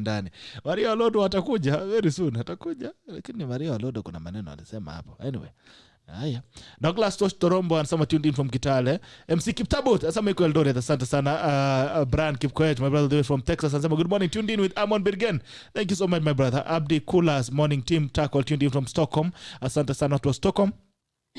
ndani. Maria Olodo atakuja very soon, atakuja, lakini Maria Olodo kuna maneno alisema hapo. Anyway, haya. Douglas Tosh Torombo anasema tuned in from Kitale. MC Kiptabut anasema iko Eldoret, asante sana. Brian Kipkoech, my brother David from Texas, anasema good morning, tuned in with Amon Birgen. Thank you so much my brother. Abdi Kulas, morning team tackle, tuned in from Stockholm, asante sana to Stockholm.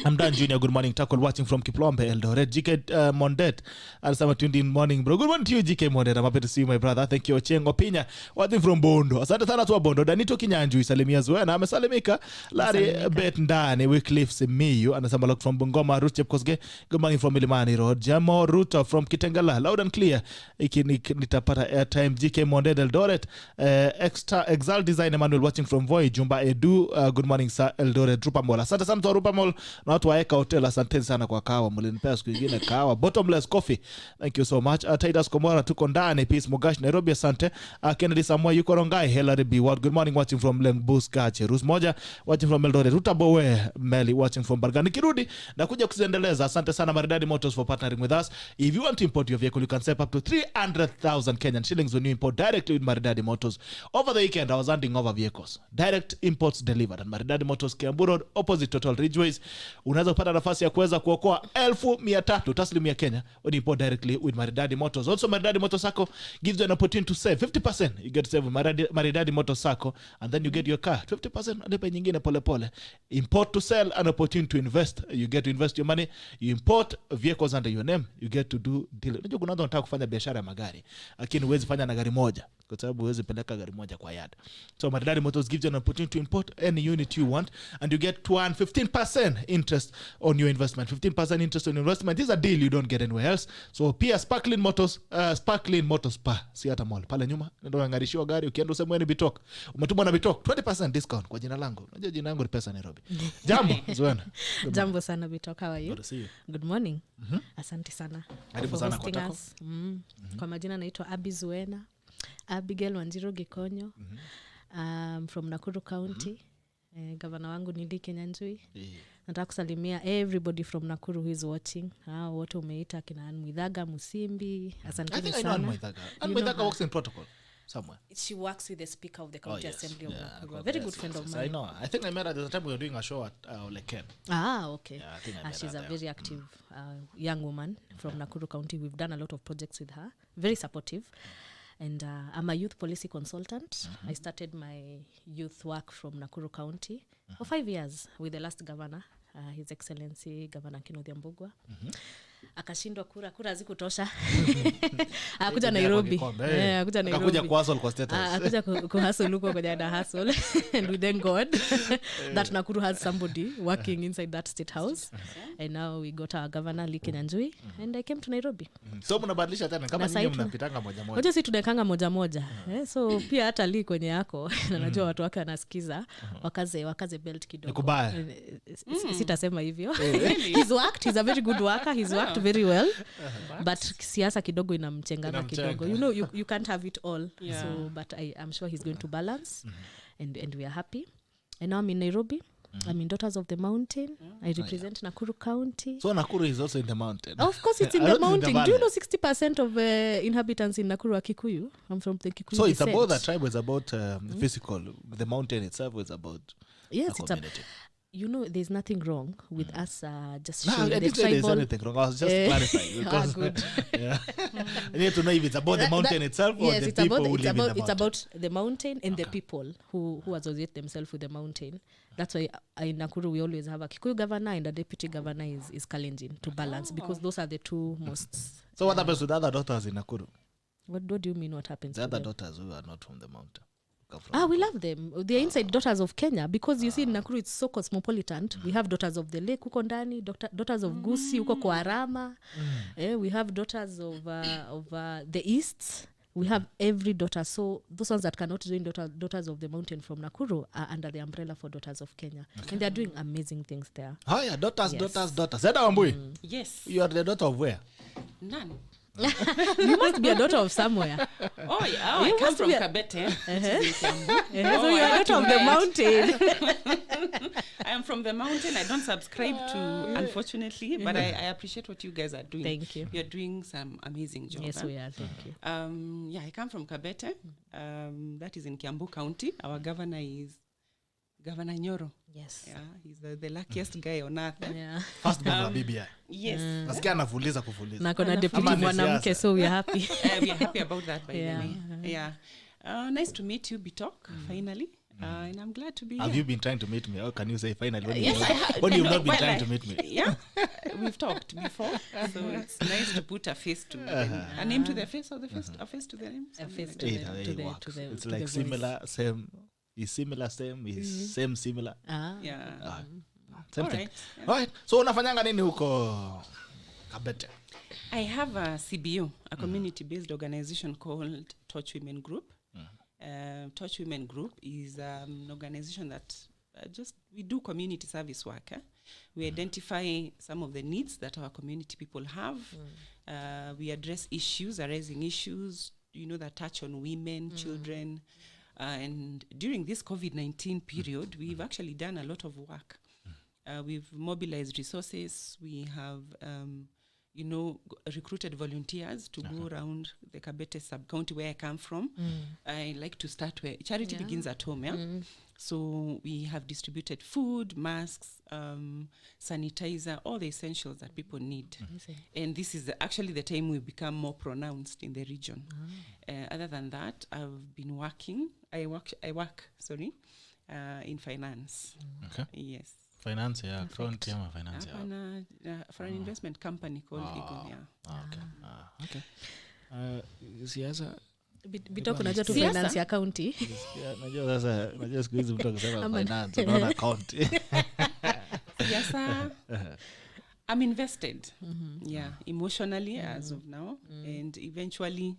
I'm Dan Junior, good morning tackle, watching from Kiplombe Eldoret. GK Mondet anasema tuned in morning bro. Good morning to you GK Mondet, I'm happy to see you my brother. Thank you. Ochieng Opinya watching from Bondo, asante sana tu Bondo. Danito Kinyanju isalimia Zuena amesalimika. Larry Bet Ndani Wycliffe Simiyu anasema look from Bungoma. Ruchep Kosge, good morning from Milimani Road. Jamo Ruto from Kitengela, loud and clear. Iki nitapata airtime. GK Mondet Eldoret. Exalt Design Emmanuel watching from Voi. Jumba Edu, good morning sir Eldoret. Rupa Mola, asante sana tu Rupa Mola na watu waeka hotel, asante sana kwa kawa, mlinipea siku nyingine kawa. Bottomless coffee, thank you so much. Titus Komora tuko ndani. Peace Mugash Nairobi, asante. Kennedy Samoa yuko Rongai. Hillary B Ward, good morning watching from Lengbus Gache. Rus moja watching from Eldoret. Rutabowe Meli watching from Bargani. Kirudi na kuja kuziendeleza, asante sana Maridadi Motors for partnering with us. If you want to import your vehicle, you can save up to 300,000 Kenyan shillings when you import directly with Maridadi Motors. Over the weekend I was handing over vehicles, direct imports delivered, and Maridadi Motors Kiambu Road opposite Total Ridgeways. Unaweza kupata nafasi ya kuweza kuokoa 1,300 taslimu ya Kenya when you import directly with Maridadi Motors. Also Maridadi Motors Sacco gives you an opportunity to save 50%. You get to save with Maridadi Motors Sacco, and then you get your car 50% alipe nyingine pole pole. Import to sell, an opportunity to invest. You get to invest your money. You import vehicles under your name, you get to do deal. Unajua kuna watu wanataka kufanya biashara ya magari lakini huwezi fanya na gari moja kwa sababu huwezi peleka gari moja kwa yard. So Maridadi Motors gives you an opportunity to import any unit you want, and you get to earn 15% interest on your investment. 15% interest on your investment is a deal you don't get anywhere else. So pia Sparkling Motors pa si hata mall pale nyuma ndio angarishiwa gari. Ukienda useme ni Bitok, umetumwa na Bitok, 20% discount kwa jina langu. Unajua jina langu ni pesa Nairobi. Jambo Zuena. Jambo sana Bitok, how are you? Good to see you. Good morning. Asante sana. Karibu sana kwa tako. Kwa majina naitwa Abbie Zuena, Abigail Wanjiru Gikonyo. From Nakuru County. Governor wangu ni Kenyanjui. Nataka kusalimia everybody from Nakuru who is watching. Wote umeita kina Muithaga Musimbi. Asante sana. I think I know Muithaga. Muithaga works in protocol somewhere. She works with the Speaker of the County Assembly of Nakuru. A very good friend of mine. I know. I think I met her at the time we were doing a show at Leken. Okay. Yeah, I think I met she's her a there. very active young woman from Nakuru County. We've done a lot of projects with her. Very supportive. And I'm a youth policy consultant. I started my youth work from Nakuru County for 5 years with the last governor, His Excellency Governor Kinodhi Mbugua. Akashindwa kura zikutosha. Akuja Nairobi. Akakuja kuhustle kwa status. Akuja kuhustle huko kwenye na hustle. And we thank God that Nakuru has somebody working inside that state house. And now we got our governor Kenyanjui, and I came to Nairobi. So mnabadilisha tena kama nyinyi mnapitanga moja moja. Unajua sisi tunakanga moja moja. So pia hata li kwenye yako na najua watu wake wanasikiza wakaze belt kidogo. Nikubaya. Sitasema hivyo. He's a very good worker. He's worked very well. But siasa kidogo inamchengana kidogo. You know you can't have it all. Yeah. So but I'm sure he's going to balance. And we are happy. And now I'm in Nairobi. I'm in Daughters of the Mountain. I represent Nakuru County. So Nakuru is also in the mountain. Of course it's in the mountain. Do you know 60% of inhabitants in Nakuru are Kikuyu? I'm from the Kikuyu So it's descent. about the tribe, it's about physical. The mountain itself is about yes, a community. You know, there's nothing wrong with us just no, showing I the didn't say there's tribal... anything wrong. I was just clarifying. Because, good. Yeah. I need to know if it's about the mountain itself or yes, the people who live in the mountain. It's about the mountain and the people who associate themselves with the mountain. That's why in Nakuru we always have a Kikuyu governor and a deputy governor is Kalenjin to balance because those are the two most... So what happens with the other daughters in Nakuru? What do you mean what happens The to other them? daughters who are not from the mountain. We love them. They're inside Daughters of Kenya because you see in Nakuru it's so cosmopolitan. We have Daughters of the Lake huko ndani, Daughters of Gusii huko kwa Arama. We have Daughters of the East. We have every daughter. So those ones that cannot join Daughters of the Mountain from Nakuru are under the umbrella for Daughters of Kenya. Okay. And they're doing amazing things there. Oh yeah, daughters. Eddah Wambui. Yes. You are the daughter of where? None. You must be a daughter of somewhere. Oh yeah, I come from Kabete. So you are a daughter of the mountain. I am from the mountain. I don't subscribe to, unfortunately, but I appreciate what you guys are doing. Thank you. You're doing some amazing job. Yes, we are. Thank you. I come from Kabete. That is in Kiambu County. Our governor is Governor Nyoro. Yes. Yeah, he's the luckiest guy on earth. Yeah. First governor BBI. Yes. Nasikia anafuliza kufuliza. Na kuna deputy mwanamke, so we are happy. We are happy about that, by the way. Yeah. Nice to meet you, Bitok, finally. And I'm glad to be Have here. you been trying to meet me? Or can you say finally when Yes, when you've not been well, trying to meet me? Yeah, we've talked before, so it's nice to put a face to a name to the face, or the face, a face to the name. A face something to like the- It to works. the- It's to like the similar, same. Is similar, same. Is same, similar. that. Yeah. Same All thing. right. Yeah. All right. So unafanyanga nini huko Kabete? I have a CBO, a community-based organization called Touch Women Group. Touch Women Group is an organization that we do community service work. We identify some of the needs that our community people have. We address arising issues, that touch on women, children. And during this COVID-19 period, we've actually done a lot of work. We've mobilized resources. We have, recruited volunteers to go around the Kabete sub-county where I come from. I like to start where charity begins at home. Yeah? So we have distributed food, masks, sanitizer, all the essentials that people need. And this is actually the time we become more pronounced in the region. Other than that, I've been working. I work in finance. Okay. Yes. Finance, yeah. Front, yeah, finance, yeah. For an investment company called Eagle, yeah. Okay. Siasa. Bitok unajua tu Siasa? finance ya county. Najua siku hizi mtu akisema Ama- finance, unaona account. Yes, I'm invested, emotionally as of now, and eventually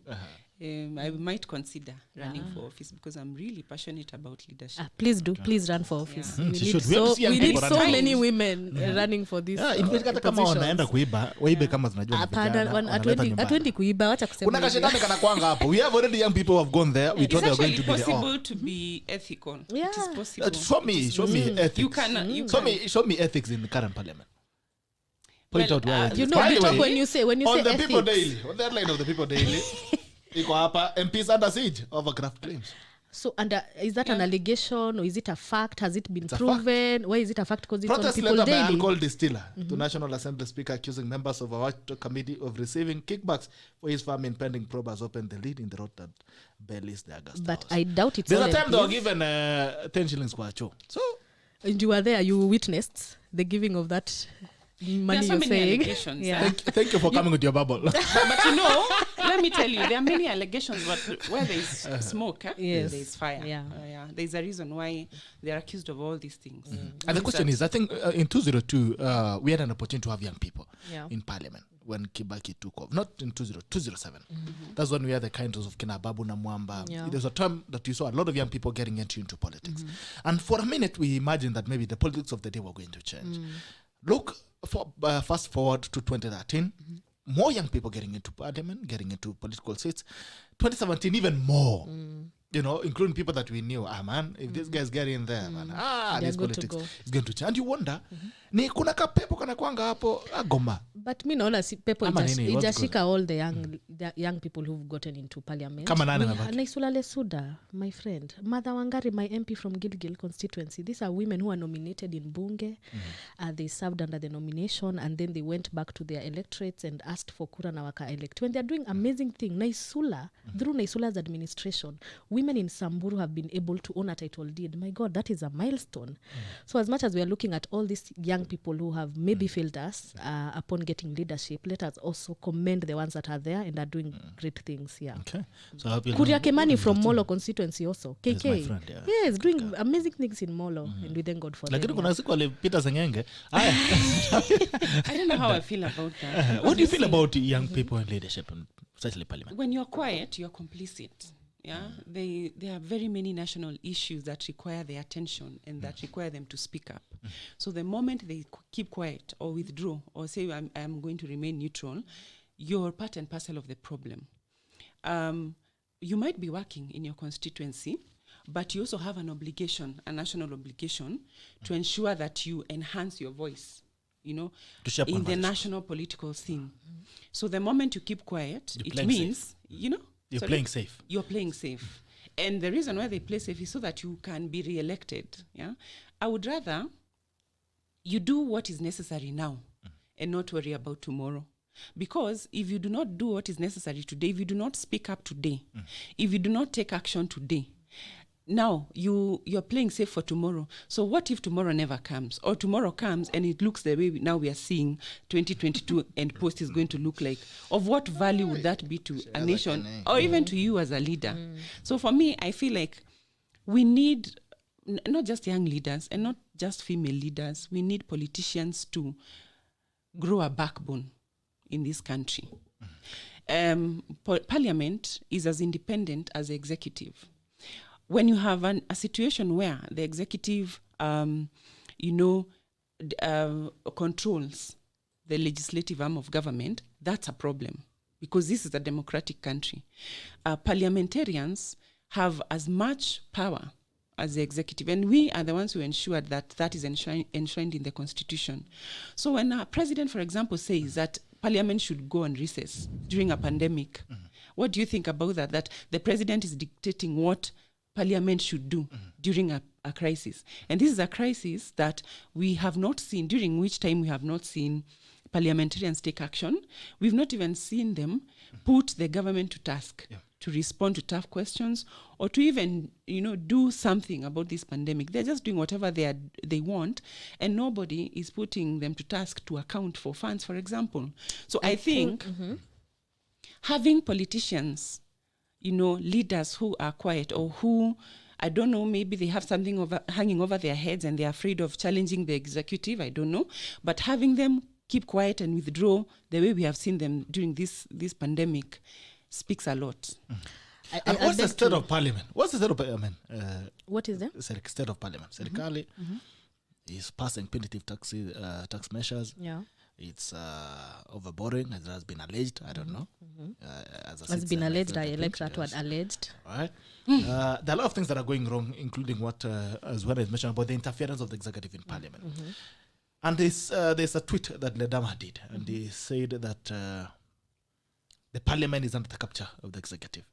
I might consider running for office because I'm really passionate about leadership. Please run for office. Yeah. We You need should. We have to see young we need people so running. many women running for this. Yeah, in fact, hata kama positions. wanaenda kuiba, waibe kama zinajua ni Hapana, vijana, wanaleta nyumbani. hatuendi kuiba, wacha kusema Kuna hivyo. kashetani kana kwanga hapo. We have already young people who have gone there. We It's thought they were going actually to be there. possible to be ethical. Yeah. It is possible. Show me ethics. You can. Show me ethics in the current parliament. Point Well, out where it You is. know, By the Bitok, way, when you say on the ethics, People Daily, on the headline of the People Daily, iko hapa, MPs under siege over graft claims. so is that an allegation or is it a fact? Has it been a proven? Why is it a fact? Because it's on Protest People letter by Daily. Uncle Distiller to National Assembly Speaker accusing members of our committee of receiving kickbacks for his firm in pending probe has opened the lead in the road that bellies the August But House. I doubt it's There's all a time they were MPs. given 10 shillings per show. So And you were there, you witnessed the giving of that money, There are so you're many saying. allegations. Yeah. thank you for coming with your bubble. But let me tell you, there are many allegations, but where there is smoke, Yes. there is fire. Yeah. There's a reason why they are accused of all these things. And the question is, I think in 2002, we had an opportunity to have young people Yeah. in parliament when Kibaki took off. Not in 207. That's when we had the kinds of Kina Babu na Mwamba. Yeah. There's a time that you saw a lot of young people getting into politics. And for a minute, we imagined that maybe the politics of the day were going to change. Look, fast forward to 2013, more young people getting into parliament, getting into political seats. 2017, even more. Including people that we knew. Man, if this guy's getting in there, man, They're this good to politics go. is going to change. And you wonder, ni kuna kapepo kana kwanga hapo agoma. But me naona people Ama nini, what's ijashika all the young people who've gotten into parliament. Kama nani amebaki? Naisula Lesuda, my friend. Mother Wangari, my MP from Gilgil constituency. These are women who are nominated in Bunge. They served under the nomination and then they went back to their electorates and asked for kura na waka elect. When they're doing amazing thing, Naisula, through Naisula's administration, women in Samburu have been able to own a title deed. My God, that is a milestone. So as much as we are looking at all these young people who have maybe failed us upon getting leadership, let us also commend the ones that are there and are doing great things. Yeah. Okay. So I hope you'll Kuria Kemani from Molo constituency also. Yes, KK. my friend, yeah. Yes, doing amazing things in Molo and we thank God for Lakini them. kuna siku alipita Sengenge. Aya. I don't know how I feel about that. What do you feel about young people in leadership, and especially parliament? When you're quiet, you're complicit. Yeah, there are very many national issues that require their attention and that require them to speak up. So the moment they keep quiet or withdraw or say I'm going to remain neutral, you're part and parcel of the problem. You might be working in your constituency but you also have an obligation, a national obligation, to ensure that you enhance your voice, you know, in the national political scene. So the moment you keep quiet, it means, you know, you're playing safe. You're playing safe. And the reason why they play safe is so that you can be re-elected. Yeah, I would rather you do what is necessary now and not worry about tomorrow. Because if you do not do what is necessary today, if you do not speak up today, if you do not take action today, now you're playing safe for tomorrow. So what if tomorrow never comes, or tomorrow comes and it looks the way now we are seeing 2022 and post is going to look like? Of what value would that be to a nation, or even to you as a leader? So for me, I feel like we need not just young leaders and not just female leaders. We need politicians to grow a backbone in this country. Parliament is as independent as the executive. When you have a situation where the executive, controls the legislative arm of government, that's a problem, because this is a democratic country. Parliamentarians have as much power as the executive, and we are the ones who ensured that is enshrined in the Constitution. So when a president, for example, says that Parliament should go on recess during a pandemic, what do you think about that? That the president is dictating what Parliament should do during a crisis. And this is a crisis that we have not seen, during which time we have not seen parliamentarians take action. We've not even seen them put the government to task to respond to tough questions, or to even, do something about this pandemic. They're just doing whatever they want, and nobody is putting them to task to account for funds, for example. So I think having politicians, leaders who are quiet, or who, I don't know, maybe they have something hanging over their heads and they're afraid of challenging the executive, I don't know, but having them keep quiet and withdraw the way we have seen them during this pandemic speaks a lot. What's the state of parliament? What's the state of parliament? What is that? State of parliament. Serikali is passing punitive tax measures. Yeah. It's overboring, as has been alleged. I don't know. Has been alleged. I elect that word, alleged. All right. There are a lot of things that are going wrong, including what Zuena is mentioning about the interference of the executive in parliament. And there's a tweet that Ledama did, and he said that the parliament is under the capture of the executive.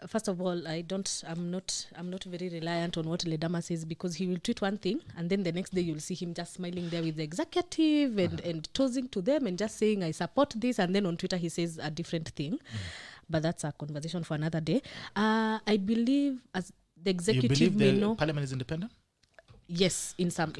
First of all, I'm not very reliant on what Ledama says, because he will tweet one thing and then the next day you'll see him just smiling there with the executive and tossing to them and just saying I support this, and then on Twitter he says a different thing. But that's a conversation for another day. I believe as the executive, you believe the parliament is independent? Yes, in some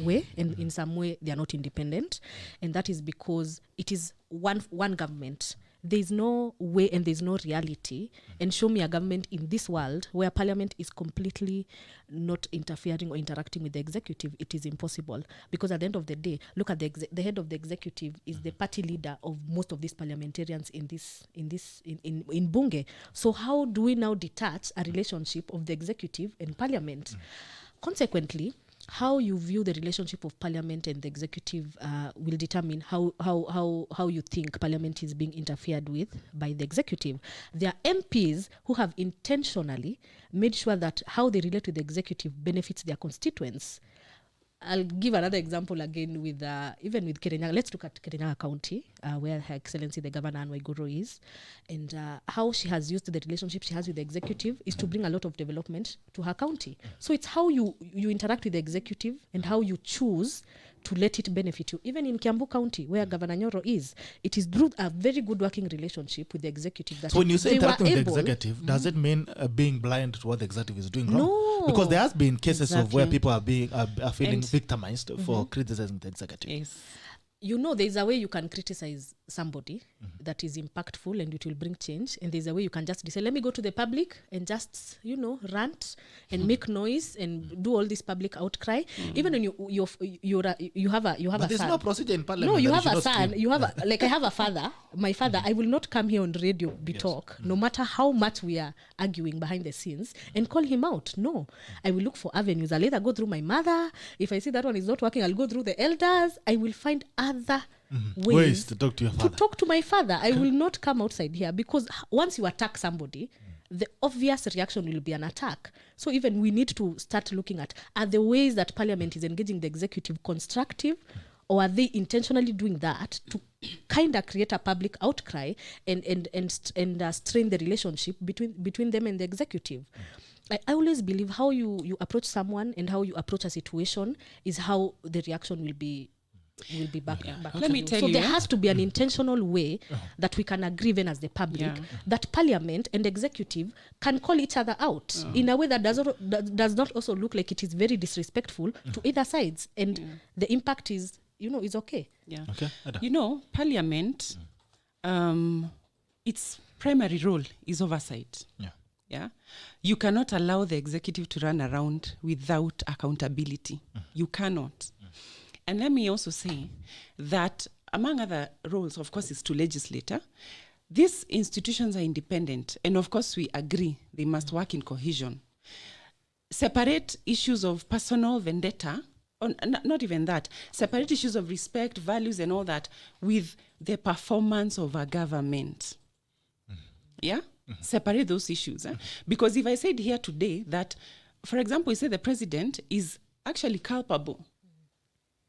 way, and in some way they are not independent, and that is because it is one government. There is no way and there is no reality, and show me a government in this world where parliament is completely not interfering or interacting with the executive. It is impossible, because at the end of the day, look at the head of the executive is the party leader of most of these parliamentarians in Bunge. So how do we now detach a relationship of the executive and parliament? Consequently, how you view the relationship of parliament and the executive will determine how you think parliament is being interfered with by the executive. There are MPs who have intentionally made sure that how they relate to the executive benefits their constituents. I'll give another example again with even with Kirinyaga. Let's look at Kirinyaga County, where Her Excellency the Governor Anne Waiguru is, and how she has used the relationship she has with the executive is to bring a lot of development to her county. So it's how you interact with the executive and how you choose to let it benefit you. Even in Kiambu County, where Governor Nyoro is, it is through a very good working relationship with the executive that so when you say interacting with the executive, does it mean being blind to what the executive is doing wrong? No. Because there has been cases of where people are feeling victimized for criticizing the executive. Yes. There's a way you can criticize somebody that is impactful and it will bring change, and there's a way you can just say, let me go to the public and just rant and make noise and do all this public outcry. Even when you have a but there's son. no procedure in parliament. No, you have a son. You have I have a father. My father. I will not come here on radio talk, no matter how much we are arguing behind the scenes, and call him out. No, I will look for avenues. I'll either go through my mother. If I see that one is not working, I'll go through the elders. I will find other ways to talk to your father. To talk to my father. I will not come outside here, because once you attack somebody, the obvious reaction will be an attack. So even we need to start looking at, are the ways that parliament is engaging the executive constructive, or are they intentionally doing that to kind of create a public outcry and strain the relationship between them and the executive? I always believe how you approach someone and how you approach a situation is how the reaction will be back. Let me tell so you, there has to be an intentional way that we can agree even as the public that parliament and executive can call each other out in a way that does not also look like it is very disrespectful to either sides, and the impact is is okay. Okay. Parliament, its primary role is oversight. Yeah, you cannot allow the executive to run around without accountability. You cannot. And let me also say that among other roles, of course, is to legislate. These institutions are independent, and of course we agree they must work in cohesion. Separate issues of personal vendetta, or not even that, separate issues of respect, values and all that with the performance of a government. Yeah? Separate those issues. Because if I said here today that, for example, we say the president is actually culpable,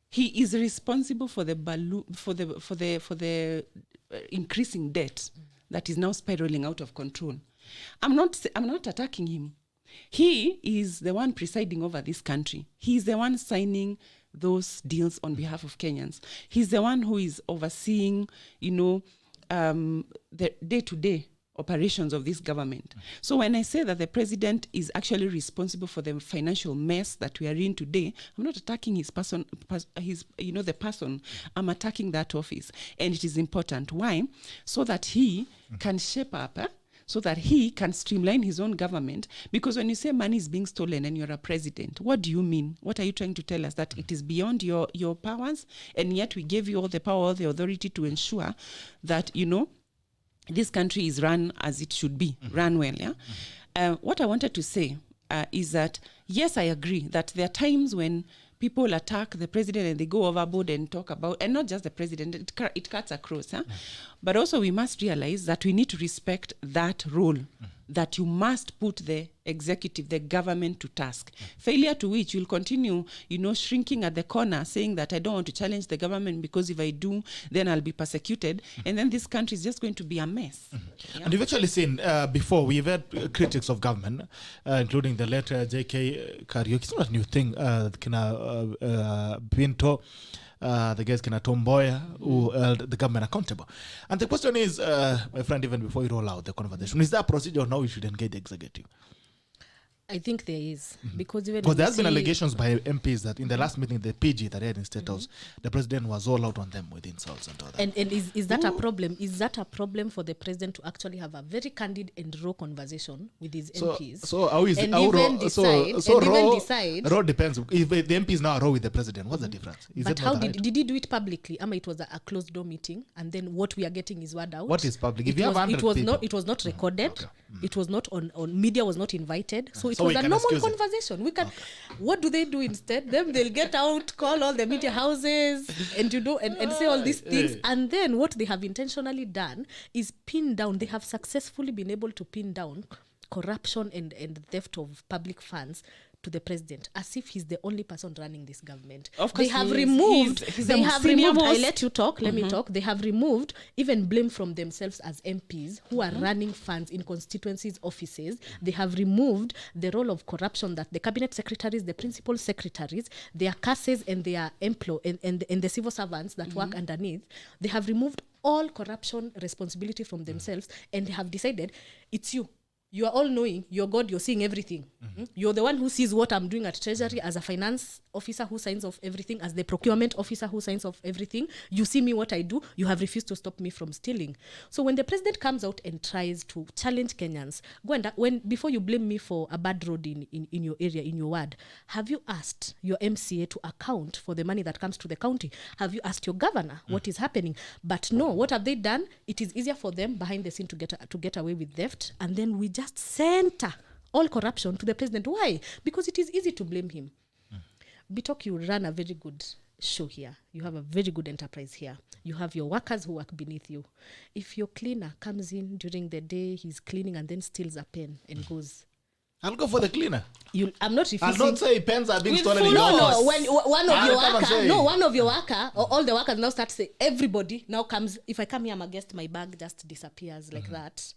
he is responsible for the increasing debt that is now spiraling out of control. I'm not attacking him. He is the one presiding over this country. He is the one signing those deals on behalf of Kenyans. He's the one who is overseeing, the day-to-day operations of this government. So when I say that the president is actually responsible for the financial mess that we are in today, I'm not attacking his person, the person. I'm attacking that office. And it is important. Why? So that he can shape up, so that he can streamline his own government. Because when you say money is being stolen and you're a president, what do you mean? What are you trying to tell us? That it is beyond your powers, and yet we gave you all the power, all the authority to ensure that, this country is run as it should be, run well. Yeah. What I wanted to say is that, yes, I agree that there are times when people attack the president and they go overboard and talk about, and not just the president, it cuts across. But also we must realize that we need to respect that role, that you must put the executive, the government to task. Failure to which you'll continue, shrinking at the corner, saying that I don't want to challenge the government because if I do, then I'll be persecuted. And then this country is just going to be a mess. And you've actually seen before, we've had critics of government, including the late J.K. Kariuki. It's not a new thing. Pinto, the guys Tomboya, who held the government accountable. And the question is, my friend, even before you roll out the conversation, is there a procedure or now we should engage the executive? I think there is. Because there has been allegations by MPs that in the last meeting, the PG that had in State House, the president was all out on them with insults and all that. And is that a problem? Is that a problem for the president to actually have a very candid and raw conversation with his MPs? So how is how raw? Decide. Raw depends. If the MPs now are raw with the president, what's the difference? But how did he do it publicly? It was a closed door meeting, and then what we are getting is word out. What is public? If you have 100 people. It was not recorded. Okay. It was not on media. Was not invited. So it was a normal conversation. We can. Okay. What do they do instead? Then they'll get out, call all the media houses, and and say all these things. And then what they have intentionally done is pin down. They have successfully been able to pin down corruption and theft of public funds to the president, as if he's the only person running this government. Of course, they have removed. I let you talk. Let me talk. They have removed even blame from themselves as MPs who are running funds in constituencies' offices. They have removed the role of corruption that the cabinet secretaries, the principal secretaries, their CASES and their employees and the civil servants that work underneath. They have removed all corruption responsibility from themselves, and they have decided it's you. You are all knowing, you're God, you're seeing everything. You're the one who sees what I'm doing at Treasury as a finance officer who signs off everything, as the procurement officer who signs off everything. You see me what I do. You have refused to stop me from stealing. So when the president comes out and tries to challenge Kenyans, before you blame me for a bad road in your area, in your ward, have you asked your MCA to account for the money that comes to the county? Have you asked your governor what is happening? But no, what have they done? It is easier for them behind the scene to get away with theft, and then we just center all corruption to the president. Why? Because it is easy to blame him. Bitok, you run a very good show here. You have a very good enterprise here. You have your workers who work beneath you. If your cleaner comes in during the day, he's cleaning and then steals a pen and goes, I'll go for the cleaner. I'm not refusing. I'll not say pens are being stolen in your No, house. when one of your worker, or all the workers now start to say, everybody now comes, if I come here, I'm a guest, my bag just disappears like that.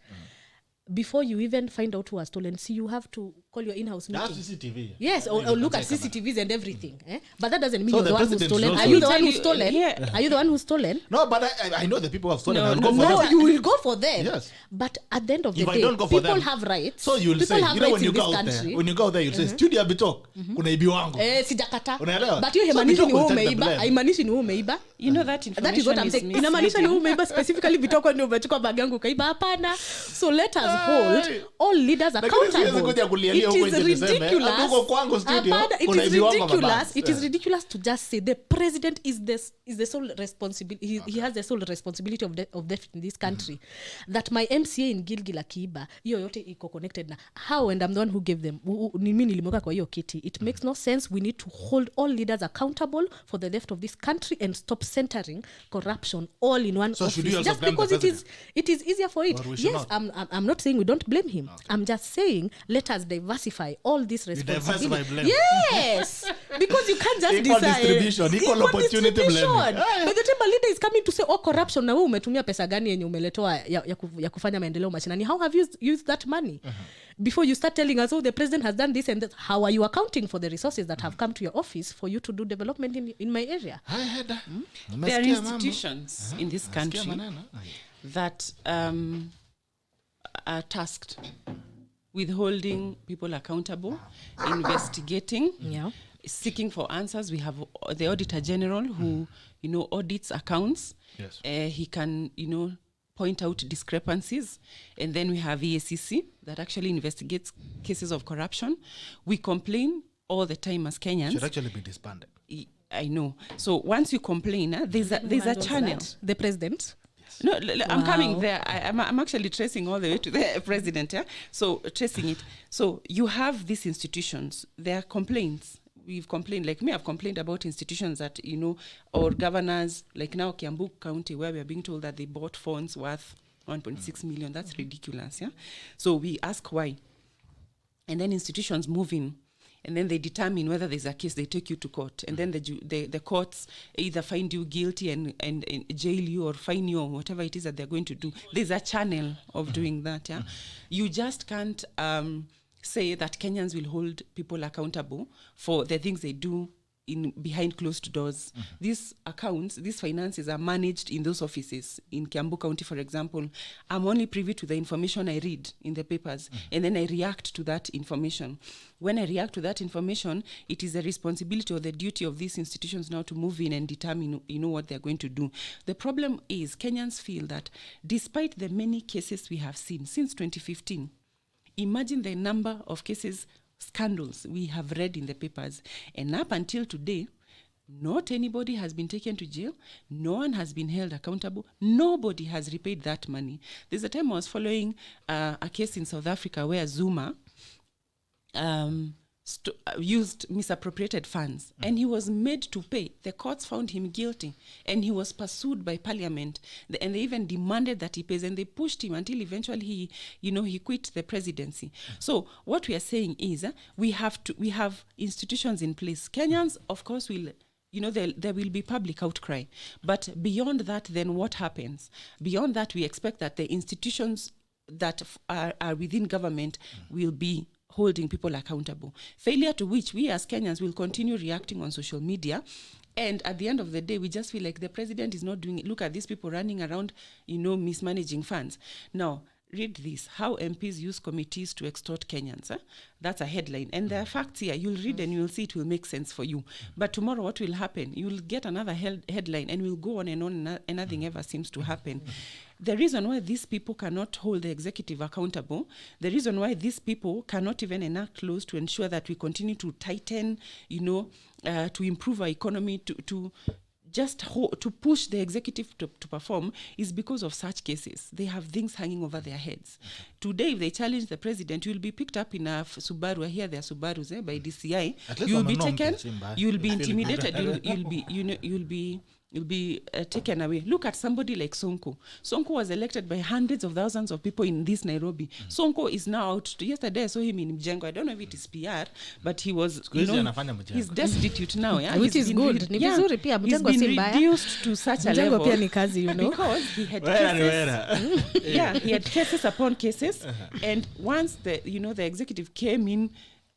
Before you even find out who has stolen, you have to call your in-house meeting. That's CCTV. Yes, or look at CCTVs and everything. But that doesn't mean So you're the one who's president stolen. should Are also- you the one who's stolen? Yeah. Are you the one who's stolen? No, but I know the people who have stolen. No, I'll go for No, them. you will go for them. Yes. But at the end of the If I day, don't go for people them, have rights. So you'll people say, have you know, rights when you in this go out there, country. when you go there, you'll say, studio bitok, kuna ibi wangu. Sijakata. Unaelewa? But hiyo So haimaanishi ni Bitoko wewe will take the umeiba, blame. haimaanishi ni wewe umeiba. You know that information That is what I'm saying. Inamaanisha ni wewe umeiba specifically Bitoko ndio umechukua bag yangu ukaiba, hapana. So let us hold all leaders accountable. kuja kulialia It huko is nje niseme, ridiculous. "Hapo kwangu studio, Hapana, kuna it is hivi wangu ridiculous. mabasi." It is ridiculous to just say the president is the sole responsibility. He has the sole responsibility of death in this country. That my MCA in Gilgil akiiba, hiyo yote iko connected na how, and I'm the one who gave them. Ni mimi nilimweka kwa hiyo kiti. It makes no sense. We need to hold all leaders accountable for the theft of this country and stop centering corruption all in one So office. should we also Just blame the because president? it is easier for it. Or we should Yes, not? I'm not saying we don't blame him. I'm just saying let us diversify all this diversify responsibility. blame. Yes, because you can't just Equal decide. distribution, equal opportunity distribution. blaming. By the time a leader is coming to say corruption, na wewe umetumia pesa gani yenye umeletewa ya kufanya maendeleo mashinani? How have you used that money? Before you start telling us, the president has done this and that, how are you accounting for the resources that have come to your office for you to do development in my area? There are institutions in this country that are tasked with holding people accountable, investigating, seeking for answers. We have the Auditor General who, audits accounts. Yes. He can, point out discrepancies. And then we have EACC that actually investigates cases of corruption. We complain all the time as Kenyans. Should actually be disbanded. I know. So once you complain, there's a channel. The president. No, I'm coming there. I'm actually tracing all the way to the president. Yeah? So tracing it. So you have these institutions. There are complaints. We've complained, like me, I've complained about institutions that, or governors, like now Kiambu County, where we are being told that they bought phones worth 1.6 million. That's ridiculous. Yeah. So we ask why. And then institutions move in. And then they determine whether there's a case, they take you to court. And then the courts either find you guilty and jail you or fine you or whatever it is that they're going to do. There's a channel of doing that. Yeah, you just can't say that Kenyans will hold people accountable for the things they do behind closed doors. These accounts, these finances are managed in those offices. In Kiambu County, for example, I'm only privy to the information I read in the papers, and then I react to that information. When I react to that information, it is the responsibility or the duty of these institutions now to move in and determine, what they're going to do. The problem is Kenyans feel that despite the many cases we have seen since 2015, imagine the number of cases, scandals we have read in the papers, and up until today, not anybody has been taken to jail, no one has been held accountable, nobody has repaid that money. There's a time I was following a case in South Africa where Zuma used misappropriated funds, and he was made to pay. The courts found him guilty, and he was pursued by parliament, and they even demanded that he pays, and they pushed him until eventually he quit the presidency. So what we are saying is we have institutions in place. Kenyans, of course, will there will be public outcry, but beyond that, then what happens? Beyond that, we expect that the institutions that are within government will be holding people accountable. Failure to which we as Kenyans will continue reacting on social media. And at the end of the day, we just feel like the president is not doing it. Look at these people running around, mismanaging funds. Now, read this, how MPs use committees to extort Kenyans. That's a headline. And there are facts here. You'll read and you'll see it will make sense for you. But tomorrow, what will happen? You'll get another headline and we'll go on, and nothing ever seems to happen. The reason why these people cannot hold the executive accountable, the reason why these people cannot even enact laws to ensure that we continue to tighten, to improve our economy, to just to push the executive to perform is because of such cases. They have things hanging over their heads. Today, if they challenge the president, you will be picked up in a Subaru. I hear there are Subarus by DCI. You will be taken. You will be intimidated. You'll be taken away. Look at somebody like Sonko. Sonko was elected by hundreds of thousands of people in this Nairobi. Sonko is now out. Yesterday I saw him in Mjengo. I don't know if it is PR, but he was, he's destitute now. Yeah? Which is good. Ni vizuri pia, Mjengo si mbaya. He's been reduced to such a level. Mjengo pia ni kazi, you know. Because he had cases. Yeah, he had cases upon cases. And once the executive came in,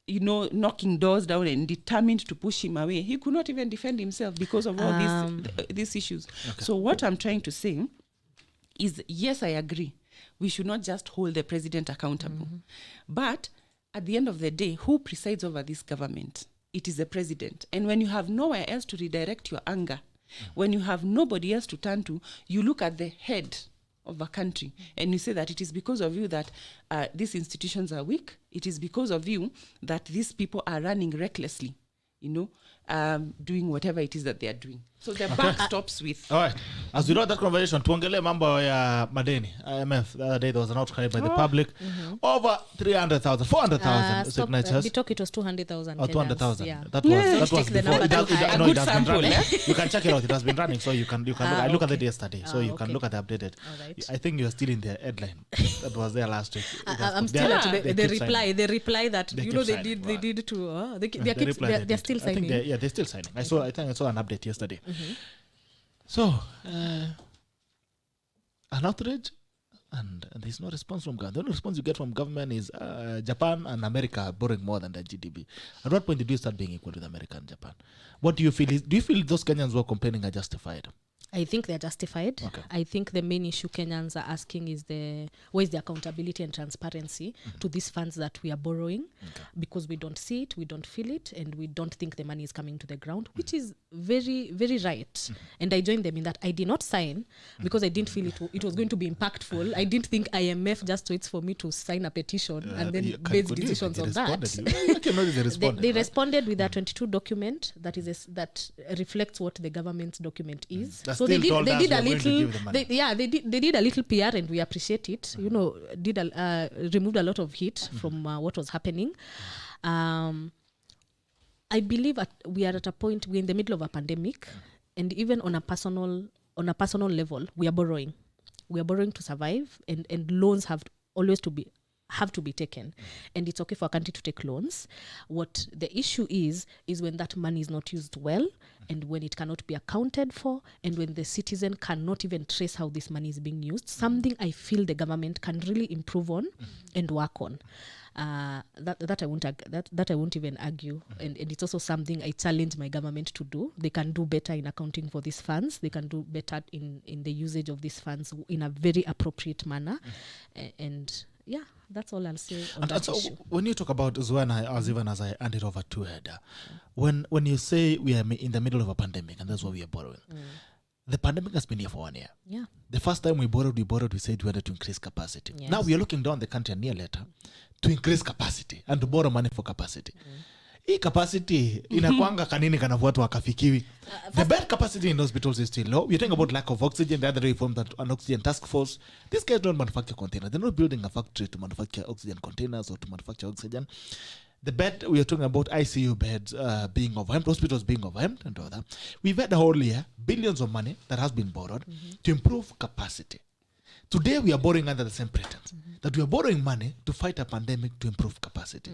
knocking doors down and determined to push him away, he could not even defend himself because of all these issues. Okay. So what I'm trying to say is, yes, I agree. We should not just hold the president accountable. But at the end of the day, who presides over this government? It is the president. And when you have nowhere else to redirect your anger, when you have nobody else to turn to, you look at the head of a country and you say that it is because of you that these institutions are weak. It is because of you that these people are running recklessly, doing whatever it is that they are doing. So the buck stops with. All right. As we know that conversation, tuongelee mambo ya madeni. IMF, the other day there was an outcry by the public. Over 300,000, 400,000 signatures. We talk it was 200,000. Oh, 200,000. Yeah. That was before. A good sample. You can check it out. It has been running, so you can look. I looked at it yesterday, so you can look at the updated. Right. I think you're still in the headline that was there last week. I'm still at the reply. The reply that they did to. They're still signing. They're still signing. I think I saw an update yesterday. So, an outrage, and there's no response from government. The only response you get from government is Japan and America are borrowing more than their GDP. At what point did you start being equal with America and Japan? What do you feel? Do you feel those Kenyans who are complaining are justified? I think they're justified. Okay. I think the main issue Kenyans are asking is where is the accountability and transparency to these funds that we are borrowing, because we don't see it, we don't feel it, and we don't think the money is coming to the ground, which is very, very right. And I joined them in that. I did not sign because I didn't feel it was going to be impactful. I didn't think IMF just waits for me to sign a petition and then base decisions on that. They responded with a 22 document that reflects what the government's document is. So they did a little. They did a little PR, and we appreciate it. Removed a lot of heat from what was happening. I believe we are at a point. We're in the middle of a pandemic, and even on a personal level, we are borrowing. We are borrowing to survive, and loans have to be taken, and it's okay for a country to take loans. What the issue is when that money is not used well, and when it cannot be accounted for, and when the citizen cannot even trace how this money is being used. Something I feel the government can really improve on and work on. That I won't even argue, and it's also something I challenge my government to do. They can do better in accounting for these funds. They can do better in the usage of these funds in a very appropriate manner, and yeah, that's all I'll say on that issue. When you talk about Zuena, as I hand it over to Eddah, when you say we are in the middle of a pandemic and that's why we are borrowing, the pandemic has been here for 1 year. Yeah. The first time we borrowed, we said we wanted to increase capacity. Yes. Now we are looking down the country a year later to increase capacity and to borrow money for capacity. Hii capacity inakwanga kanini kanafuatwa kafikiwi. The bed capacity in hospitals is still low. We're talking about lack of oxygen. The other day we formed an oxygen task force. These guys don't manufacture containers. They're not building a factory to manufacture oxygen containers or to manufacture oxygen. The bed, we are talking about ICU beds being overwhelmed, hospitals being overwhelmed and all that. We've had the whole year billions of money that has been borrowed to improve capacity. Today we are borrowing under the same pretense that we are borrowing money to fight a pandemic to improve capacity.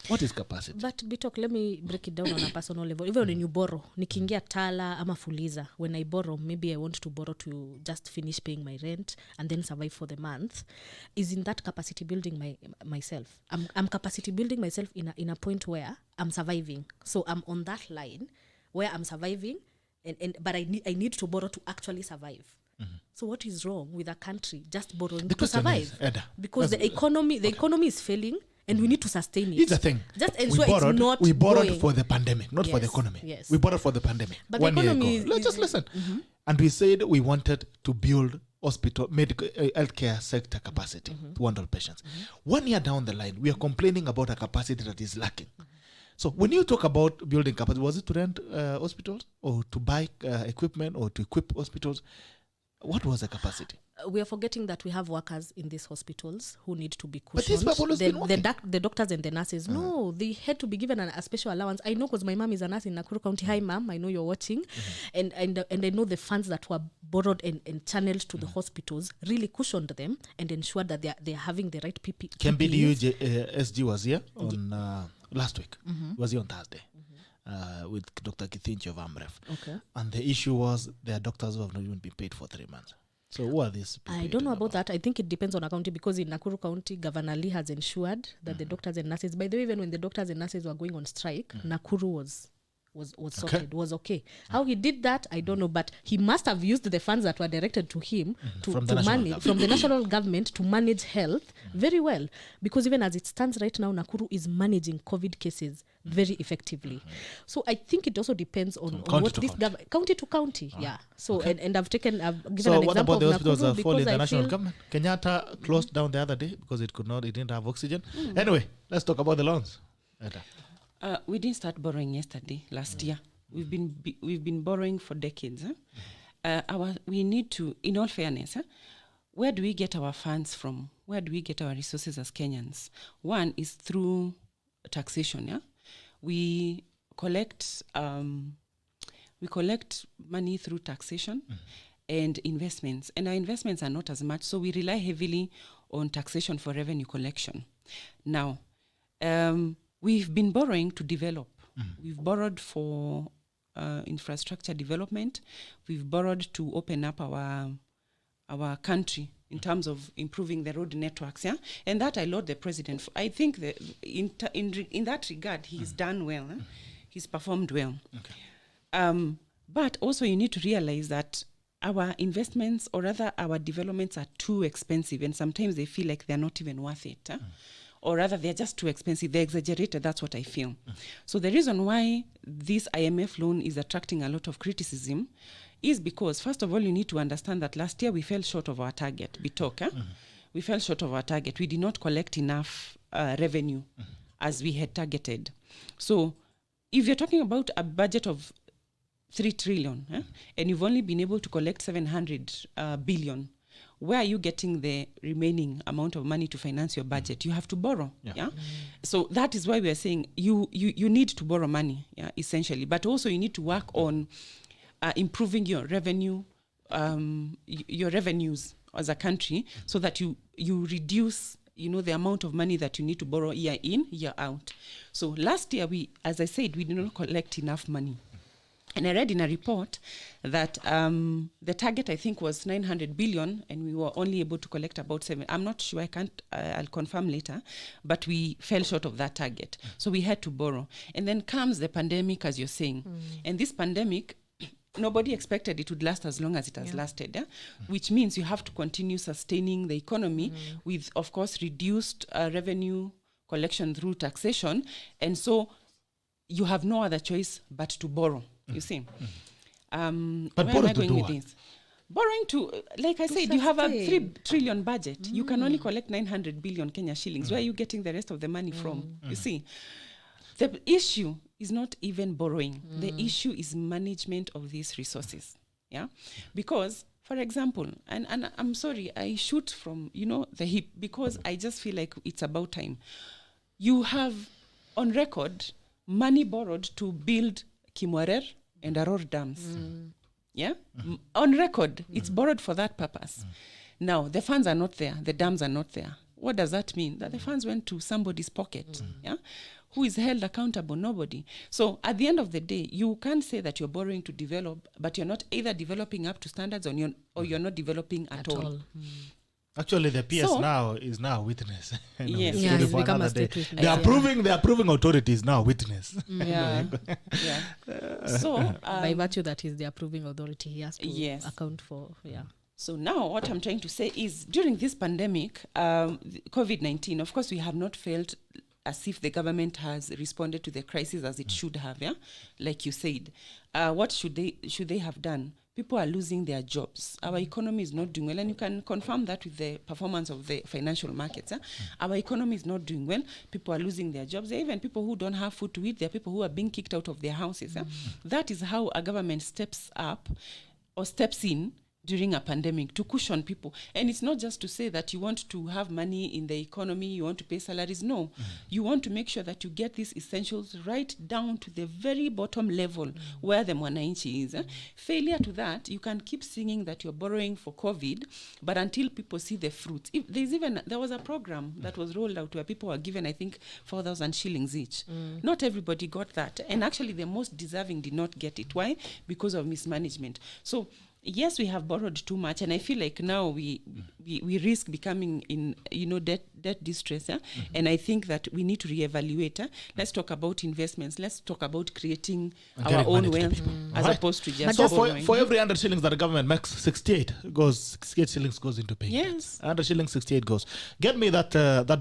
What is capacity? But Bitok, let me break it down on a personal level. Even when you borrow, nikiingia Tala ama Fuliza, when I borrow, maybe I want to borrow to just finish paying my rent and then survive for the month. Is in that capacity building myself. I'm capacity building myself in a point where I'm surviving. So I'm on that line where I'm surviving, but I need to borrow to actually survive. So what is wrong with a country just borrowing to survive? Because the economy is failing. And we need to sustain it. It's the thing. Just ensure it's not we borrowed going. For the pandemic, not for the economy. Yes. We borrowed for the pandemic. But the economy Let's just listen. And we said we wanted to build hospital, medical, healthcare sector capacity to handle patients. 1 year down the line, we are complaining about a capacity that is lacking. So when you talk about building capacity, was it to rent hospitals or to buy equipment or to equip hospitals? What was the capacity? We are forgetting that we have workers in these hospitals who need to be But these cushioned. people has been working. The doctors and the nurses, no, they had to be given a special allowance. I know because my mom is a nurse in Nakuru County. Hi, ma'am, I know you're watching. And I know the funds that were borrowed and channeled to the hospitals really cushioned them and ensured that they're having the right PPE. KMBDU SG was here on last week. Was here on Thursday. With Dr. Kithinchi of AMREF. Okay. And the issue was there are doctors who have not even been paid for 3 months. So who are these people? I don't know about that. I think it depends on a county, because in Nakuru County, Governor Lee has ensured that the doctors and nurses, by the way, even when the doctors and nurses were going on strike, Nakuru was sorted, was okay. How he did that, I don't know, but he must have used the funds that were directed to him to manage from the national government to manage health very well, because even as it stands right now, Nakuru is managing COVID cases very effectively. So I think it also depends on what this county to county. Yeah. So and I've given an example of Nakuru. So what about the hospitals that fall in the I national feel government? Kenyatta closed down the other day because it didn't have oxygen. Anyway, let's talk about the loans. Eddah. We didn't start borrowing yesterday, last year. We've been borrowing for decades. We need to, in all fairness, where do we get our funds from? Where do we get our resources as Kenyans? One is through taxation. Yeah, we collect money through taxation and investments, and our investments are not as much, so we rely heavily on taxation for revenue collection. Now, we've been borrowing to develop. We've borrowed for infrastructure development. We've borrowed to open up our country in terms of improving the road networks. Yeah, and that I laud the president for. I think that in that regard, he's done well. He's performed well. Okay. But also you need to realize that our investments, or rather our developments, are too expensive, and sometimes they feel like they're not even worth it. Or rather, they're just too expensive. They're exaggerated. That's what I feel. So the reason why this IMF loan is attracting a lot of criticism is because, first of all, you need to understand that last year we fell short of our target. We fell short of our target. We did not collect enough revenue as we had targeted. So if you're talking about a budget of 3 trillion and you've only been able to collect 700 billion, where are you getting the remaining amount of money to finance your budget? You have to borrow. Yeah. So that is why we are saying you need to borrow money, essentially. But also you need to work on improving your revenue, your revenues as a country, so that you reduce the amount of money that you need to borrow year in, year out. So last year, as I said, we did not collect enough money. And I read in a report that the target, I think, was 900 billion, and we were only able to collect about 7. I'm not sure. I'll confirm later. But we fell short of that target. So we had to borrow. And then comes the pandemic, as you're saying. And this pandemic, nobody expected it would last as long as it has lasted. Which means you have to continue sustaining the economy with, of course, reduced revenue collection through taxation. And so you have no other choice but to borrow. You see, but where am I going with this? Borrowing to, like I said, you have a 3 trillion budget. You can only collect 900 billion Kenya shillings. Where are you getting the rest of the money from? You see, the issue is not even borrowing. The issue is management of these resources. Yeah, because, for example, and I'm sorry, I shoot from the hip, because I just feel like it's about time. You have on record money borrowed to build Kimwarer and Aror dams. On record, it's borrowed for that purpose. Now, the funds are not there. The dams are not there. What does that mean? That the funds went to somebody's pocket. Who is held accountable? Nobody. So at the end of the day, you can't say that you're borrowing to develop, but you're not either developing up to standards or you're not developing at all. Actually, the PS now is now witness. Yes. Yeah, it's become a state witness. The approving authority is now witness. So by virtue that he's the approving authority, he has to account for. So now what I'm trying to say is, during this pandemic, COVID-19, of course, we have not felt as if the government has responded to the crisis as it should have. Like you said, what should they have done? people are losing their jobs. Our economy is not doing well, and you can confirm that with the performance of the financial markets. Our economy is not doing well. People are losing their jobs. There are even people who don't have food to eat. There are people who are being kicked out of their houses. That is how a government steps up or steps in during a pandemic to cushion people. And it's not just to say that you want to have money in the economy, you want to pay salaries. No, you want to make sure that you get these essentials right down to the very bottom level where the mwananchi is. Failure to that, you can keep singing that you're borrowing for COVID, but until people see the fruits. If there was a program that was rolled out where people were given, I think, 4,000 shillings each. Not everybody got that. And actually the most deserving did not get it. Why? Because of mismanagement. So yes, we have borrowed too much, and I feel like now we risk becoming in debt distress, and I think that we need to reevaluate. Let's talk about investments. Let's talk about creating our own wealth as opposed to just borrowing. For every 100 shillings that the government makes, 68 shillings goes into paying. Yes, 100 shillings, 68 goes. Get me that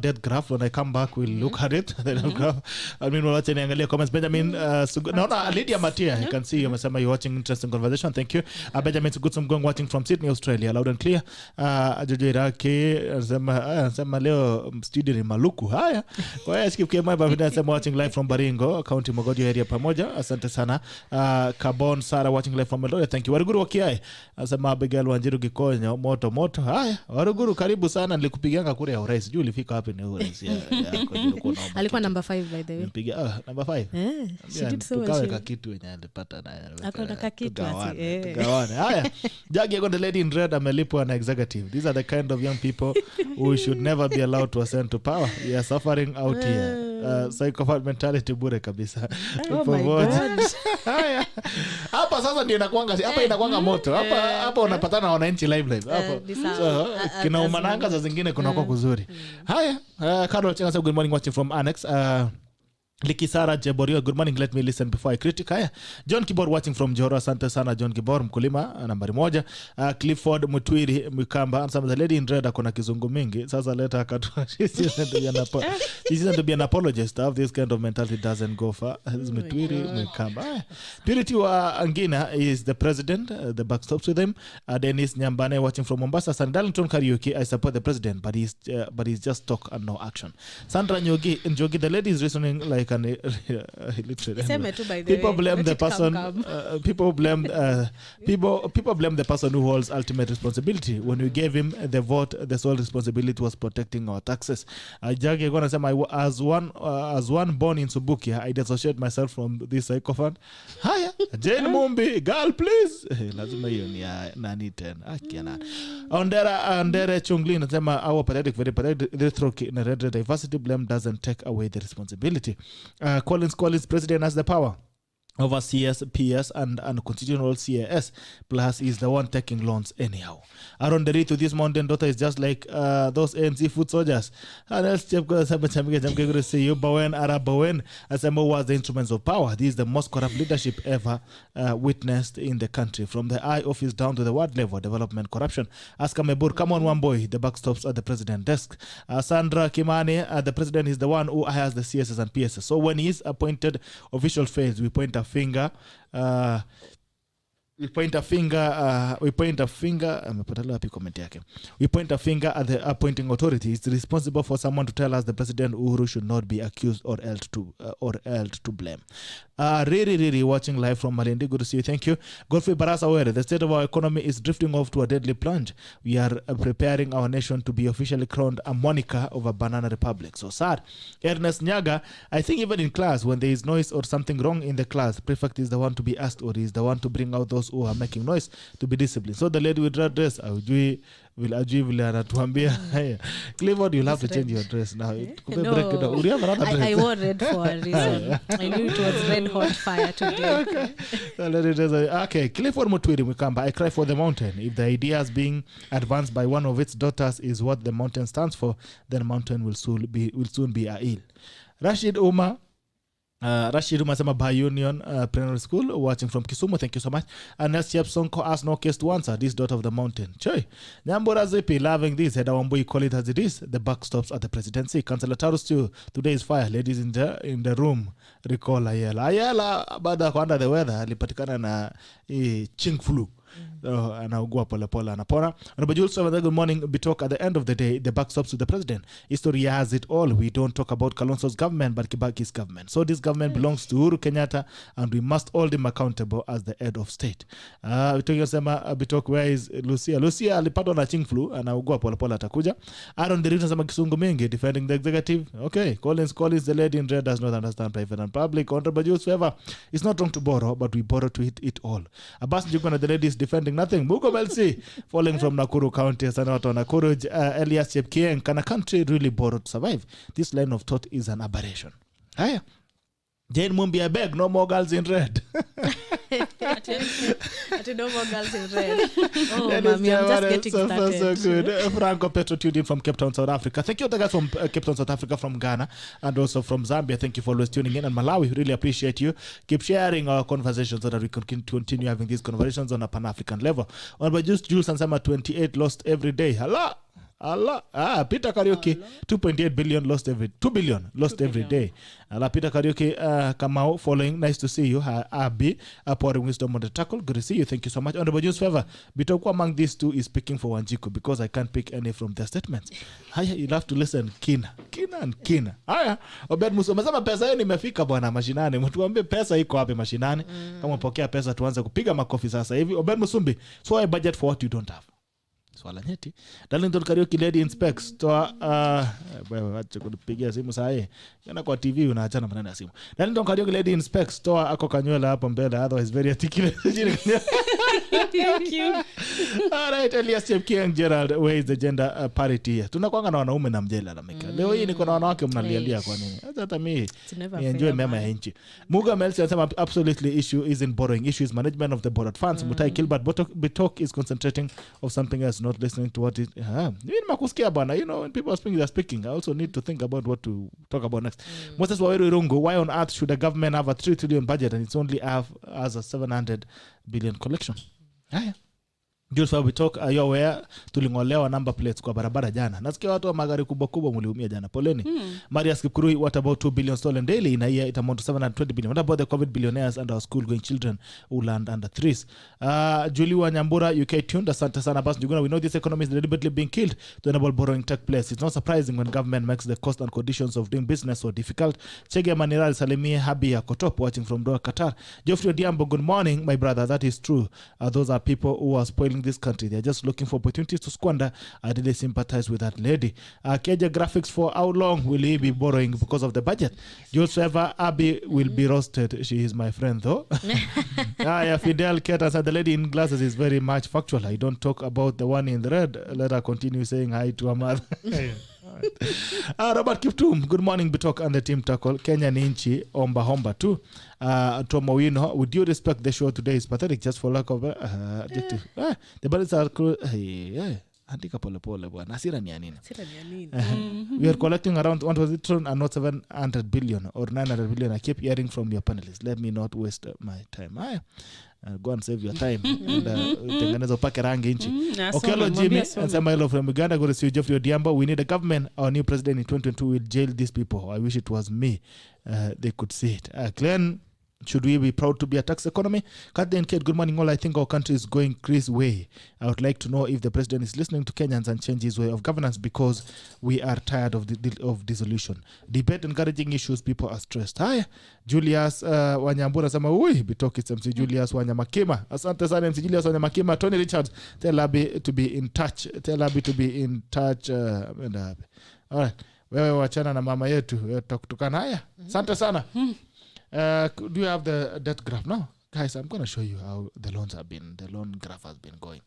debt graph. When I come back, we'll look at it. The graph. I mean, we'll watch any comments. Benjamin, Lydia Matia, you can see you're watching interesting conversation. Thank you. Benjamin Good watching from Sydney, Australia, loud and clear. Jojo Iraki anasema leo studio ni maluku. Haya, kwa hiyo skip kema hapa anasema watching live from Baringo, County Mogodio area pamoja. Asante sana. Carbon Sara watching live from Eldoret. Thank you. Waruguru wakiae. Anasema Abigail Wanjiru Gikonyo moto. Haya, Waruguru karibu sana. Nilikupigianga kura ya urais. Juu ulifika wapi ni urais? Alikuwa number 5 by the way. Nipigia number 5. She did so well. Tukawe kitu yenye alipata naye. Akona kitu ati. Tugawane. Haya. Jagi got the lady in red amelipwa na executive. These are the kind of young people who should never be allowed to ascend to power. We are suffering out here. Psychopath mentality bure kabisa. Oh my God. Haya. Hapa sasa ndio inakuanga moto. Hapa unapatana na wananchi live. Hapo. So kina umananga za zingine kuna kwa kuzuri. Haya. Carol Chenga, good morning watching from Annex. Likisara Jeborio, good morning, let me listen before I critic. Haya. John Kibor watching from Johor, asante sana John Kibor, mkulima nambari 1. Clifford Mutwiri Mukamba, and some of the lady in red akona kizungu mingi. Sasa leta akatoa. She isn't to be an apologist. This kind of mentality doesn't go far. Mutwiri Mukamba. Purity wa Angina is the president, the back stops with him. Dennis Nyambane watching from Mombasa. San Darlington Karaoke, I support the president, but he's just talk and no action. Sandra Njogi, the lady is reasoning like people blame the person. People blame the person who holds ultimate responsibility. When we gave him the vote, the sole responsibility was protecting our taxes. Jagi gonna say, as one born in Subukia, I dissociate myself from this psychopath. Haya, Jane Mumbi, girl, please. Lazima hiyo ni nani tena? Akiana. Ondera Chungli nasema our pathetic, very pathetic. The diversity blame doesn't take away the responsibility. Collins president has the power over CS, PS, and constitutional CAS, plus is the one taking loans anyhow. Aaron Derito, this mountain daughter is just like those ANC foot soldiers. And else say you Bowen, Arab Bowen, as was the instruments of power. This is the most corrupt leadership ever witnessed in the country. From the I office down to the ward level, development corruption. Ask Mebur, come on Wambui, the backstops at the president desk. Sandra Kimani, the president is the one who hires the CSs and PSs. So when he is appointed, official fails, we point a finger we point a finger at the appointing authority. It's responsible for someone to tell us the president Uhuru should not be accused or held to blame. Really watching live from Malindi. Good to see you. Thank you. Godfrey Barasa Were, the state of our economy is drifting off to a deadly plunge. We are preparing our nation to be officially crowned a moniker of a banana republic. So sad. Ernest Nyaga, I think even in class, when there is noise or something wrong in the class, prefect is the one to be asked, or is the one to bring out those who are making noise to be disciplined. So the lady with red dress, will anatuambia Clifford, you'll have to change your dress now. No, I wore red for a reason. I knew it was red hot fire today. Okay, Clifford Mutwiri Mukamba, I cry for the mountain. If the ideas being advanced by one of its daughters is what the mountain stands for, then the mountain will soon be a hill. Rashid Umar Sema By Union Primary School, watching from Kisumu. Thank you so much. And Nelsiep Sonko asked no case to answer. This daughter of the mountain. Choi. Nyambura Zipi, loving this. Eddah Wambui, call it as it is. The buck stops at the presidency. Councillor Tarus too. Today is fire. Ladies in the room. Recall Ayala. Ayala, baada kwa under the weather, alipatikana na chink flu. anaugua polepole anapona. Honorable Jules, good morning. Bitok, at the end of the day, the buck stops with the president. History has it all. We don't talk about Kalonzo's government, but Kibaki's government. So this government belongs to Uhuru Kenyatta, and we must hold him accountable as the head of state. Bitok, where is Lucia? Lucia alipatwa na ching flu, anaugua polepole atakuja. Aaron Derita sema kisungu mingi, defending the executive. Okay, Collins, the lady in red does not understand private and public. Honorable Jules, whoever, it's not wrong to borrow, but we borrow to eat it all. Abbas Njuguna, the lady is defending nothing. Mugo Melsi, falling from Nakuru County, Senator Nakuru, Elias Chepkieng, can a country really borrow to survive? This line of thought is an aberration. Hiya. Jane Mumbi, I beg, no more girls in red. No more girls in red. Oh, mommy, I'm just getting started. So good. Franco Petro tuned in from Cape Town, South Africa. Thank you to the guys from Cape Town, South Africa, from Ghana, and also from Zambia. Thank you for always tuning in. And Malawi, really appreciate you. Keep sharing our conversations so that we can continue having these conversations on a Pan-African level. But just Jules and Sama 28 lost every day. Hello. Peter Karaoke, 2.8 billion lost every 2 billion lost every day. Peter Karaoke, Kamau, following. Nice to see you. Abbie, pouring wisdom on the tackle. Good to see you. Thank you so much. Honorable Jules Favor, Bitokwa among these two is speaking for Wanjiku because I can't pick any from their statements. Haya, you'll have to listen. Kina. Haya, Obed Musu, umesema pesa yenu imefika bwana mashinani. Mtuambie pesa iko wapi mashinani? Kama pokea pesa tuanze kupiga makofi sasa hivi. Obed Musumbi, so a budget for what you don't have. Swala nyeti. Darlington Karaoke lady inspects toa wewe acha kunipigia simu saa hii. Yana kwa TV unaachana maneno ya simu. Darlington Karaoke lady inspects toa ako kanywela hapo mbele, otherwise very articulate. Thank you. All right, Elias Chepkieng Gerald, where is the gender parity here? Tunakwanga na wanaume na mjela na meka. Leo hii niko na wanawake mnalialia kwa nini? Hata mimi enjoy mema ya nchi. Muga Melsi anasema absolutely issue isn't borrowing, issue is management of the borrowed funds. Mutai Kilbert Bitok is concentrating of something else, not listening to what is makusikia bwana. You know, when people are speaking, they're speaking. I also need to think about what to talk about next. Moses Waweru Irungu, why on earth should a government have a 3 trillion budget and it's only have as a 700 billion collection? Haya. Jules Fabi talk, are you aware tulingolewa number plates kwa barabara jana. Nasikia watu wa magari kubwa mliumia jana. Poleni. Maria Skipkurui, what about 2 billion stolen daily in a year? It amounts to 720 billion. What about the COVID billionaires and our school going children who land under threes? Julie Wanyambura, UK tuned. Asante sana Bas Njuguna. We know this economy is deliberately being killed to enable borrowing take place. It's not surprising when government makes the cost and conditions of doing business so difficult. Chege Maniral Salimie Habi Akotop watching from Doha, Qatar. Geoffrey Odiambo, good morning, my brother. That is true. Those are people who are spoiling this country. They're just looking for opportunities to squander. I really sympathize with that lady. Keja Graphics, for how long will he be borrowing because of the budget? Jules Favor, Abbie will be roasted. She is my friend though. Fidel Keta said the lady in glasses is very much factual. I don't talk about the one in the red. Let her continue saying hi to her mother. Robert Kiptum, good morning Bitok and the team tackle. Kenya ni nchi omba tu. Tomo Wino, with due respect, the show today is pathetic just for lack of the budgets are andika pole bwana. Hasira ni ya nini? We are collecting around 1 trillion and not 700 billion or 900 billion. I keep hearing from your panelists. Let me not waste my time. Go and save your time and tengeneza upake rangi nchi. Okelo Jimmy anasema hello from Uganda. Go to see Geoffrey Odiambo. We need a government. Our new president in 2022 will jail these people. I wish it was me. They could see it. Glenn, should we be proud to be a tax economy? Kathleen Kate, good morning all. I think our country is going Chris' way. I would like to know if the president is listening to Kenyans and change his way of governance because we are tired of dissolution. Debate encouraging issues, people are stressed. Hi, Julius Wanyambura sama Bitok it's MC Julius Wanyamakima. Asante sana MC Julius Wanyamakima. Tony Richards, tell Abbie to be in touch. All right. Wewe wachana na mama yetu. Tutakutana haya. Asante sana. Do you have the debt graph now? Guys, I'm going to show you how the loans have been, the loan graph has been going.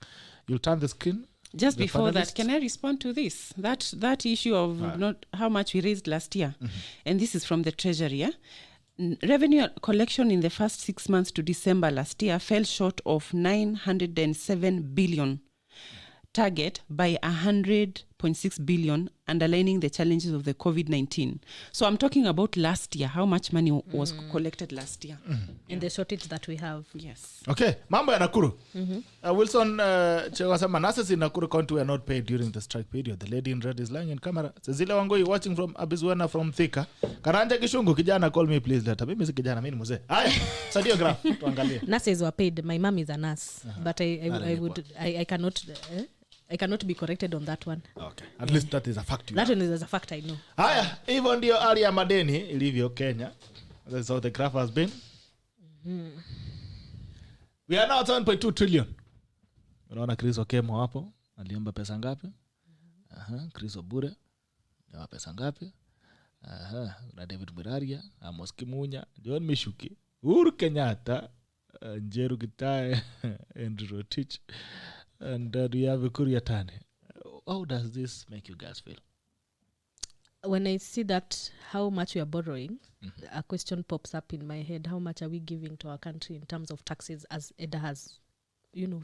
You'll turn the screen. Just before that, can I respond to this? That issue of not how much we raised last year. And this is from the Treasury. Revenue collection in the first 6 months to December last year fell short of 907 billion target by 100%. 1.6 billion, underlining the challenges of the COVID-19. So I'm talking about last year, how much money was collected last year. And the shortage that we have. Yes. Okay, mambo ya Nakuru. Wilson Chewasema, nurses in Nakuru County were not paid during the strike period. The lady in red is lying in camera. Cecilia Wambui watching from Abbie Zuena from Thika. Karanja Kishungu, kijana, call me please later. Mimi si kijana, mimi ni mzee. Haya, sadio graph, tuangalie. Nurses were paid. My mom is a nurse, but I cannot be corrected on that one. Okay, at least that is a fact. That one is a fact I know. Haya, hivyo ndio hali ya madeni ilivyo Kenya. That's how the graph has been. We are now 7.2 trillion. Unaona Chris Okemo hapo, aliomba pesa ngapi? Chris Obure, aliomba pesa ngapi? Na David Muraria, Amos Kimunya, John Mishuki, Uhuru Kenyatta, Njeru Gitae, Andrew Rotich, and we have Kuria Tane. How does this make you guys feel? When I see that how much we are borrowing, a question pops up in my head. How much are we giving to our country in terms of taxes, as Eddah has,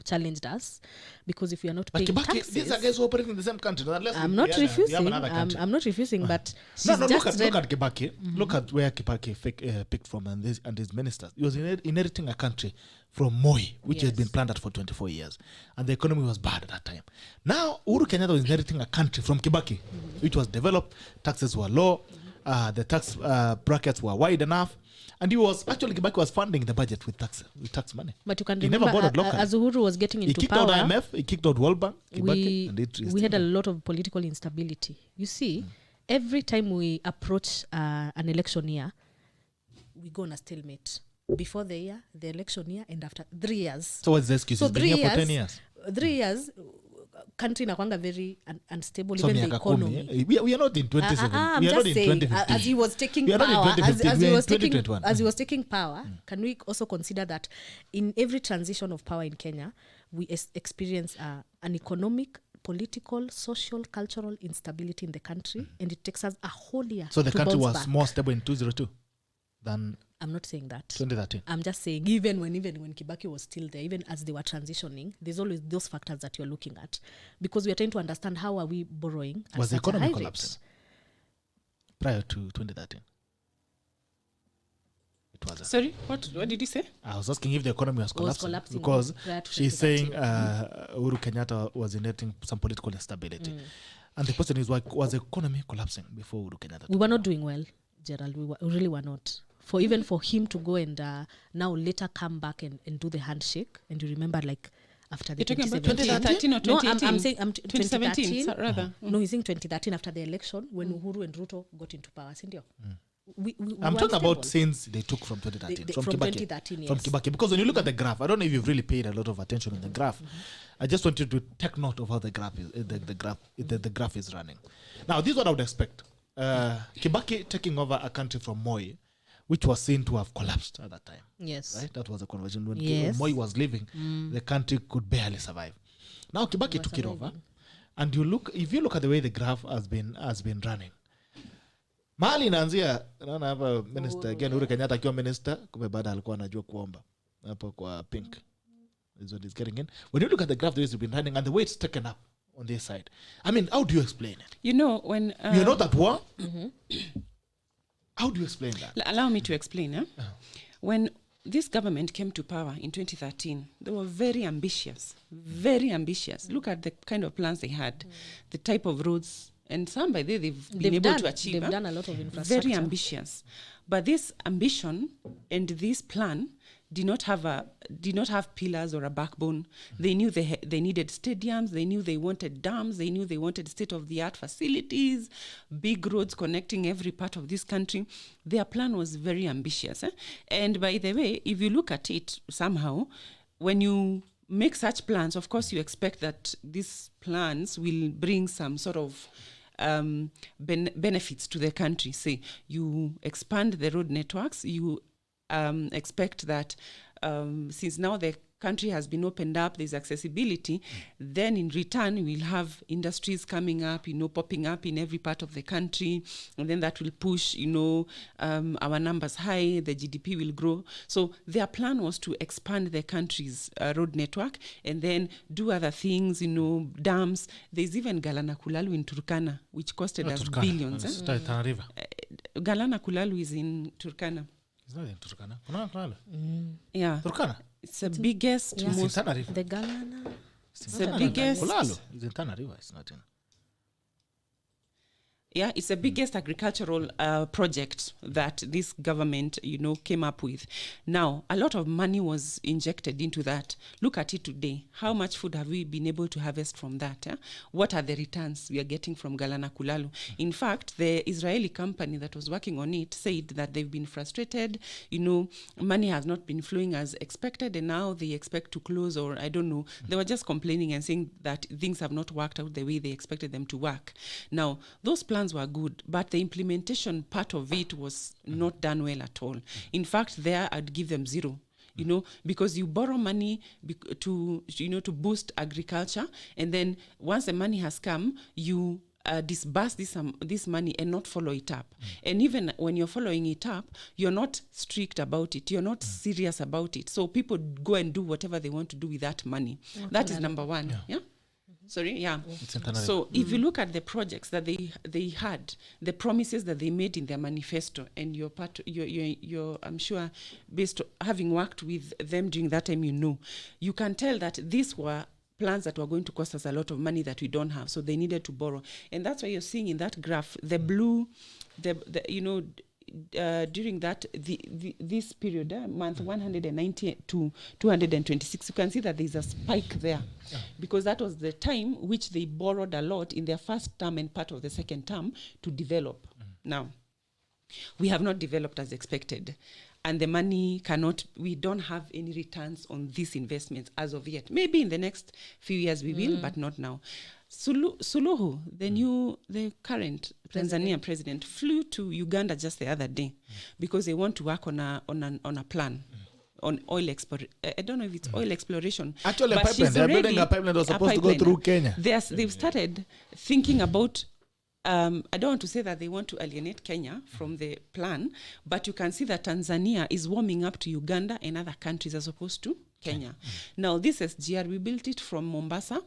challenged us? Because if we are not paying taxes, these are guys who operate in the same country. I'm not refusing. I'm not refusing, but look at Kibaki. Look at where Kibaki picked from and his ministers. He was inheriting a country from Moi, which has been planned for 24 years, and the economy was bad at that time. Now Uhuru Kenyatta was inheriting a country from Kibaki, which was developed. Taxes were low. The tax brackets were wide enough. And Kibaki was funding the budget with tax money. But you can he remember, never borrowed locally. As Uhuru was getting into power, power, he kicked out IMF, he kicked out World Bank, Kibaki, we had a lot of political instability. You see, every time we approach an election year, we go on a stalemate. Before the year, the election year, and after 3 years. So what's the excuse? So He's been here for 10 years. 3 years, country inakwanga very unstable, so even the economy. We are not in 2017. I'm we are just not saying, in 2015. as he was taking we are power, not in 2015. as we he are was in taking 2021. as he was taking power, can we also consider that in every transition of power in Kenya, we experience an economic, political, social, cultural instability in the country, and it takes us a whole year. So the to country bounce was back. more stable in 2002 than I'm not saying that. 2013. I'm just saying even when Kibaki was still there, even as they were transitioning, there's always those factors that you're looking at, because we are trying to understand how are we borrowing at was the such a economy high collapsing rate. prior to 2013? It was. Sorry, what did you say? I was asking if the economy was collapsing because prior to she's saying 2013. Uhuru Kenyatta was inheriting some political instability. And the question is, why was the economy collapsing before Uhuru Kenyatta? We were not doing well, Gerald. We really were not. For him to go and now later come back and do the handshake, and you remember, like, after the You're talking about 2017. 2013 or 2018? No, I'm saying 2017 rather. No, he's saying 2013 after the election when Uhuru and Ruto got into power. I'm talking about since they took from 2013. From Kibaki. 2013, yes. From Kibaki. Because when you look at the graph, I don't know if you've really paid a lot of attention on the graph. I just want you to take note of how the graph is, the graph is running. Now, this is what I would expect. Kibaki taking over a country from Moi, which was seen to have collapsed at that time. Yes. Right? That was the conversion. When Yes. Moi was leaving, the country could barely survive. Now Kibaki took it over. And if you look at the way the graph has been running, mahali inaanzia, naona hapa minister again, Uhuru Kenyatta akiwa minister, kumbe baada alikuwa anajua kuomba hapo kwa pink. Is what he's getting in. When you look at the graph, the way it's been running and the way it's taken up on this side, I mean, how do you explain it? You know, when you're not at war. How do you explain that? Allow me to explain. When this government came to power in 2013, they were very ambitious. Look at the kind of plans they had, the type of roads, and some by there they've been able to achieve. They've done a lot of infrastructure. Very ambitious. But this ambition and this plan did not have pillars or a backbone. They knew they needed stadiums. They knew they wanted dams. They knew they wanted state-of-the-art facilities, big roads connecting every part of this country. Their plan was very ambitious. And by the way, if you look at it somehow, when you make such plans, of course, you expect that these plans will bring some sort of benefits to the country. Say, you expand the road networks, you expect that since now the country has been opened up, there's accessibility, then in return we'll have industries coming up, popping up in every part of the country, and then that will push, our numbers high, the GDP will grow. So their plan was to expand the country's road network and then do other things, dams. There's even Galana Kulalu in Turkana, which costed us billions. Galana Kulalu is in Turkana. It's not in Turkana. Yeah. Turkana? It's the biggest, Yeah. most... The Galana. It's the biggest... Kulalu. It's in Tana River. It's not in... Yeah, it's the biggest agricultural project that this government, came up with. Now, a lot of money was injected into that. Look at it today. How much food have we been able to harvest from that? Eh? What are the returns we are getting from Galana Kulalu? In fact, the Israeli company that was working on it said that they've been frustrated. Money has not been flowing as expected, and now they expect to close, or I don't know. They were just complaining and saying that things have not worked out the way they expected them to work. Now, those plans were good, but the implementation part of it was not done well at all. In fact, there I'd give them 0. Because you borrow money to boost agriculture, and then once the money has come, you disburse this money and not follow it up. And even when you're following it up, you're not strict about it. You're not serious about it. So people go and do whatever they want to do with that money. That is number one. Yeah? Sorry, yeah. So if you look at the projects that they had, the promises that they made in their manifesto, and you're I'm sure, based on having worked with them during that time, you can tell that these were plans that were going to cost us a lot of money that we don't have. So they needed to borrow, and that's why you're seeing in that graph the blue, during that this period, month 190 to 226, you can see that there's a spike there, because that was the time which they borrowed a lot in their first term and part of the second term to develop. Now, we have not developed as expected, and the money we don't have any returns on these investments as of yet. Maybe in the next few years we will, but not now. Suluhu, the current Tanzania president, flew to Uganda just the other day because they want to work on a plan on oil exploration. I don't know if it's oil exploration. Actually, they're building a pipeline that was supposed to go through Kenya. They've started thinking about. I don't want to say that they want to alienate Kenya from the plan, but you can see that Tanzania is warming up to Uganda and other countries as opposed to Kenya. Now, this SGR, we built it from Mombasa.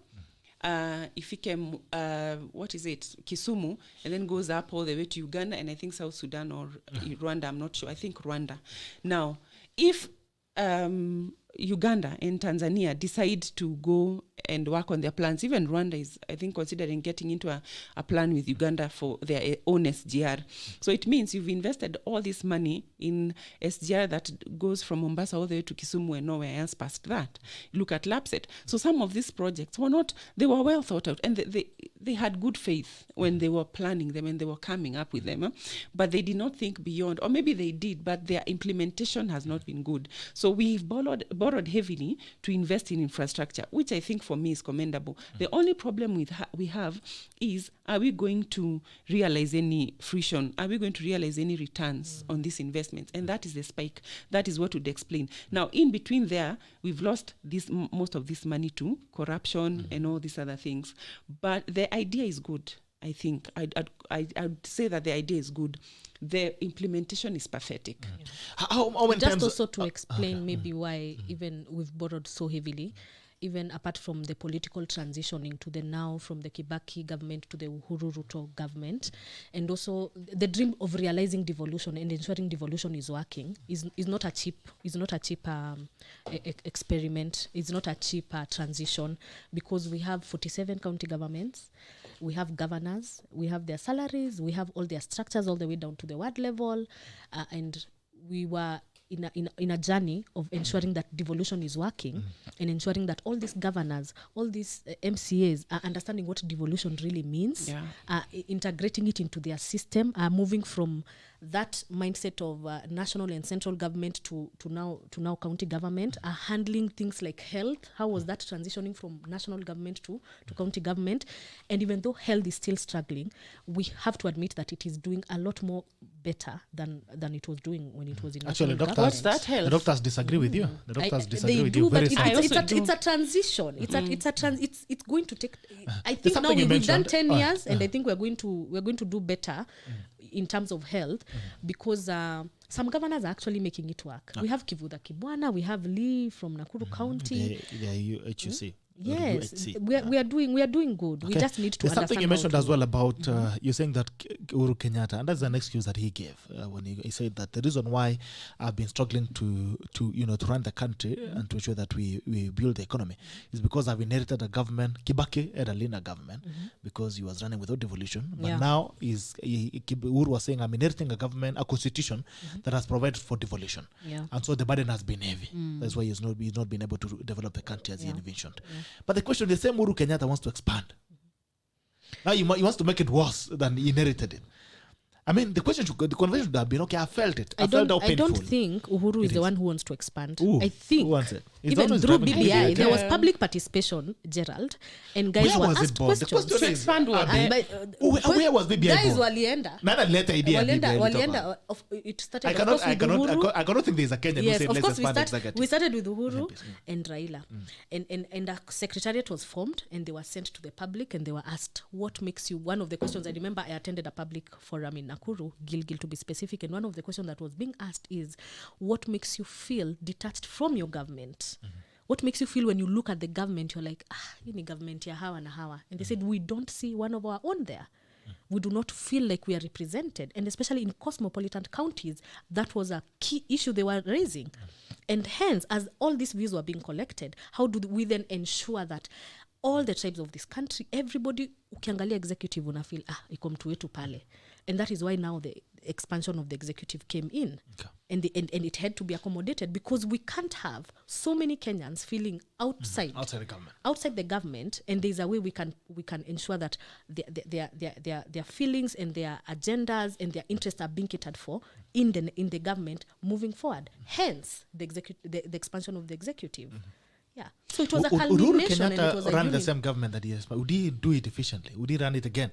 If it came, Kisumu, and then goes up all the way to Uganda, and I think South Sudan or Rwanda, I'm not sure. I think Rwanda. Now, if Uganda and Tanzania decide to go and work on their plans, even Rwanda is, I think, considering getting into a plan with Uganda for their own SGR. So it means you've invested all this money in SGR that goes from Mombasa all the way to Kisumu and nowhere else past that. Look at Lapset. So some of these projects they were well thought out, and they had good faith when they were planning them and they were coming up with them. But they did not think beyond, or maybe they did, but their implementation has not been good. So we've borrowed heavily to invest in infrastructure, which I think for me is commendable. The only problem we have is, are we going to realize any fruition? Are we going to realize any returns on these investments? And that is the spike. That is what would explain. Now, in between there, we've lost most of this money to corruption and all these other things. But the idea is good, I think. I'd say that the idea is good. The implementation is pathetic. Just also to explain maybe why even we've borrowed so heavily, even apart from the political transitioning to the now from the Kibaki government to the Uhuru Ruto government, and also the dream of realizing devolution and ensuring devolution is working is not a cheap experiment. It's not a cheap transition, because we have 47 county governments, we have governors, we have their salaries, we have all their structures all the way down to the ward level, and we were in a journey of ensuring that devolution is working and ensuring that all these governors, all these MCAs are understanding what devolution really means, integrating it into their system, moving from that mindset of national and central government to now county government are handling things like health. How was that transitioning from national government to county government? And even though health is still struggling, we have to admit that it is doing a lot more better than it was doing when it was in Actually, national government. What's that health? The doctors disagree with you. The doctors disagree they with do, you but very seriously. it's a transition. It's going to take. I think now something you we've done mentioned. 10 years, and I think we're going to do better in terms of health because some governors are actually making it work. We have Kivuda Kibwana, we have Lee from Nakuru County. The UHC. Yes, UHC. we are doing good. Okay. We just need to There's understand something you mentioned how as well about you're saying that Uhuru Kenyatta, and that's an excuse that he gave when he said that the reason why I've been struggling to run the country and to ensure that we build the economy is because I've inherited a government. Kibaki had a leaner government because he was running without devolution, but now Uhuru was saying I'm inheriting a constitution that has provided for devolution, and so the burden has been heavy. That's why he's not been able to develop the country as he envisioned. But the question, the same Uhuru Kenyatta wants to expand. Now he wants to make it worse than he inherited it. I mean, the conversation should have been, okay, I felt it. I felt how painful. I don't think Uhuru is the one who wants to expand. Ooh, I think who wants it? even through BBI, there was public participation, Gerald, and guys Where were was it asked born? The questions. question To is, expand what? where was BBI guys born? walienda. Nana leta idea BBI. Walienda. It started, I of course, with Uhuru. cannot think there's a Kenyan who Yes, said of let's course, expand executive. we started with Uhuru and Raila. And a secretariat was formed, and they were sent to the public, and they were asked, what makes you, one of the questions, I remember I attended a public forum in Nakuru, Gilgil to be specific, and one of the questions that was being asked is, what makes you feel detached from your government? What makes you feel when you look at the government, you're like, hii ni government ya hawa na hawa. And they said, we don't see one of our own there. We do not feel like we are represented. And especially in cosmopolitan counties, that was a key issue they were raising. And hence, as all these views were being collected, how do we then ensure that all the tribes of this country, everybody, ukiangalia executive unafeel, iko mtu wetu pale. And that is why now the expansion of the executive came in. Okay. And it had to be accommodated because we can't have so many Kenyans feeling outside the government, and there's a way we can ensure that their feelings and their agendas and their interests are being catered for in the government moving forward. Hence the expansion of the executive. Yeah. So it was a culmination, and it was a ran the same government that he has. Would he do it efficiently? Would he run it again?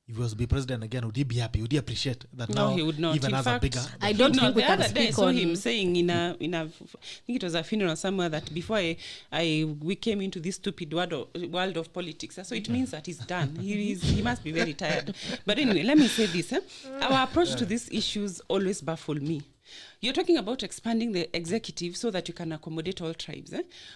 If he was to be president again, would he be happy? Would he appreciate that No, now he would not. even In has fact, a bigger... I don't think we the can other day I speak saw on him saying in a I think it was a funeral somewhere that before we came into this stupid world of politics. So it means that he's done. He must be very tired. But anyway, let me say this. Our approach to these issues always baffle me. You're talking about expanding the executive so that you can accommodate all tribes.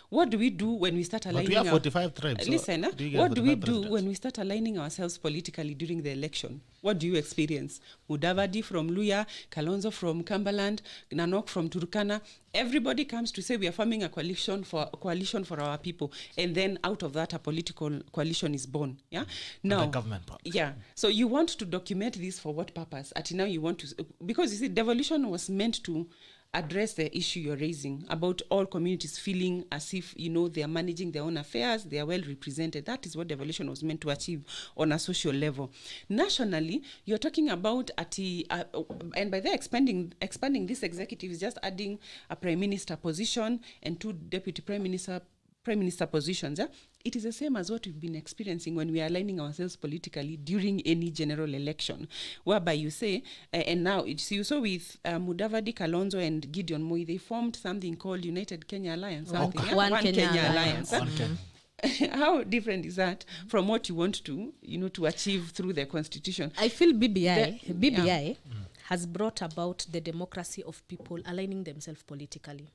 What do we do when we start aligning? But we have 45 tribes. Listen, what do we do when we start aligning ourselves politically during the election? What do you experience? Mudavadi from Luya, Kalonzo from Cumberland, Nanok from Turkana. Everybody comes to say we are forming a coalition for our people, and then out of that a political coalition is born. Yeah. Now, the government part. Yeah. So you want to document this for what purpose? At now you want to, because you see, devolution was meant to address the issue you're raising about all communities feeling as if, they are managing their own affairs, they are well represented. That is what devolution was meant to achieve on a social level. Nationally, you're talking about and by there expanding this executive is just adding a prime minister position and 2 deputy prime minister positions. It is the same as what we've been experiencing when we are aligning ourselves politically during any general election, whereby you say, and now you saw with Mudavadi, Kalonzo, and Gideon Moi, they formed something called United Kenya Alliance. One Kenya Alliance. How different is that from what you want to achieve through the constitution? I feel BBI has brought about the democracy of people aligning themselves politically.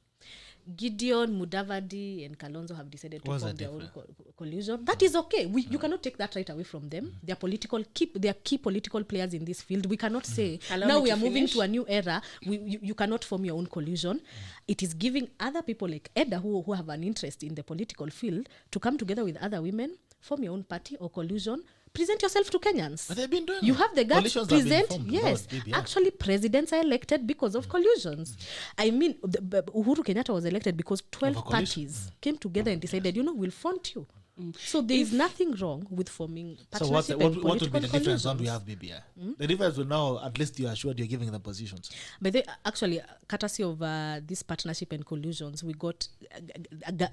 Gideon, Mudavadi, and Kalonzo have decided to form their own coalition. That is okay. You cannot take that right away from them. They are key political players in this field. We cannot say, now we are moving to a new era. You cannot form your own coalition. It is giving other people like Eddah, who have an interest in the political field, to come together with other women, form your own party or coalition, present yourself to Kenyans. But they've been doing you have the guts to present. Yes, BBI. Actually, presidents are elected because of collusions. I mean, Uhuru Kenyatta was elected because 12 parties came together and decided, we'll front you. So there is nothing wrong with forming So partnership what and would be the political difference when we coalitions. have BBI? The difference will now, at least you are sure you're giving them positions. But they, actually, courtesy of this partnership and collusions, we got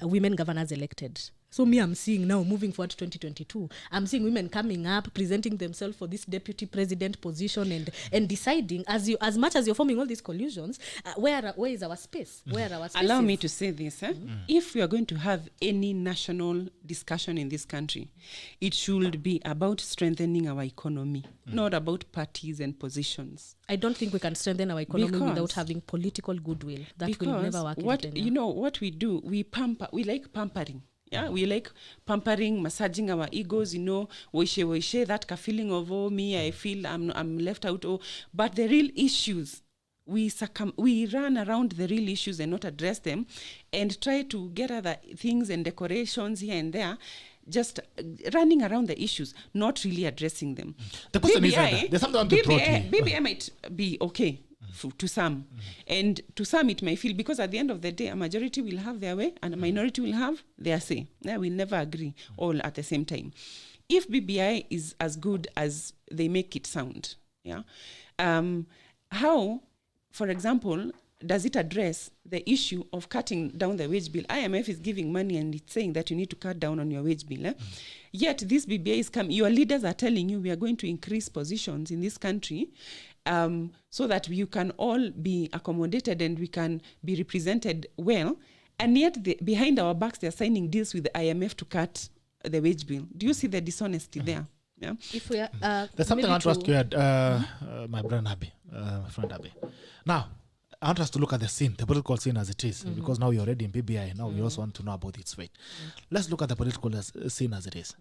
women governors elected. So me, I'm seeing now, moving forward to 2022, I'm seeing women coming up, presenting themselves for this deputy president position and deciding, as much as you're forming all these collusions, where is our space? Where are our spaces? Allow me to say this. If we are going to have any national discussion in this country, it should be about strengthening our economy, not about parties and positions. I don't think we can strengthen our economy Because- without having political goodwill. That will never work. What in Kenya. you know, what we do, we like pampering. Yeah, we like pampering, massaging our egos. You know, we share that feeling of, oh, me, I feel I'm left out. Oh, but the real issues, we run around the real issues and not address them, and try to get other things and decorations here and there, just running around the issues, not really addressing them. The question is that there's something I want to throw to you. BBI might be okay to some, and to some it may feel, because at the end of the day, a majority will have their way and a minority will have their say. Yeah, we never agree all at the same time. If BBI is as good as they make it sound, yeah, how, for example, does it address the issue of cutting down the wage bill? IMF is giving money and it's saying that you need to cut down on your wage bill. Yet this BBI is coming. Your leaders are telling you we are going to increase positions in this country so that you can all be accommodated and we can be represented well. And yet behind our backs, they're signing deals with the IMF to cut the wage bill. Do you see the dishonesty there? Yeah. If we are, There's something I want to ask you, my friend Abbie. Now, I want us to look at the scene, the political scene as it is, because now you're already in BBI. Now we also want to know about its fate. Let's look at the political scene as it is.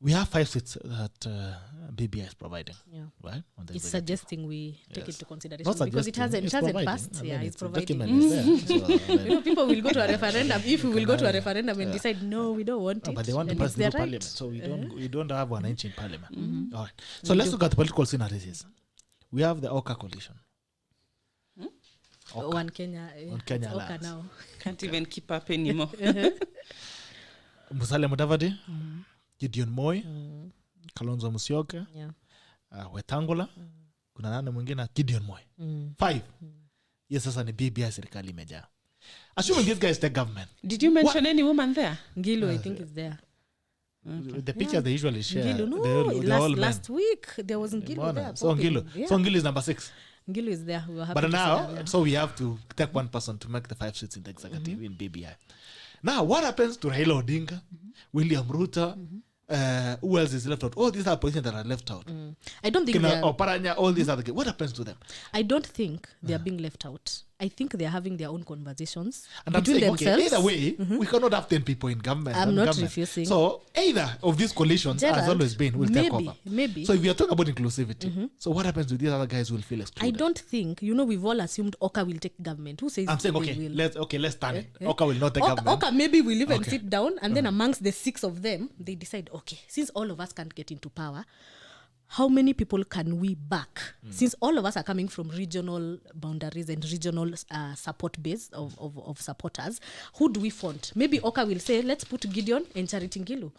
We have 5 seats that BBI is providing, right? On the it's executive. suggesting we take into consideration Not because it hasn't providing. passed. I mean, Yeah, it's the providing. document is there. So, You know, people will go to a referendum. If we will go to a referendum and decide no, we don't want no, it, but they want to and pass it's through their parliament, right. so we don't have one inch in parliament. All right. So let's look at the political scene as it is. We have the Oka coalition. One Kenya, One Kenya Oka Alliance. now. Can't even keep up anymore. Musalia Mudavadi, Gideon Moi, Kalonzo Musyoka, Yeah. Wetangula, kuna nani mwingine Gideon Moi. 5. Yes, sasa ni BBI serikali imejaa. Assuming these guys take government. Did you mention any woman there? Ngilu, I think, is there. The picture they usually share. Ngilu, no, they're last week there was Ngilu there. So Ngilu. Yeah. So Ngilu is number 6. Ngilu is there. We were happy But to see now, her there. so we have to take one person to make the 5 seats in the executive in BBI. Now, what happens to Raila Odinga, William Ruto, who else is left out? All these are positions that are left out. I don't think they are, Oparanya, all these other guys. What happens to them? I don't think they are being left out. I think they are having their own conversations And I'm between saying, themselves. okay, either way, we cannot have 10 people in government. I'm and not government. refusing. So either of these coalitions, as Gerald, always been, will take over. Maybe. So if you're talking about inclusivity, so what happens to these other guys who will feel I excluded? don't think, we've all assumed Oka will take government. Who says I'm saying, they okay, will? let's stand it. Oka will not take government. Oka maybe will even Okay. sit down and then amongst the 6 of them, they decide, okay, since all of us can't get into power, how many people can we back? Since all of us are coming from regional boundaries and regional support base of supporters, who do we front? Maybe Oka will say, let's put Gideon and Charity Ngilu.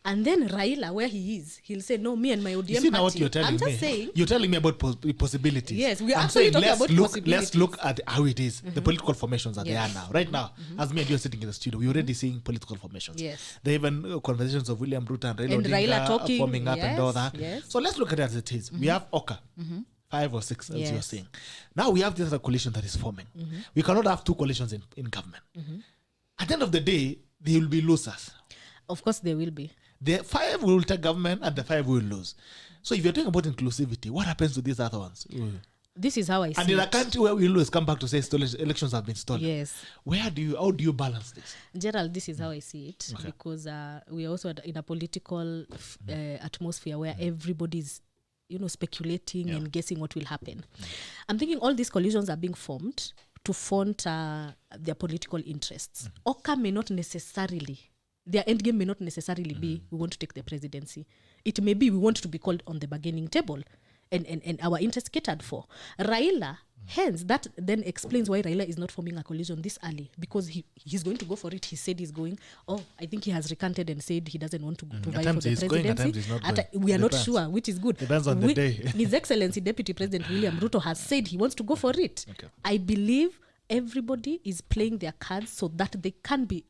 And then Raila, where he is, he'll say, no, me and my ODM You see now what party. you're telling I'm just me? saying, You're telling me about possibilities. Yes, we are I'm actually saying talking let's about look, possibilities. Let's look at how it is, the political formations that Yes. they are now. Right now, as me and you are sitting in the studio, we're already seeing political formations. Yes. There are even conversations of William Ruto and Raila And Odinga Raila talking, forming up and all that. yes. So let's look at it as it is. We have Oka. 5 or 6, as you're Yes. saying. Now we have this other coalition that is forming. We cannot have 2 coalitions in government. At the end of the day, they will be losers. of course there will be. The 5 will take government and the 5 will lose. So if you're talking about inclusivity, what happens to these other ones? This is how I see And in a it. country where we lose, come back to say elections have been stolen. Yes. How do you balance this? Gerald, this is how I see it, because we are also in a political atmosphere where everybody's speculating and guessing what will happen. I'm thinking all these coalitions are being formed to fund their political interests. Oka may not necessarily, their endgame may not necessarily be we want to take the presidency. It may be we want to be called on the bargaining table and our interests catered for. Raila Hence, that then explains why Raila is not forming a coalition this early, because he's going to go for it. He said he's going. I think he has recanted and said he doesn't want to vie for the presidency. Going, at times he's not going. We are not sure, which is good. Depends on the day. His Excellency Deputy President William Ruto has said he wants to go for it. Okay. I believe everybody is playing their cards so that they can be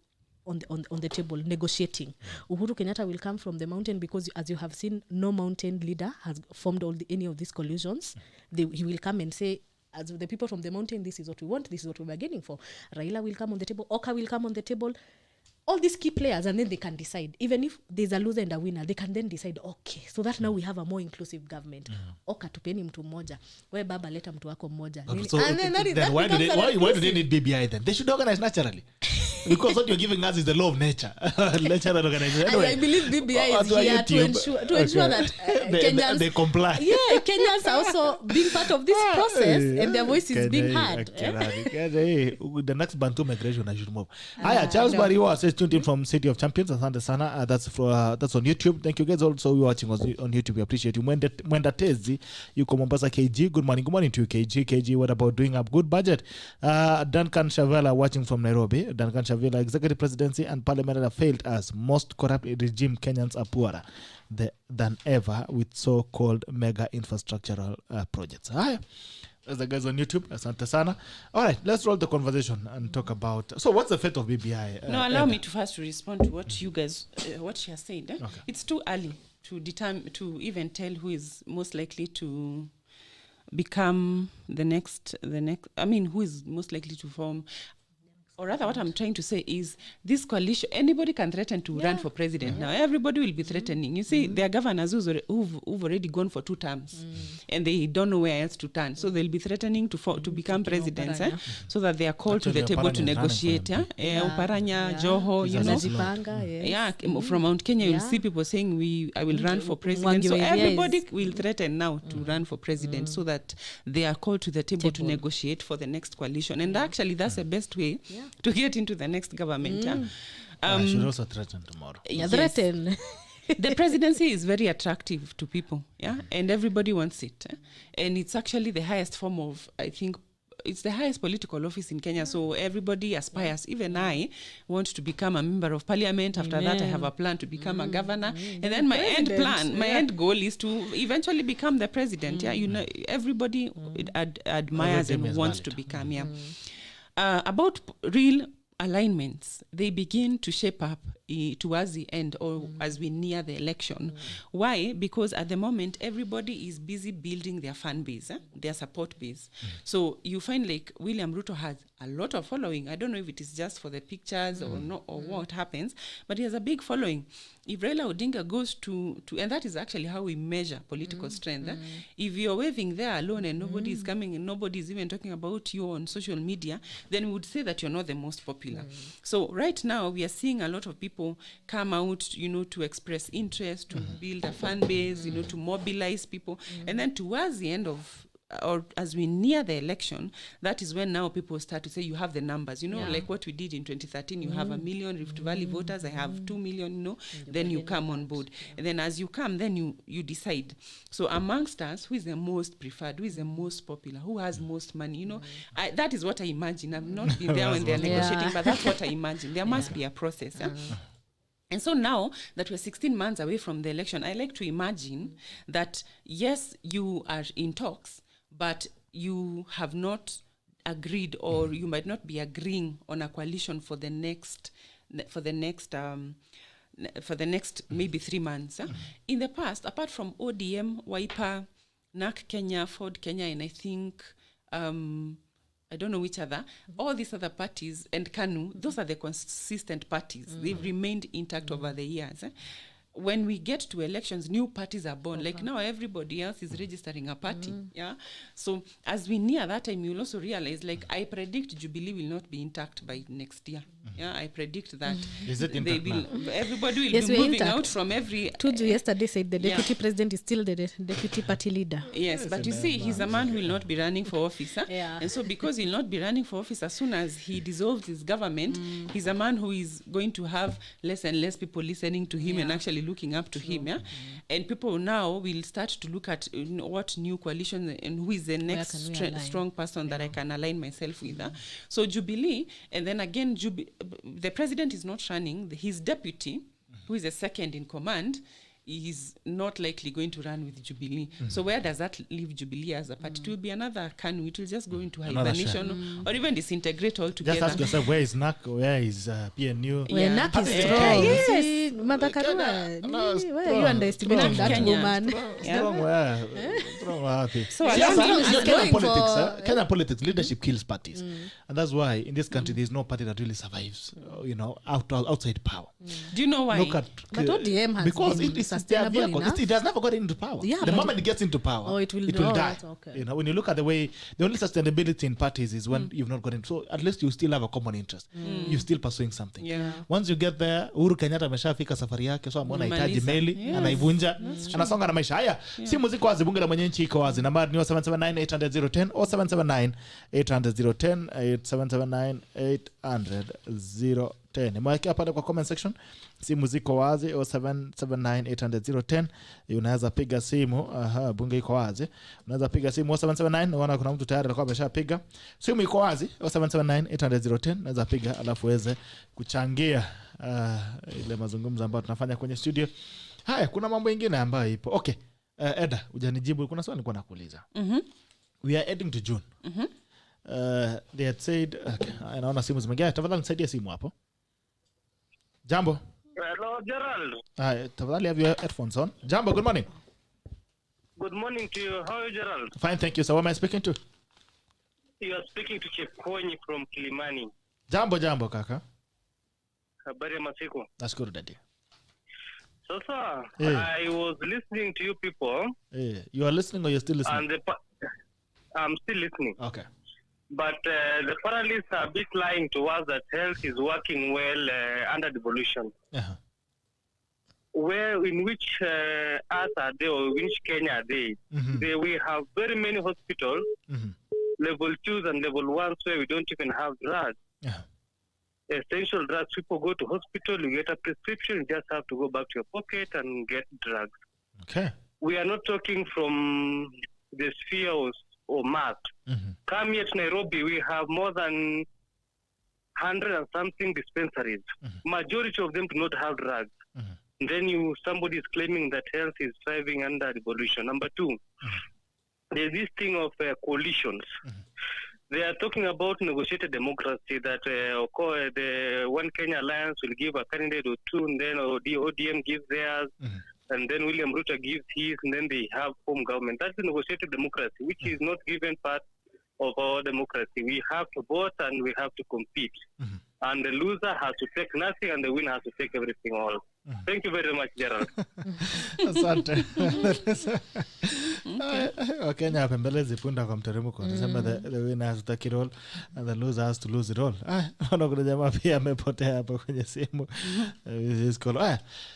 on the table negotiating. Uhuru Kenyatta will come from the mountain, because as you have seen, no mountain leader has formed any of these coalitions. He will come and say, as the people from the mountain, this is what we want, this is what we are bargaining for. Raila will come on the table, Oka will come on the table, all these key players, and then they can decide. Even if there's a loser and a winner, they can then decide, okay, so that now we have a more inclusive government. Oka tupeni mtu mmoja, we baba leta mtu wako mmoja. So then why do they need BBI then? They should organize naturally. Because what you're giving us is the law of nature. Natural organization. Anyway, I believe BBI is here to ensure that Kenyans they comply. Yeah, Kenyans are also being part of this process, and their voice is being heard. The next Bantu migration, I should move. Hiya, Charles Bariwa says tuned in from City of Champions. Asante sana. That's on YouTube. Thank you guys also who are watching us on YouTube. We appreciate you. Mwenda Tezi, yuko Mombasa KG. Good morning to you, KG. KG, what about doing up good budget? Duncan Shavela watching from Nairobi. Duncan Shavela, executive presidency and parliament have failed us. Most corrupt regime Kenyans are poorer than ever with so-called mega infrastructural projects. Hi, as the guys on YouTube, asante sana. All right, let's roll the conversation and talk about. So, what's the fate of BBI? No, allow me to first respond to what you guys, what she has said. Okay. It's too early to even tell who is most likely to become the next. I mean, who is most likely to form. Or rather, what I'm trying to say is this coalition, anybody can threaten to run for president. Now, everybody will be threatening. You see, there are governors who've already gone for 2 terms, and they don't know where else to turn. So they'll be threatening to become presidents, so that they are called to the table to negotiate. Oparanya, Joho, you know. From Mount Kenya, you'll see people saying, I will run for president. So everybody will threaten now to run for president, so that they are called to the table to negotiate for the next coalition. And actually, that's the best way to get into the next government. I should also threaten tomorrow. Threaten. The presidency is very attractive to people, and everybody wants it. And it's actually the highest form of, I think, it's the highest political office in Kenya, so everybody aspires. Even I want to become a member of parliament. After that, I have a plan to become a governor. And then my end goal is to eventually become the president. You know, everybody admires and wants to become. About real alignments, they begin to shape up towards the end, or as we near the election. Why? Because at the moment, everybody is busy building their fan base, their support base. So you find like William Ruto has a lot of following. I don't know if it is just for the pictures or not, or what happens, but he has a big following. If Raila Odinga goes to and that is actually how we measure political strength. If you're waving there alone and nobody is coming and nobody is even talking about you on social media, then we would say that you're not the most popular. So right now we are seeing a lot of people come out, you know, to express interest, to build a fan base, you know, to mobilize people. And then towards the end of, or as we near the election, that is when now people start to say, you have the numbers, you know, like what we did in 2013, you have 1 million Rift Valley voters, I have 2 million, you know, then you come on board. And then as you come, then you decide. So amongst us, who is the most preferred, who is the most popular, who has most money, you know, that is what I imagine. I've not been there when they're negotiating, but that's what I imagine. There must be a process. And so now that we're 16 months away from the election, I like to imagine that, yes, you are in talks, but you have not agreed, or you might not be agreeing on a coalition for the next maybe 3 months. In the past, apart from ODM, Wiper, NAK Kenya, Ford Kenya, and I think I don't know which other, all these other parties, and KANU, those are the consistent parties. They've remained intact over the years. When we get to elections, new parties are born. Like now, everybody else is registering a party. So as we near that time, you'll also realize, like, I predict Jubilee will not be intact by next year. Yeah, I predict that Is it intact now? everybody will Yes, be we're moving intact. out from every. Tuju yesterday said the Yeah. deputy president is still the deputy party leader. Yes, but you see, he's a man who will not be running for office. Huh? Yeah. And so because he'll not be running for office, as soon as he dissolves his government, he's a man who is going to have less and less people listening to him and actually looking up to him. Yeah? And people now will start to look at what new coalition and who is the next can we align? strong person that I can align myself with. Huh? So Jubilee, and then again, the president is not running. His deputy, who is the second in command, is not likely going to run with Jubilee. So where does that leave Jubilee as a party? It will be another CANU. It will just go into hibernation or even disintegrate altogether. Just ask yourself, where is NAC? Where is PNU? Where Yeah. NAC is Yeah. strong. Yes. See, Mother Karua, why are you underestimating strong. that Kenya. woman? Strong where? Strong where? So Yes, allow him- he's Kenya going politics, for- Kenya politics, leadership kills parties. And that's why in this country there's no party that really survives, outside power. Do you know why? Look at But ODM has because been it is sustainable their vehicle. enough. It has never gotten into power. Yeah, The but moment it gets into power, Oh, it will die. that's okay. When you look at the way the only sustainability in parties is when you've not gotten, so at least you still have a common interest. You're still pursuing something. Yeah. Once you get there, Uhuru Kenyatta ameshafika safari yake, so ameona hitaji Umemaliza. meli, Yes. anaivunja, anasonga na maisha haya. Si muziki wazi, bunge la mwenye nchi iko wazi. Nambari ni 0779-800-010 or 779-800-010 879-800-010. Nimewekea pale kwa comment section. Simu ziko wazi 0779-800-010. Unaweza piga simu. Bunge iko wazi. Unaweza piga simu 0779. Naona kuna mtu tayari alikuwa ameshapiga. Simu iko wazi 0779-800-010. Unaweza piga alafu uweze kuchangia ile mazungumzo ambayo tunafanya kwenye studio. Haya, kuna mambo mengine ambayo ipo. Okay. Eddah, hujanijibu. Kuna swali nilikuwa nakuuliza. We are heading to June. They had said, okay, naona simu zimeingia. Tafadhali nisaidie simu hapo. Jambo. Hello, Gerald. Tafadhali have your headphones on. Jambo, good morning. Good morning to you. How are you, Gerald? Fine, thank you. So, who am I speaking to? You are speaking to Chief Konyi from Kilimani. Jambo, kaka. Habari ya masiku. Nashukuru dadi. So, sir, Hey. I was listening to you people. You are listening or you're still listening? And I'm still listening. Okay. But the panelists are a bit lying to us that health is working well under devolution. Uh-huh. Where, in which earth are they or which Kenya are they? We have very many hospitals, level 2s and level 1s, where we don't even have drugs. Yeah. Essential drugs, people go to hospital, you get a prescription, you just have to go back to your pocket and get drugs. Okay. We are not talking from the sphere or mass. Come here to Nairobi, we have more than 100 and something dispensaries. Majority of them do not have drugs. Then somebody is claiming that health is thriving under devolution. Number 2, there's this thing of coalitions. They are talking about negotiated democracy, that the One Kenya Alliance will give a candidate or two, and then ODM gives theirs, and then William Ruto gives his, and then they have home government. That's the negotiated democracy, which is not given part of our democracy. We have to vote and we have to compete. And the loser has to take nothing and the winner has to take everything all. Thank you very much, Gerald. Asante. Wakenya wapembelezi punda kwa mteremko. Nasema the winner has to take it all and the loser has to lose it all. Naona kuna jamaa pia amepotea hapo kwenye simu.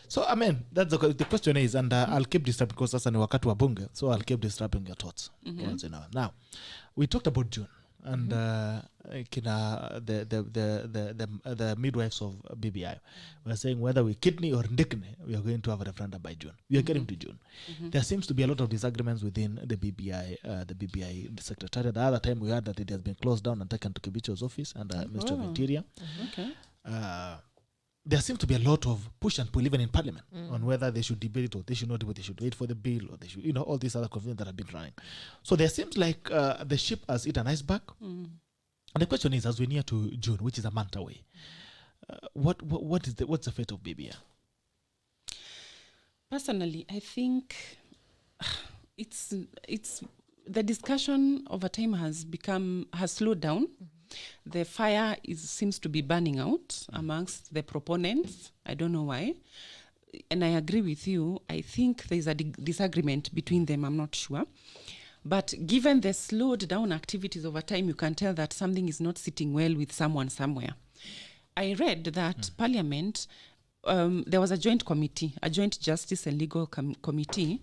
So I mean, that's the question is, and I'll keep disturbing because sasa ni wakati wa bunge, so I'll keep disturbing your thoughts. Now, we talked about June and the midwives of BBI were saying whether we kidney or ndikne, we are going to have a referendum by June. We are getting to June. There seems to be a lot of disagreements within the BBI secretariat. The other time we heard that it has been closed down and taken to Kibicho's office and Minister of Interior. Okay. There seems to be a lot of push and pull even in Parliament on whether they should debate it or they should not debate. They should wait for the bill or they should, all these other confusions that have been running. So there seems like the ship has hit an iceberg. And the question is, as we near to June, which is a month away, what's the fate of BBI? Personally, I think it's the discussion over time has slowed down. The fire seems to be burning out amongst the proponents. I don't know why. And I agree with you. I think there's a disagreement between them. I'm not sure. But given the slowed down activities over time, you can tell that something is not sitting well with someone somewhere. I read that Parliament, there was a joint committee, a joint justice and legal committee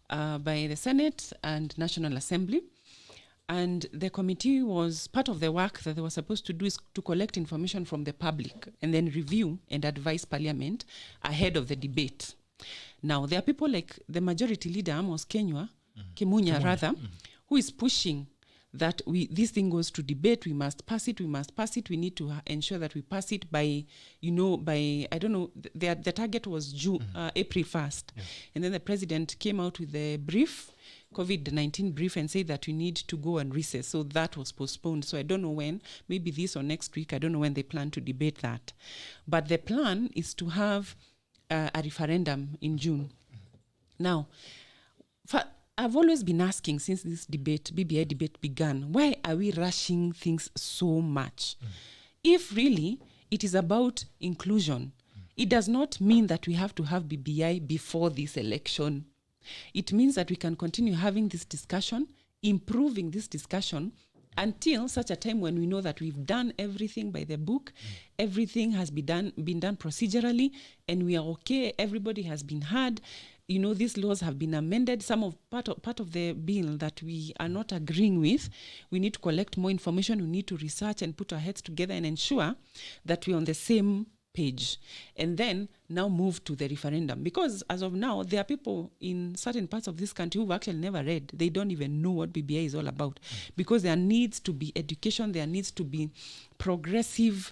by the Senate and National Assembly. And the committee was part of the work that they were supposed to do is to collect information from the public and then review and advise Parliament ahead of the debate. Now, there are people like the majority leader, Amos Kimunya rather, who is pushing that this thing goes to debate, we must pass it, we need to ensure that we pass it by, I don't know, the target was April 1st. Yeah. And then the president came out with the brief, COVID-19 brief, and said that we need to go and recess. So that was postponed. So I don't know when, maybe this or next week, I don't know when they plan to debate that. But the plan is to have a referendum in June. Now, I've always been asking since this BBI debate began, why are we rushing things so much? If really it is about inclusion, it does not mean that we have to have BBI before this election. It means that we can continue having this discussion, improving this discussion until such a time when we know that we've done everything by the book, everything has been done procedurally, and we are okay, everybody has been heard. These laws have been amended. Some of part of the bill that we are not agreeing with, we need to collect more information. We need to research and put our heads together and ensure that we're on the same page. And then now move to the referendum. Because as of now, there are people in certain parts of this country who've actually never read. They don't even know what BBI is all about. Because there needs to be education, there needs to be progressive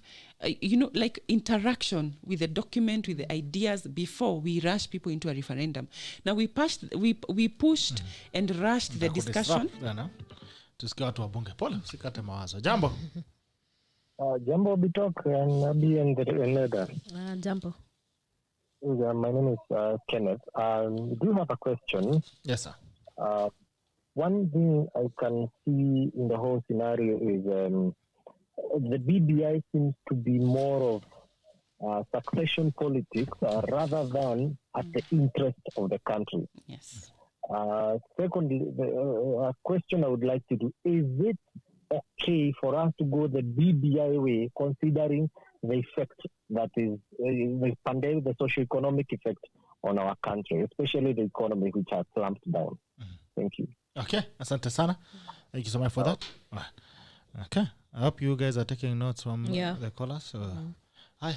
like interaction with the document, with the ideas before we rush people into a referendum. Now we pushed and rushed the discussion. Tusikia watu wabunge. Pole, usikate mawazo. Jambo. Jambo Bitok and Abbie and Eddah. Jambo. My name is Kenneth. I do have a question. Yes, sir. One thing I can see in the whole scenario is the BBI seems to be more of succession politics rather than at the interest of the country. Yes. Secondly, a question I would like to do, is it okay for us to go the BBI way, considering the effect that is the pandemic, the socio-economic effect on our country, especially the economy, which has slumped down? Thank you. Okay, asante sana. Thank you so much for that. All right. Okay, I hope you guys are taking notes from the callers. So, hi,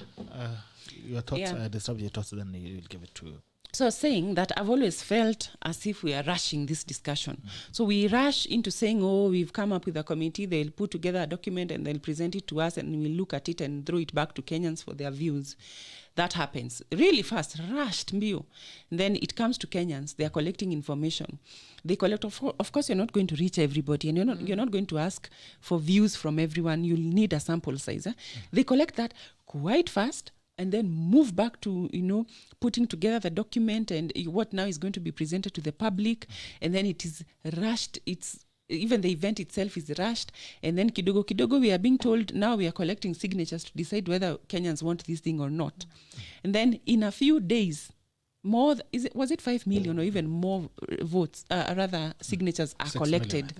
your thoughts. I disturb your thoughts, then you will give it to. So saying that I've always felt as if we are rushing this discussion. So we rush into saying, we've come up with a committee, they'll put together a document and they'll present it to us and we'll look at it and throw it back to Kenyans for their views. That happens really fast, rushed, mbio. And then it comes to Kenyans, they're collecting information. They collect, of course, you're not going to reach everybody and you're not going to ask for views from everyone. You'll need a sample size. They collect that quite fast, and then move back to, putting together the document and what now is going to be presented to the public. And then it is rushed. Even the event itself is rushed. And then kidogo, we are being told now we are collecting signatures to decide whether Kenyans want this thing or not. And then in a few days, was it 5 million or even more votes, signatures are collected.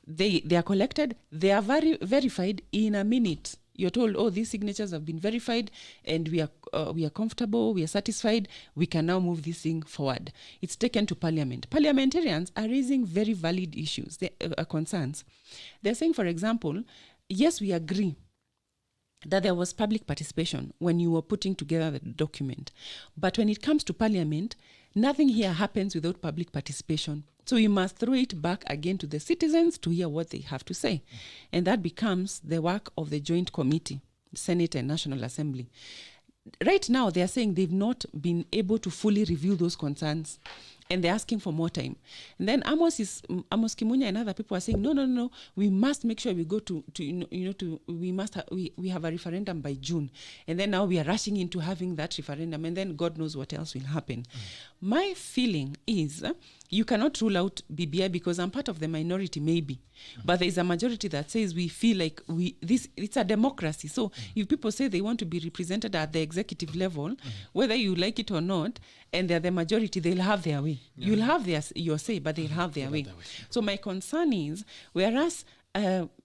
Million, they are collected. They are verified in a minute. You're told, these signatures have been verified and we are comfortable, we are satisfied, we can now move this thing forward. It's taken to Parliament. Parliamentarians are raising very valid issues, concerns. They're saying, for example, yes, we agree that there was public participation when you were putting together the document. But when it comes to Parliament, nothing here happens without public participation. So we must throw it back again to the citizens to hear what they have to say. And that becomes the work of the joint committee, Senate and National Assembly. Right now, they are saying they've not been able to fully review those concerns. And they're asking for more time. And then Amos Kimunya and other people are saying, no, we must make sure we go we have a referendum by June. And then now we are rushing into having that referendum, and then God knows what else will happen. My feeling is you cannot rule out BBI because I'm part of the minority, maybe. But there is a majority that says we feel like it's a democracy. So if people say they want to be represented at the executive level, whether you like it or not, and they're the majority, they'll have their way. Yeah. You'll have your say, but they'll have their way. So my concern is, whereas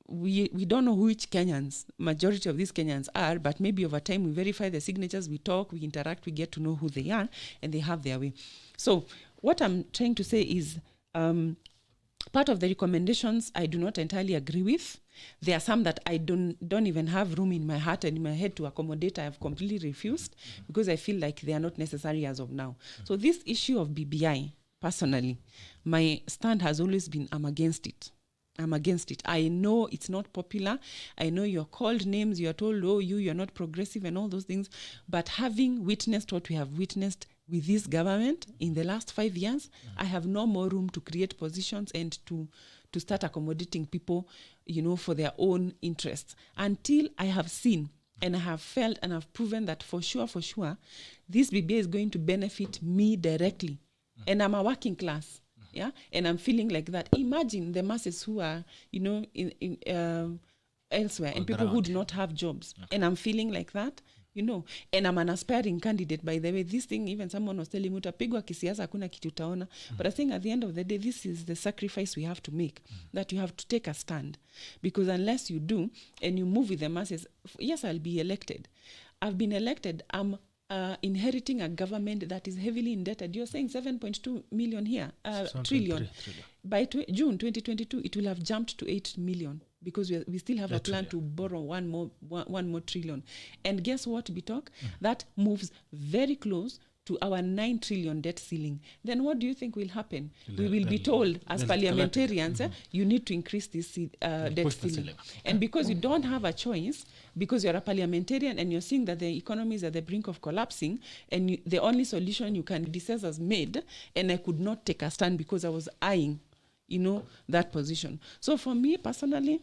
we don't know which Kenyans, majority of these Kenyans are, but maybe over time we verify the signatures, we talk, we interact, we get to know who they are, and they have their way. So what I'm trying to say is part of the recommendations I do not entirely agree with. There are some that I don't even have room in my heart and in my head to accommodate. I have completely refused because I feel like they are not necessary as of now. So this issue of BBI, personally, my stand has always been I'm against it. I'm against it. I know it's not popular. I know you're called names. You're told, oh, you're not progressive and all those things. But having witnessed what we have witnessed with this government in the last 5 years, I have no more room to create positions and to start accommodating people, for their own interests. Until I have seen and I have felt and I've proven that for sure, this BBI is going to benefit me directly. And I'm a working class. Yeah, and I'm feeling like that. Imagine the masses who are, in elsewhere, and people who do not have jobs. Okay. And I'm feeling like that, And I'm an aspiring candidate, by the way. This thing, even someone was telling me, utapigwa kisiasa, hakuna kitu utaona. But I think at the end of the day, this is the sacrifice we have to make, that you have to take a stand. Because unless you do, and you move with the masses, yes, I'll be elected. I've been elected. I'm inheriting a government that is heavily indebted. You're saying 7.2 million here, trillion. By June 2022, it will have jumped to 8 million because we still have a plan to borrow one more trillion. And guess what, Bitok? That moves very close to our 9 trillion debt ceiling. Then what do you think will happen? We will be told as parliamentarians, you need to increase this debt ceiling. And because you don't have a choice, because you're a parliamentarian and you're seeing that the economy is at the brink of collapsing, and the only solution you can predecessors made, and I could not take a stand because I was eyeing, that position. So for me personally,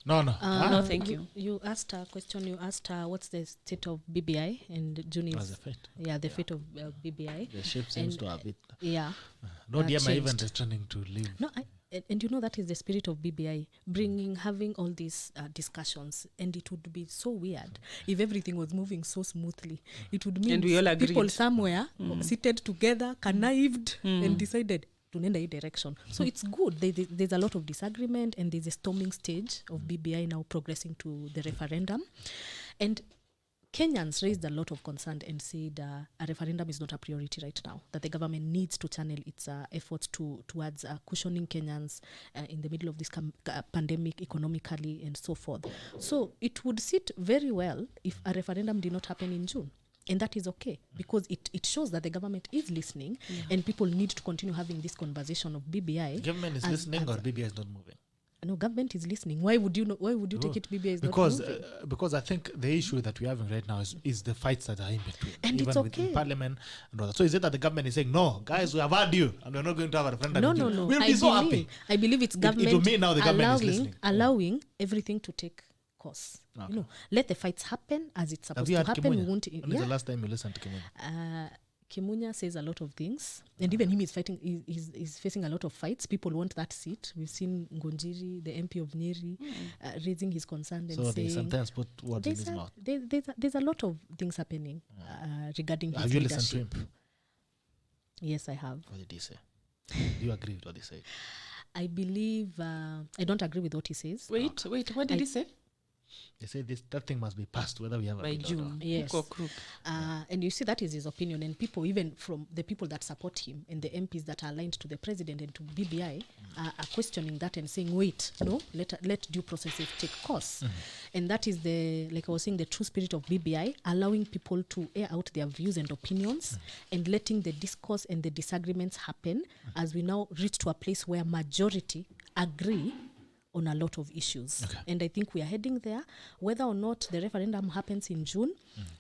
No, thank you. You asked a question. You asked what's the state of BBI, and June is the fate. Yeah, the fate of BBI. The shape seems to have it. Yeah. No, my event is turning to leave. No, and that is the spirit of BBI, having all these discussions, and it would be so weird if everything was moving so smoothly. It would mean people somewhere seated together, connived, and decided tunaenda hii direction. So it's good. There's a lot of disagreement, and there's a storming stage of BBI now progressing to the referendum. And Kenyans raised a lot of concern and said a referendum is not a priority right now, that the government needs to channel its efforts towards cushioning Kenyans in the middle of this pandemic economically and so forth. So it would sit very well if a referendum did not happen in June. And that is okay, because it shows that the government is listening, and people need to continue having this conversation of BBI. Government is listening, or BBI is not moving? No, government is listening. Why would you take it BBI is not moving? Because I think the issue that we're having right now is the fights that are in between. And even it's okay. within parliament and all that. So is it that the government is saying, no, guys, we have heard you, and we're not going to have a referendum? No. We'll be so happy. I believe it's government, it will mean now the government is listening. allowing everything to take course. Okay. Let the fights happen as it's supposed to happen. Kimunya? When is the last time you listened to Kimunya? Kimunya says a lot of things, and even him is fighting. He's facing a lot of fights. People want that seat. We've seen Ngonjiri, the MP of Nyeri, raising his concern and saying. So they sometimes put words in his mouth. There's a lot of things happening regarding his leadership. Have you listened to him? Yes, I have. What did he say? Do you agree with what he said? I believe I don't agree with what he says. Wait. What did he say? They say that thing must be passed whether we have by June. Yes. And you see, that is his opinion, and people, even from the people that support him and the MPs that are aligned to the president and to BBI, are questioning that and saying, wait, no, let due processes take course. And that is like I was saying, the true spirit of BBI, allowing people to air out their views and opinions, and letting the discourse and the disagreements happen as we now reach to a place where majority agree on a lot of issues. Okay. And I think we are heading there. Whether or not the referendum happens in June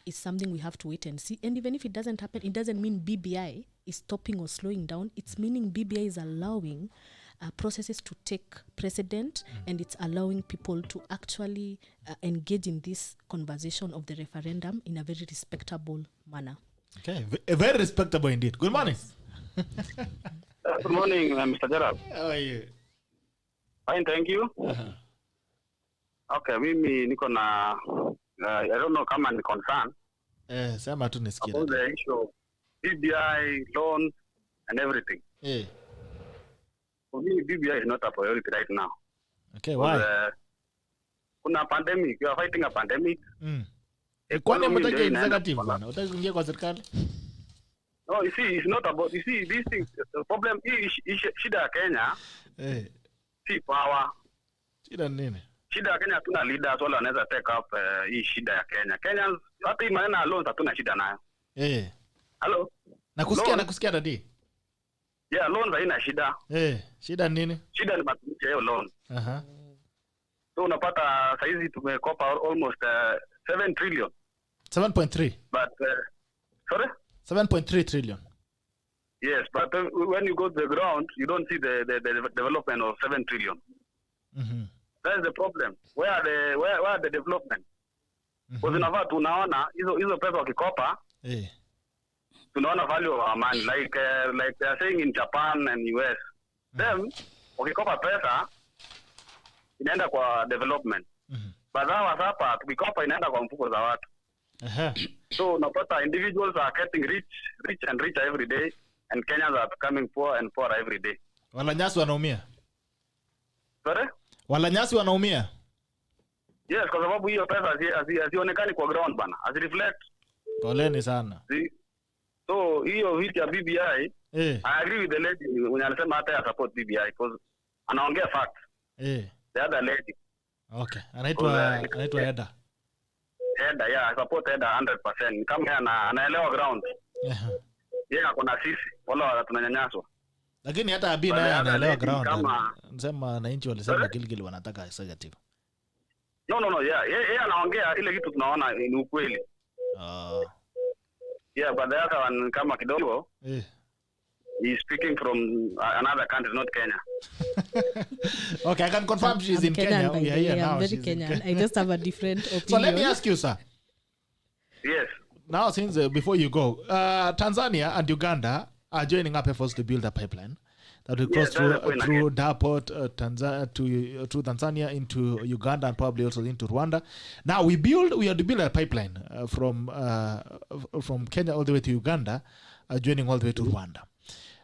is something we have to wait and see. And even if it doesn't happen, it doesn't mean BBI is stopping or slowing down. It's meaning BBI is allowing processes to take precedent, and it's allowing people to actually engage in this conversation of the referendum in a very respectable manner. Okay, very respectable indeed. Good morning. Good morning, Mr. Gerald. How are you? Fine, thank you. Okay, mimi niko na I don't know kama ni concern. Sema tu nisikie. About the issue of BBI, loans and everything. For me, BBI is not a priority right now. Okay, why? kuna pandemic, you are fighting a pandemic. Kwani mtaki executive bwana? Utaki kuingia kwa serikali? No, you see, it's not about, you see, these things, the problem is shida ya Kenya. Si power. Shida nini? Shida ya Kenya hatuna leaders wala wanaweza take up hii shida ya Kenya. Kenyans, hata hii maneno ya loans hatuna shida nayo. Hello? Nakusikia dadi. Yeah, loans haina shida. Shida nini? Shida ni matumizi ya hiyo loan. So unapata saizi tumekopa almost 7 trillion. 7.3. But sorry? 7.3 trillion. Yes, but when you go to the ground, you don't see the development of 7 trillion. That's the problem. Where are the development? Because inafaa tunaona hizo pesa wakikopa, tunaona value of our money, like they are saying in Japan and US. Them wakikopa pesa inaenda kwa development. But hawa hapa tukikopa inaenda kwa mfuko za watu. So unapata individuals are getting rich and richer every day, and Kenyans are becoming poor and poorer every day. Walanyasi wanaumia. Sorry? Walanyasi wanaumia. Yes, kwa sababu hiyo pesa hazionekani kwa ground bana. As reflect. Poleni sana. So hiyo vitu ya BBI, I agree with the lady when anasema hata ya support BBI because anaongea facts. The other lady. Okay. Anaitwa Eddah. Eddah, yeah, I support Eddah 100%. Kama anaelewa ground. Yeye akona sisi wala tunanyanyaswa. Lakini hata Abbie naye anaelewa ground. Nasema wananchi walisema Gilgil wanataka executive. No, yeye anaongea ile kitu tunaona ni ukweli. Yeah, but the other one kama kidogo. He's speaking from another country, not Kenya. Okay, I can confirm she's in Kenya. We are here now. I'm very Kenyan. I just have a different opinion. So let me ask you, sir. Yes. Now, since before you go, Tanzania and Uganda are joining up efforts to build a pipeline that will cross through Darport, through Tanzania into Uganda and probably also into Rwanda. Now we are to build a pipeline from Kenya all the way to Uganda, joining all the way to Rwanda.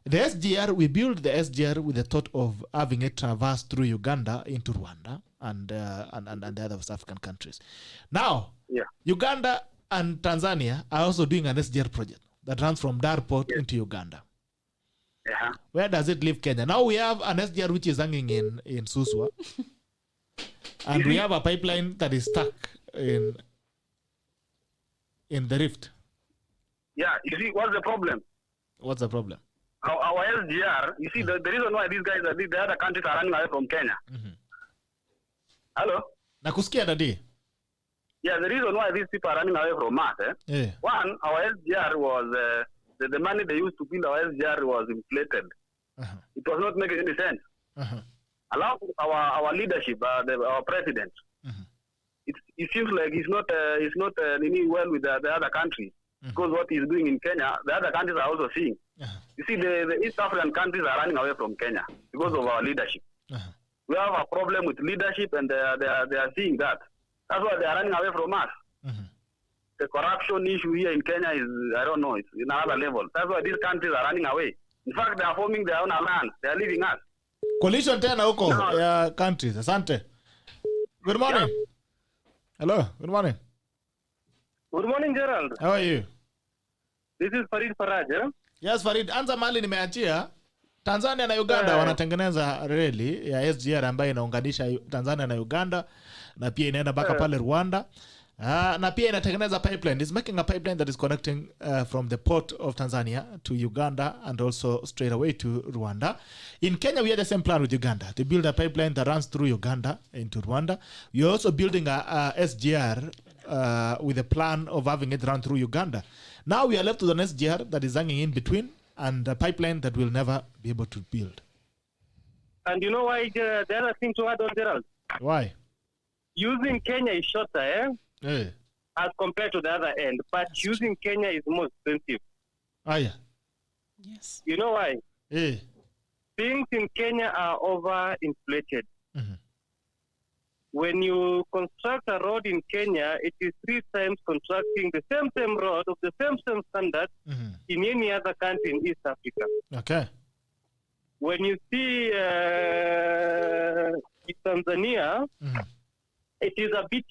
The SGR, we built the SGR with the thought of having it traverse through Uganda into Rwanda and the other West African countries. Now, Uganda and Tanzania are also doing an SGR project that runs from Darport into Uganda. Where does it leave Kenya? Now we have an SGR which is hanging in Suswa. And we have a pipeline that is stuck in the rift. Yeah, you see, what's the problem? What's the problem? Our SGR, you see, the reason why these guys, the other countries are running away from Kenya. Hello? Nakusikia dadi. Yeah, the reason why these people are running away from us, one, our SGR was, the money they used to build our SGR was inflated. It was not making any sense. Allow our leadership, our president, it seems like he's not really well with the other countries. Because what he's doing in Kenya, the other countries are also seeing. You see, the East African countries are running away from Kenya because of our leadership. We have a problem with leadership, and they are seeing that. That's why they are running away from us. The corruption issue here in Kenya is, I don't know, it's in another level. That's why these countries are running away. In fact, they are forming their own alliance. They are leaving us. Coalition tena huko ya countries. Asante. Good morning. Hello. Good morning. Good morning, Gerald. How are you? This is Farid Faraj, eh? Yes, Farid. Anza mali nimeachia. Tanzania na Uganda wanatengeneza reli ya SGR ambayo inaunganisha Tanzania na Uganda na pia inaenda mpaka pale Rwanda. Na pia inatengeneza pipeline. It's making a pipeline that is connecting from the port of Tanzania to Uganda and also straight away to Rwanda. In Kenya, we had the same plan with Uganda to build a pipeline that runs through Uganda into Rwanda. We are also building a SGR with a plan of having it run through Uganda. Now we are left with an SGR that is hanging in between and a pipeline that we'll never be able to build. And you know why, the other thing to add on, Gerald? Why? Using Kenya is shorter, as compared to the other end. But using Kenya is more expensive. Yeah. Yes. You know why? Things in Kenya are overinflated. When you construct a road in Kenya, it is 3 times constructing the same road of the same standard in any other country in East Africa. Okay. When you see in Tanzania, it is a bit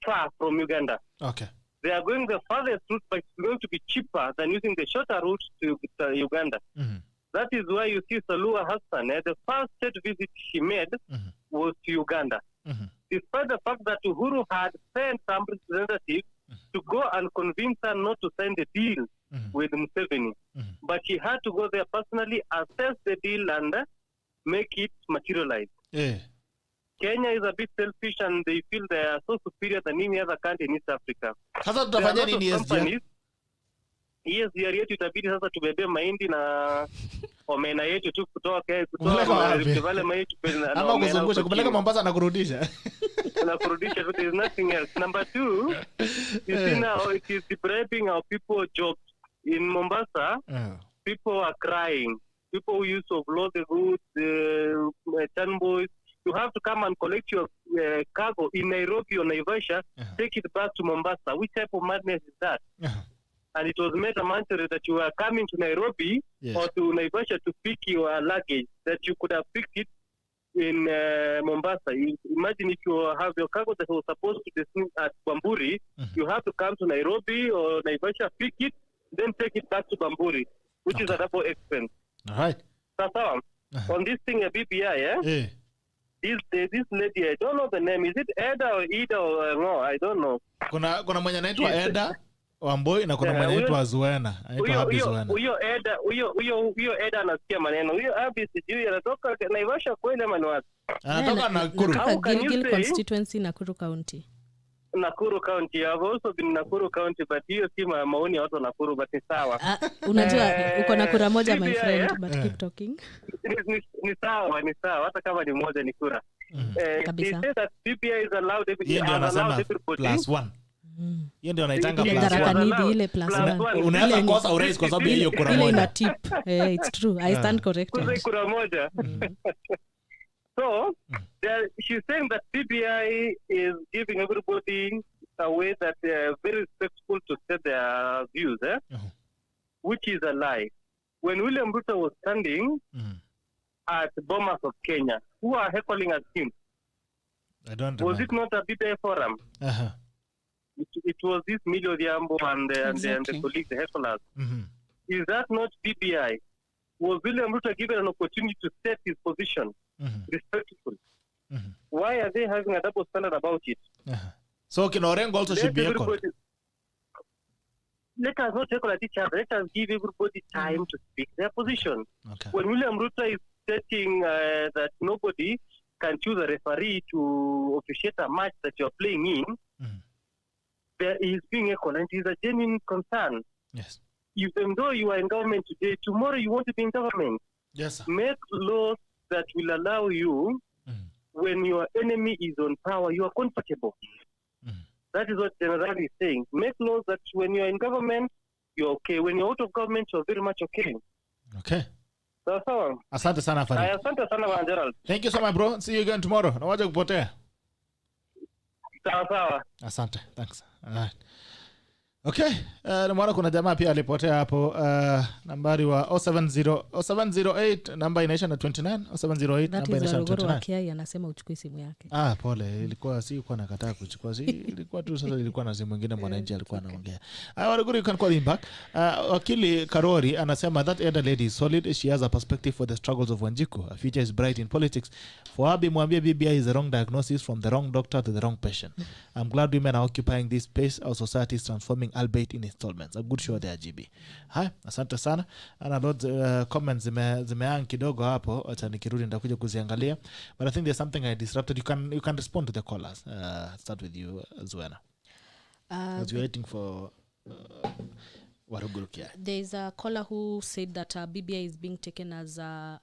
far from Uganda. Okay. They are going the farthest route, but it's going to be cheaper than using the shorter route to Uganda. Mm-hmm. That is why you see Salua Hassan, the first state visit she made was to Uganda. Mm-hmm. Despite the fact that Uhuru had sent some representatives to go and convince her not to sign the deal with Museveni. But she had to go there personally, assess the deal and make it materialize. Yeah. Kenya is a bit selfish and they feel they are so superior than any other country in East Africa. Sasa tutafanya nini SGR? ESGR yetu itabidi sasa tubebe mahindi na omena yetu tu kutoa vale mahindi ama kuzungusha kupeleka Mombasa na kurudisha. Na kurudisha, but there is nothing else. Number 2, you see now it is depriving our people jobs. In Mombasa, people are crying. People who used to offload the goods, boys, you have to come and collect your cargo in Nairobi or Naivasha, take it back to Mombasa. Which type of madness is that? And it was made a mandatory that you are coming to Nairobi or to Naivasha to pick your luggage, that you could have picked it in Mombasa. Imagine if you have your cargo that was supposed to descend at Bamburi, you have to come to Nairobi or Naivasha, pick it, then take it back to Bamburi, which is a double expense. All right. So, on this thing, a BBI, this lady, I don't know the name. Is it Eddah or Eddah or no? I don't know. Kuna mwenye anaitwa Eddah Wambui na kuna mwenye anaitwa Zuena. Anaitwa Abbie Zuena. Huyo Eddah anasikia maneno. Huyo Abbie sijui anatoka Naivasha kweli ama ni wapi? Anatoka Nakuru. Gilgil constituency, Nakuru County. Nakuru County. I've also been Nakuru County, but hiyo si maoni ya watu Nakuru, but ni sawa. Unajua uko na kura moja my friend, but keep talking. Ni sawa. Hata kama ni moja ni kura. They say that BBI is allowed +1. Hiyo ndio anaitanga +1. Ile +1. Unaweza kosa urais kwa sababu ya hiyo kura moja. Ile ina tip. It's true. I stand corrected. Kura moja. So, she's saying that BBI is giving everybody a way that they are very respectful to set their views, which is a lie. When William Ruto was standing at Bomas of Kenya, who are heckling at him? I don't was remember. it not a BBI forum? It was this Milio Diambo and the colleagues, the hecklers. Is that not BBI? Was William Ruto given an opportunity to set his position respectfully? Why are they having a double standard about it? So Kinorengo also should be echoed. Let us not echo at each other. Let us give everybody time to speak their position. Okay. When William Ruto is stating that nobody can choose a referee to officiate a match that you're playing in, there is being echoed, and it is a genuine concern. Yes. Even though you are in government today, tomorrow you want to be in government. Yes, sir. Make laws that will allow you, when your enemy is on power, you are comfortable. That is what General is saying. Make laws that when you are in government, you're okay. When you're out of government, you're very much okay. Okay. Sawa. Asante sana Farid. Asante sana Bwana Gerald. Thank you so much bro. See you again tomorrow. Nawaje kupotea. Sawa. Asante. Thanks. Alright. Okay, nimeona kuna jamaa pia alipotea hapo nambari wa 0708 namba inaisha na 29 0708 namba inaisha na 29. Kia anasema uchukue simu yake. Pole, ilikuwa si kwa nakataa kuchukua, si ilikuwa tu sasa, ilikuwa na simu nyingine mwananchi alikuwa anaongea. Waruguru, you can call him back. Wakili Karori anasema that elder lady is solid, she has a perspective for the struggles of Wanjiku, her future is bright in politics. For Abbie, mwambie BBI is the wrong diagnosis from the wrong doctor to the wrong patient. I'm glad women are occupying this space, our society is transforming, albeit in installments. A good show there, GB. Hai, asante sana. Ana lot comments zimeang kidogo hapo, acha nikirudi nitakuja kuziangalia. But I think there's something I disrupted. You can respond to the callers. Start with you, Zuena. As you're waiting for there's a caller who said that BBI is being taken as a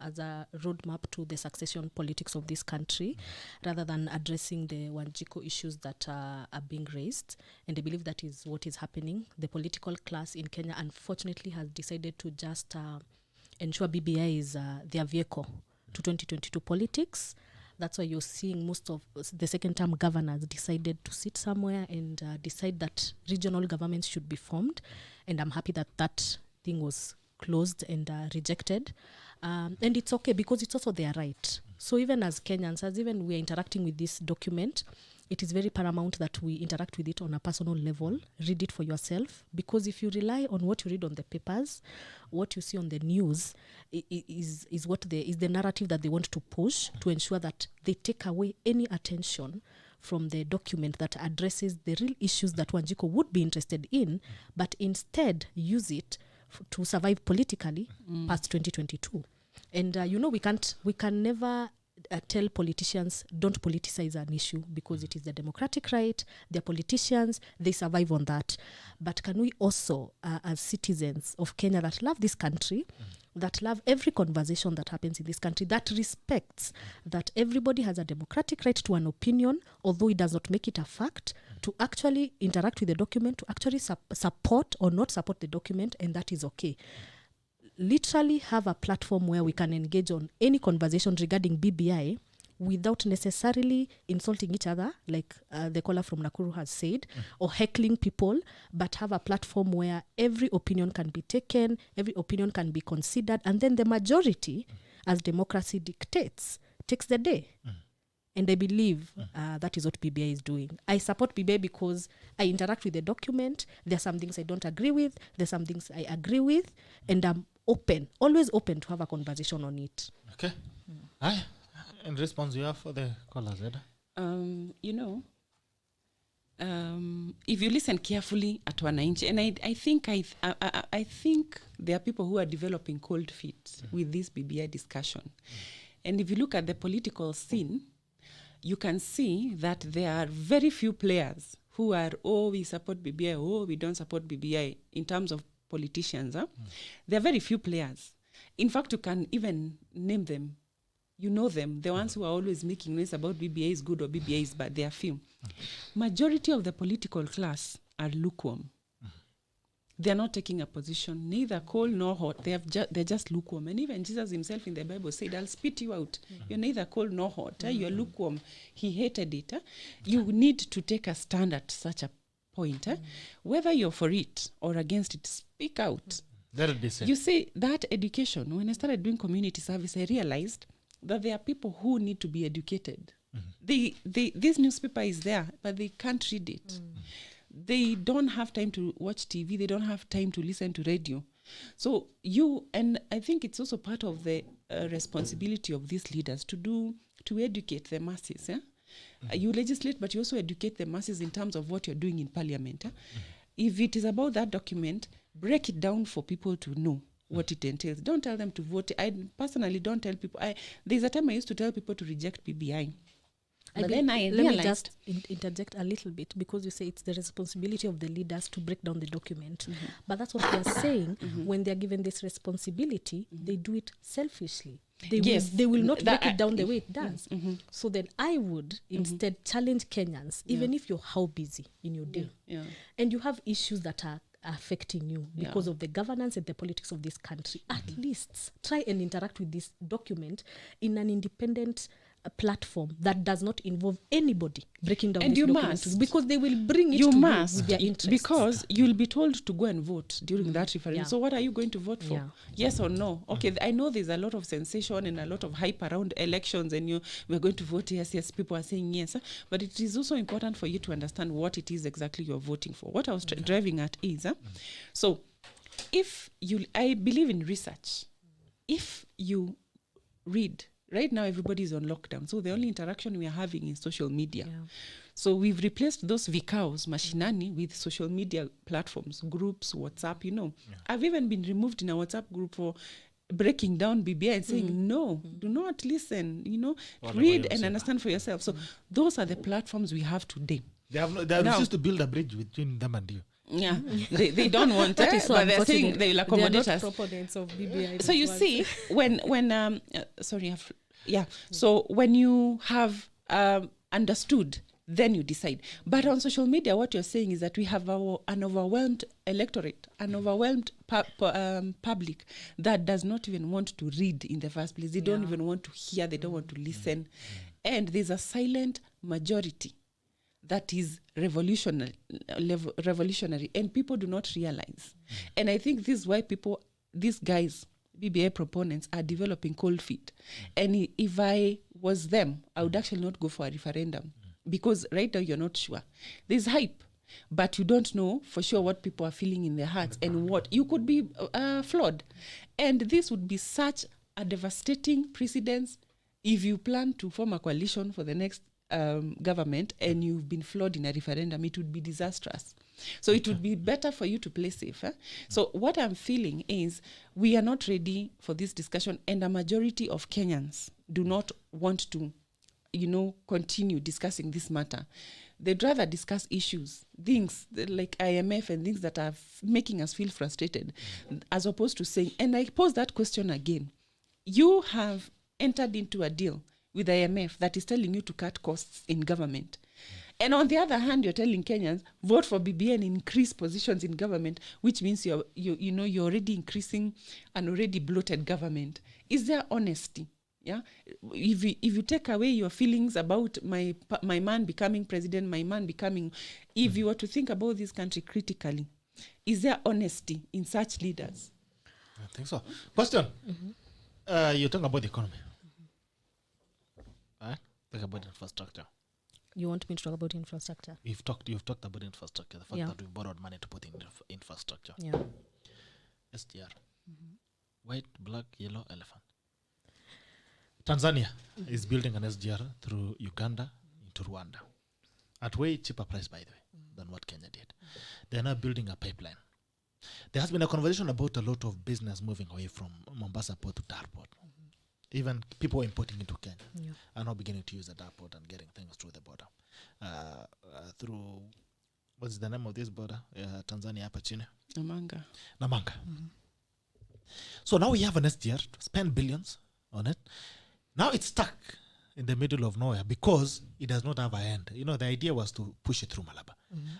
roadmap to the succession politics of this country, rather than addressing the Wanjiku issues that are being raised. And I believe that is what is happening. The political class in Kenya, unfortunately, has decided to just ensure BBI is their vehicle to 2022 politics. That's why you're seeing most of the second-term governors decided to sit somewhere and decide that regional governments should be formed. And I'm happy that that thing was closed and rejected. And it's okay because it's also their right. So even as Kenyans, as even we are interacting with this document, it is very paramount that we interact with it on a personal level, read it for yourself, because if you rely on what you read on the papers, what you see on the news is the narrative that they want to push to ensure that they take away any attention from the document that addresses the real issues that Wanjiku would be interested in, but instead use it to survive politically past 2022. And we can never tell politicians don't politicize an issue, because it is the democratic right. They're politicians, they survive on that. But can we also, as citizens of Kenya that love this country, that love every conversation that happens in this country, that respects that everybody has a democratic right to an opinion, although it does not make it a fact, to actually interact with the document, to actually support or not support the document, and that is okay. Literally have a platform where we can engage on any conversation regarding BBI without necessarily insulting each other, like the caller from Nakuru has said, or heckling people, but have a platform where every opinion can be taken, every opinion can be considered, and then the majority, as democracy dictates, takes the day. And I believe that is what BBI is doing. I support BBI because I interact with the document. There are some things I don't agree with. There are some things I agree with. And I'm always open to have a conversation on it. Okay. And response you have for the callers, Eddah? If you listen carefully at Wananchi, and I think there are people who are developing cold feet with this BBI discussion. And if you look at the political scene, you can see that there are very few players who are, we support BBI, we don't support BBI, in terms of politicians. There are very few players. In fact, you can even name them. You know them, the ones who are always making noise about BBI is good or BBI is bad. They are few. Majority of the political class are lukewarm. They are not taking a position, neither cold nor hot. They're just lukewarm. And even Jesus himself in the Bible said, I'll spit you out. You're neither cold nor hot. You're lukewarm. He hated it. You need to take a stand at such a point. Whether you're for it or against it, speak out. You see, that education, when I started doing community service, I realized that there are people who need to be educated. This newspaper is there, but they can't read it. They don't have time to watch TV. They don't have time to listen to radio. So and I think it's also part of the responsibility of these leaders to educate the masses. You legislate, but you also educate the masses in terms of what you're doing in parliament. If it is about that document, break it down for people to know what it entails. Don't tell them to vote. I personally don't tell people. There's a time I used to tell people to reject BBI. But then I realized... Let me just interject a little bit, because you say it's the responsibility of the leaders to break down the document. But that's what they're saying. When they're given this responsibility, they do it selfishly. They will not break it down the way it does. So then I would instead challenge Kenyans, even if you're how busy in your day, and you have issues that are affecting you because of the governance and the politics of this country, at least try and interact with this document in an independent platform that does not involve anybody breaking down and this document, because they will bring it to you with their interests. Because you'll be told to go and vote during that referendum. So what are you going to vote for? Yes or no? Okay, I know there's a lot of sensation and a lot of hype around elections, and we're going to vote yes, people are saying yes, but it is also important for you to understand what it is exactly you're voting for. What I was driving at is, so I believe in research. If you read, right now everybody is on lockdown, so the only interaction we are having is social media. So we've replaced those vikaos, mashinani, with social media platforms, groups, WhatsApp, I've even been removed in a WhatsApp group for breaking down BBI and saying, no, do not listen, read and understand for yourself. So those are the platforms we have today. They refused to build a bridge between them and you. Yeah, they don't want that. Is so but they're saying they will accommodate us. Proponents of BBI. So you see, when so when you have understood, then you decide. But on social media, what you're saying is that we have an overwhelmed electorate, an overwhelmed public that does not even want to read in the first place. They don't even want to hear. They don't want to listen. And there's a silent majority that is revolutionary, and people do not realize. And I think this is why these guys, BBI proponents, are developing cold feet. And if I was them, I would actually not go for a referendum. because right now you're not sure. There's hype, but you don't know for sure what people are feeling in their hearts and what you could be flawed. And this would be such a devastating precedence if you plan to form a coalition for the next government and you've been flawed in a referendum. It would be disastrous. So it would be better for you to play safe. So what I'm feeling is we are not ready for this discussion, and a majority of Kenyans do not want to, continue discussing this matter. They'd rather discuss issues, things like IMF and things that are making us feel frustrated, as opposed to saying, and I pose that question again, you have entered into a deal with IMF that is telling you to cut costs in government. And on the other hand, you're telling Kenyans, vote for BBI and increase positions in government, which means you're already increasing an already bloated government. Is there honesty? Yeah, if you take away your feelings about my man becoming president, if you were to think about this country critically, is there honesty in such leaders? I think so. Question. You're talking about the economy. Right? Talk about infrastructure. You want me to talk about infrastructure? You've talked about infrastructure. The fact that we borrowed money to put in infrastructure. Yeah. SGR. White, black, yellow, elephant. Tanzania is building an SGR through Uganda into Rwanda at way cheaper price, by the way, than what Kenya did. They're now building a pipeline. There has been a conversation about a lot of business moving away from Mombasa port to Dar port. Even people importing into Kenya are now beginning to use the Dar port and getting things through the border. Through, what's the name of this border? Tanzania, Apachine? Namanga. So now we have an SGR, spend billions on it. Now it's stuck in the middle of nowhere because it does not have an end. The idea was to push it through Malaba.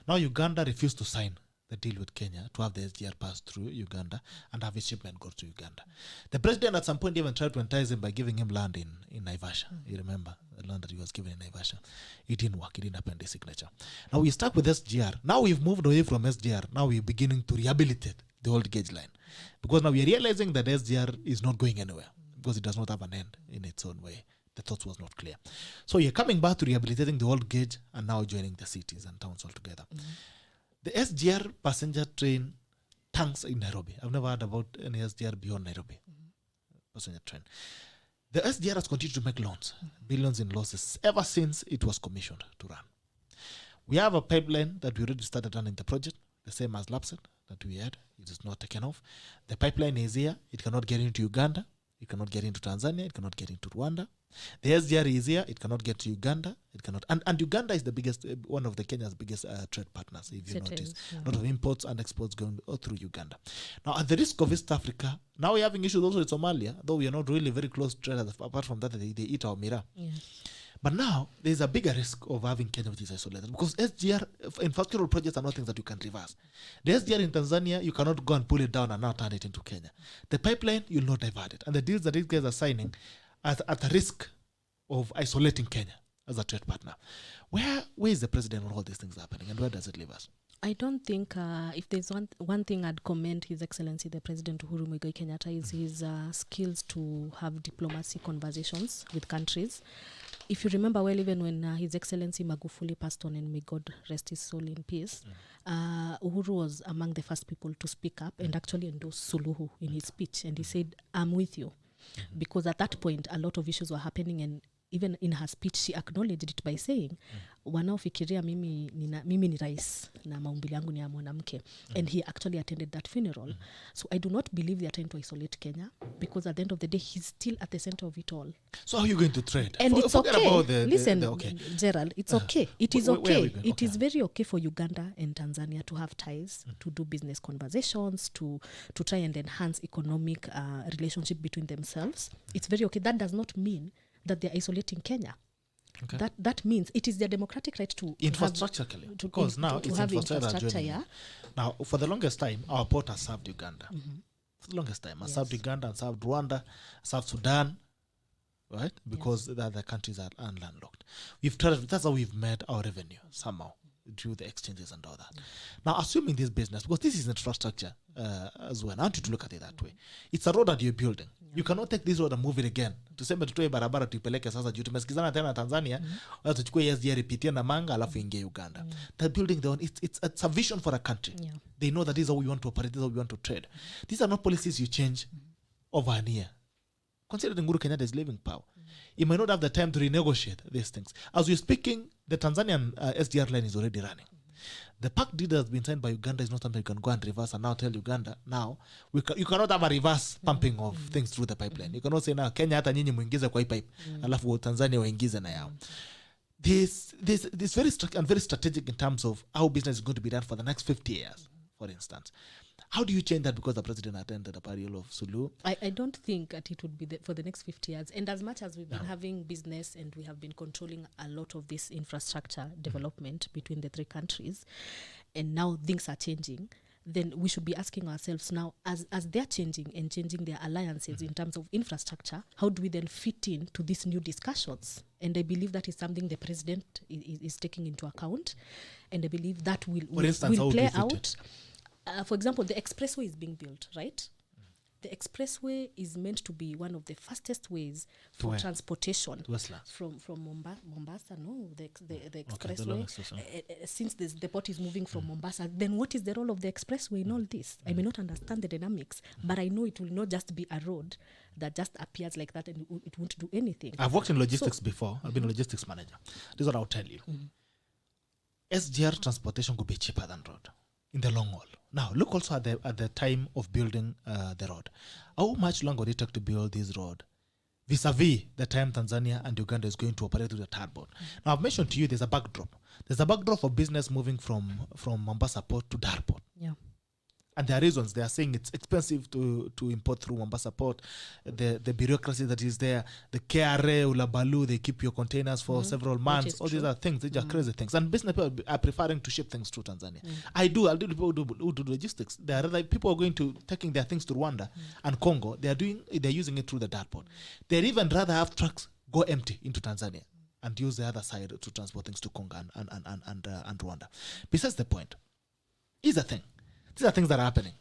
Now Uganda refused to sign the deal with Kenya to have the SGR pass through Uganda and have his shipment go to Uganda. The president at some point even tried to entice him by giving him land in Naivasha. You remember the land that he was given in Naivasha. It didn't work. It didn't happen, the signature. Now we're stuck with SGR. Now we've moved away from SGR. Now we're beginning to rehabilitate the old gauge line. Because now we're realizing that SGR is not going anywhere because it does not have an end in its own way. The thought was not clear. So you're coming back to rehabilitating the old gauge and now joining the cities and towns altogether. The SGR passenger train tanks in Nairobi. I've never heard about any SGR beyond Nairobi. Passenger train. The SGR has continued to make loans, billions in losses, ever since it was commissioned to run. We have a pipeline that we already started running the project, the same as LAPSET that we had. It is not taken off. The pipeline is here. It cannot get into Uganda. It cannot get into Tanzania. It cannot get into Rwanda. The SGR is here. It cannot get to Uganda. It cannot. And Uganda is the biggest, one of the Kenya's biggest trade partners, if you notice. A lot of imports and exports going through Uganda. Now, at the risk of East Africa, now we're having issues also with Somalia, though we are not really very close traders. Apart from that, they eat our mira. But now, there's a bigger risk of having Kenya which is isolated because SGR, infrastructural projects are not things that you can reverse. The SGR in Tanzania, you cannot go and pull it down and now turn it into Kenya. The pipeline, you'll not divert it. And the deals that these guys are signing are at the risk of isolating Kenya as a trade partner. Where is the president when all these things are happening and where does it leave us? I don't think if there's one thing I'd commend His Excellency the President Uhuru Muigai Kenyatta is his skills to have diplomacy conversations with countries. If you remember well, even when His Excellency Magufuli passed on, and may God rest his soul in peace, Uhuru was among the first people to speak up and actually endorse Suluhu in his speech. And he said, I'm with you. Because at that point, a lot of issues were happening, and even in her speech, she acknowledged it by saying, wanaofikiria mimi ni rais na maumbili yangu ni ya mwanamke. And he actually attended that funeral. So I do not believe they are trying to isolate Kenya, because at the end of the day, he's still at the center of it all. So how are you going to trade? And it's okay. Listen, okay. Gerald, it's okay. It is okay. It Okay. is very okay for Uganda and Tanzania to have ties, to do business conversations, to try and enhance economic relationship between themselves. It's very okay. That does not mean that they're isolating Kenya. Okay. That means it is their democratic right to infrastructure, because now it's have infrastructure. Yeah. Now, for the longest time, our port has served Uganda. For the longest time, has served Uganda and served Rwanda, served Sudan, right? Because the other countries are landlocked. That's how we've made our revenue somehow through the exchanges and all that. Now, assuming this business, because this is infrastructure as well, I want you to look at it that way. It's a road that you're building. You cannot take this road and move it again. Tuseme tutoe barabara tuipeleke sasa juu tumesikizana tena Tanzania, watu tuchukue SGR ipitie na Manga alafu ingie Uganda. They're building their own, it's a vision for a country. They know that this is how we want to operate, this is how we want to trade. These are not policies you change over a year. Considering Uhuru Kenyatta is leaving power, he might not have the time to renegotiate these things. As we're speaking, the Tanzanian SGR line is already running. The pact deed that has been signed by Uganda is not something you can go and reverse and now tell Uganda, now, you cannot have a reverse pumping of things through the pipeline. You cannot say now, Kenya hata nyinyi muingize kwa hii pipe, alafu Tanzania waingize na yao. This very strategic in terms of how business is going to be done for the next 50 years, for instance. How do you change that because the president attended a burial of Sulu? I don't think that it would be for the next 50 years. And as much as we've been having business and we have been controlling a lot of this infrastructure development between the three countries, and now things are changing, then we should be asking ourselves now, as they're changing and changing their alliances in terms of infrastructure, how do we then fit into these new discussions? And I believe that is something the president is taking into account. And I believe that will play out. For example, the expressway is being built, right? The expressway is meant to be one of the fastest ways for transportation from Mombasa. No, the expressway. Since the port is moving from Mombasa, then what is the role of the expressway in all this? I may not understand the dynamics, but I know it will not just be a road that just appears like that and it won't do anything. I've worked in logistics before. I've been a logistics manager. This is what I'll tell you. SGR transportation could be cheaper than road in the long haul. Now, look also at the time of building the road. How much longer did it take to build this road vis-a-vis the time Tanzania and Uganda is going to operate through the third port? Now, I've mentioned to you there's a backdrop. There's a backdrop of business moving from Mombasa port to Dar port. Yeah. And there are reasons. They are saying it's expensive to import through Mombasa port. The bureaucracy that is there, the KRA, Ulabalu, they keep your containers for several months. All these are things. These are crazy things. And business people are preferring to ship things through Tanzania. I'll do people who do logistics. There are other people who are going to taking their things to Rwanda and Congo. They're using it through the Dar port. They'd even rather have trucks go empty into Tanzania and use the other side to transport things to Congo and Rwanda. Besides the point, here's the thing. These are things that are happening.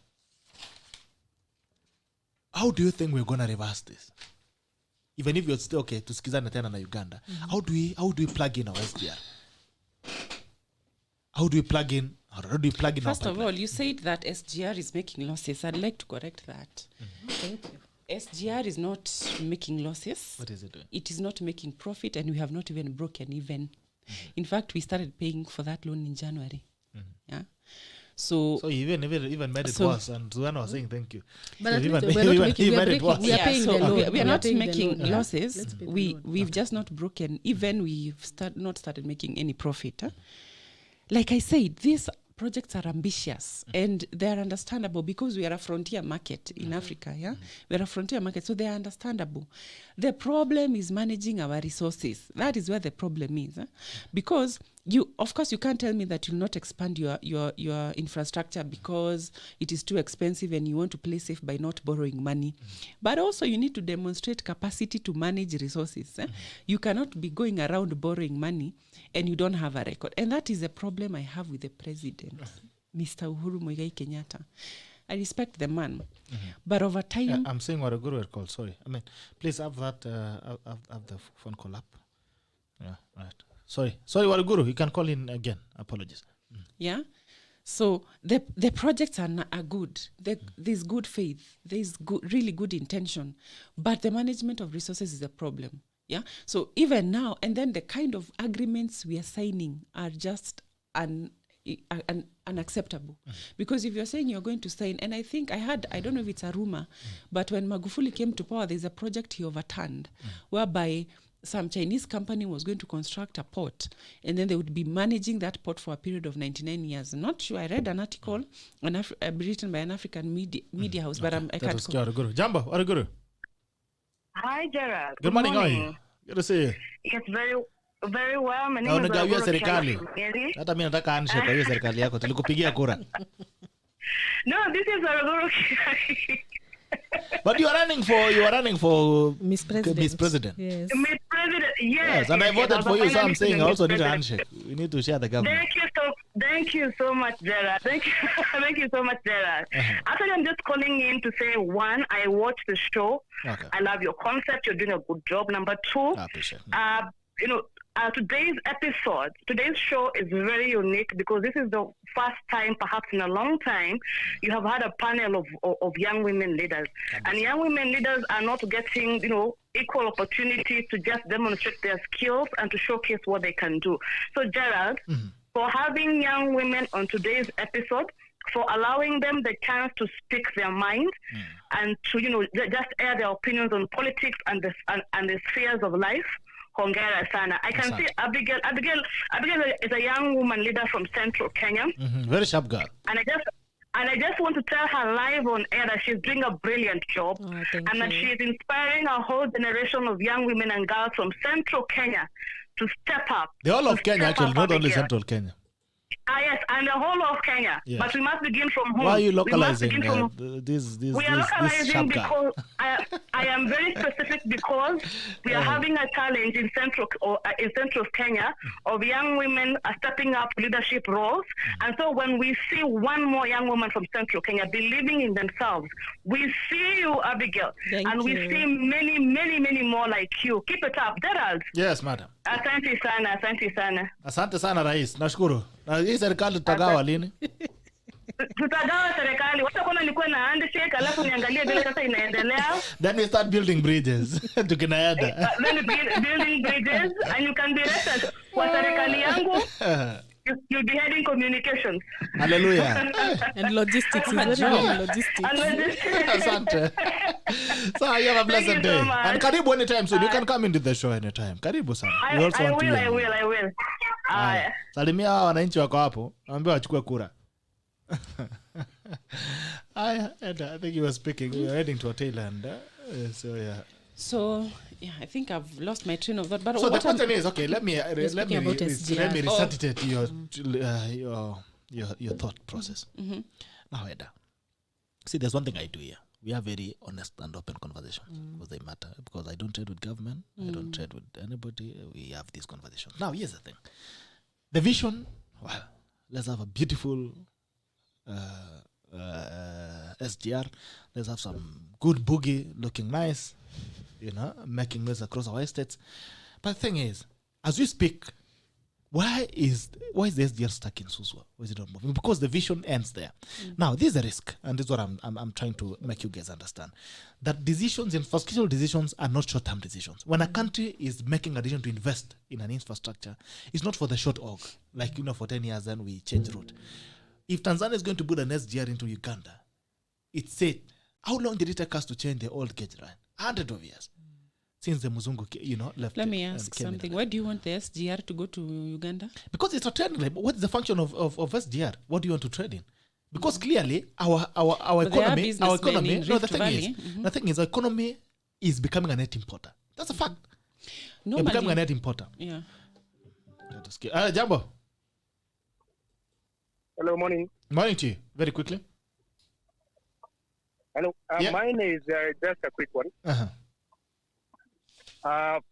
How do you think we're going to reverse this? Even if you're still okay to sikizana tena na Uganda, how do we plug in our SGR? How do we plug in? First of all, you said that SGR is making losses. I'd like to correct that. Thank you. SGR is not making losses. What is it doing? It is not making profit, and we have not even broken even. In fact, we started paying for that loan in January. Yeah. So you even made it worse, and Zuena was saying thank you. But at least we are paying the loan. We are not making losses. We've just not broken even. We've not started making any profit. Like I said, these projects are ambitious and they are understandable because we are a frontier market in Africa. Yeah, we are a frontier market, so they are understandable. The problem is managing our resources. That is where the problem is, because of course you can't tell me that you'll not expand your infrastructure because it is too expensive and you want to play safe by not borrowing money. But also you need to demonstrate capacity to manage resources. You cannot be going around borrowing money and you don't have a record. And that is a problem I have with the president, Mr. Uhuru Muigai Kenyatta. I respect the man, but over time... Yeah, I'm saying what a guru would call, sorry. I mean, please have that, have the phone call up. Yeah, right. Sorry, Waruguru, you can call in again. Apologies. Yeah. So the projects are good. There's good faith. There's really good intention. But the management of resources is a problem. Yeah. So even now, and then the kind of agreements we are signing are just unacceptable. Because if you're saying you're going to sign, and I think I don't know if it's a rumor, but when Magufuli came to power, there's a project he overturned whereby some Chinese company was going to construct a port, and then they would be managing that port for a period of 99 years. I'm not sure. I read an article written by an African media house, but I can't go. Jambo, Waruguru. Hi, Gerard. Good morning. How are you? Good to see you. Yes, very well. My name is Waruguru. Hata mimi nataka handshake kwa hiyo serikali yako. Tulikupigia kura. No, this is Waruguru. But you are running for Miss President. Miss President. Yes. Miss President, yes. And I voted for you, so I'm saying I also need a handshake. We need to share the government. Thank you so much, Gerard. Thank you so much, Gerard. Actually, I'm just calling in to say, one, I watched the show. Okay. I love your concept. You're doing a good job. Number two, I appreciate it. Today's show is very unique because this is the first time, perhaps in a long time, you have had a panel of young women leaders. And young women leaders are not getting, equal opportunities to just demonstrate their skills and to showcase what they can do. So, Gerald, for having young women on today's episode, for allowing them the chance to speak their mind and to, just air their opinions on politics and the spheres of life. Hongera sana. I can see Abigail is a young woman leader from Central Kenya. Very sharp girl. And I just want to tell her live on air that she's doing a brilliant job that she's inspiring a whole generation of young women and girls from Central Kenya to step up. The whole of Kenya, actually, not only Central Kenya. Yes, and the whole of Kenya. Yes. But we must begin from home. Why are you localizing this because I am very specific because we are having a challenge in Central Kenya of young women stepping up leadership roles. And so when we see one more young woman from Central Kenya believing in themselves, we see you, Abigail. We see many, many, many more like you. Keep it up. Gerald. Yes, madam. Asante sana. Asante sana rais. Nashukuru. Na hii serikali tutagawa lini? Tutagawa serikali. Wacha kama nilikuwa na handshake alafu niangalie vile sasa inaendelea. Then we start building bridges. Tukinaenda. Then building bridges and you can be rest kwa serikali yangu. You'll be heading communications. Hallelujah. And logistics is very logistics. Asante. So you have a blessed day. So and karibu anytime soon. You can come into the show anytime. Karibu sana. I will. Salimia wananchi wako hapo. Waambie wachukue kura. I think you were speaking. We are heading to a tail end. So I think I've lost my train of thought. But so the question is, okay, let me resuscitate your thought process. Now, Eddah, see, there's one thing I do here. We have very honest and open conversations because they matter. Because I don't trade with government, I don't trade with anybody. We have these conversations. Now, here's the thing: the vision. Well, let's have a beautiful SGR. Let's have some good boogie, looking nice. Making noise across our estates. But the thing is, as we speak, why is the SDR stuck in Suswa? Why is it not moving? Because the vision ends there. Now, this is a risk, and this is what I'm trying to make you guys understand. That decisions, infrastructural decisions, are not short-term decisions. When a country is making a decision to invest in an infrastructure, it's not for the short org. Like, for 10 years, then we change route. If Tanzania is going to build an SGR into Uganda, it's said, how long did it take us to change the old gauge line? 100 of years since the Muzungu, left. Let me ask something. Why do you want the SGR to go to Uganda? Because it's a trading. What is the function of SGR? What do you want to trade in? Because clearly our economy. No, the thing is, our economy is becoming a net importer. That's a fact. We're becoming a net importer. Yeah. Jambo. Hello, morning. Morning to you. Very quickly. Hello. Mine is just a quick one.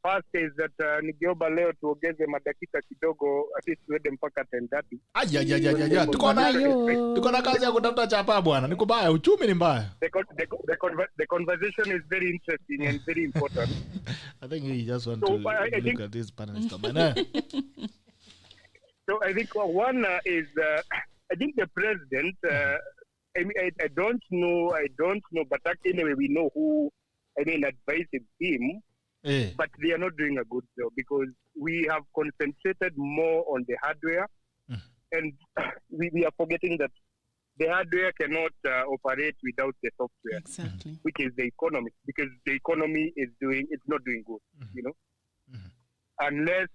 First is that nigeomba leo tuongeze madakika kidogo at least tuende mpaka 10:30. Tuko na kazi ya kutafuta chapa bwana. Ni kubaya, uchumi ni mbaya. The conversation is very interesting and very important. I think we just want to look at this panelist. So I think one is I think the president I don't know, but anyway, we know who, advised him, but they are not doing a good job because we have concentrated more on the hardware, and we are forgetting that the hardware cannot operate without the software, exactly, which is the economy, because the economy it's not doing good, unless,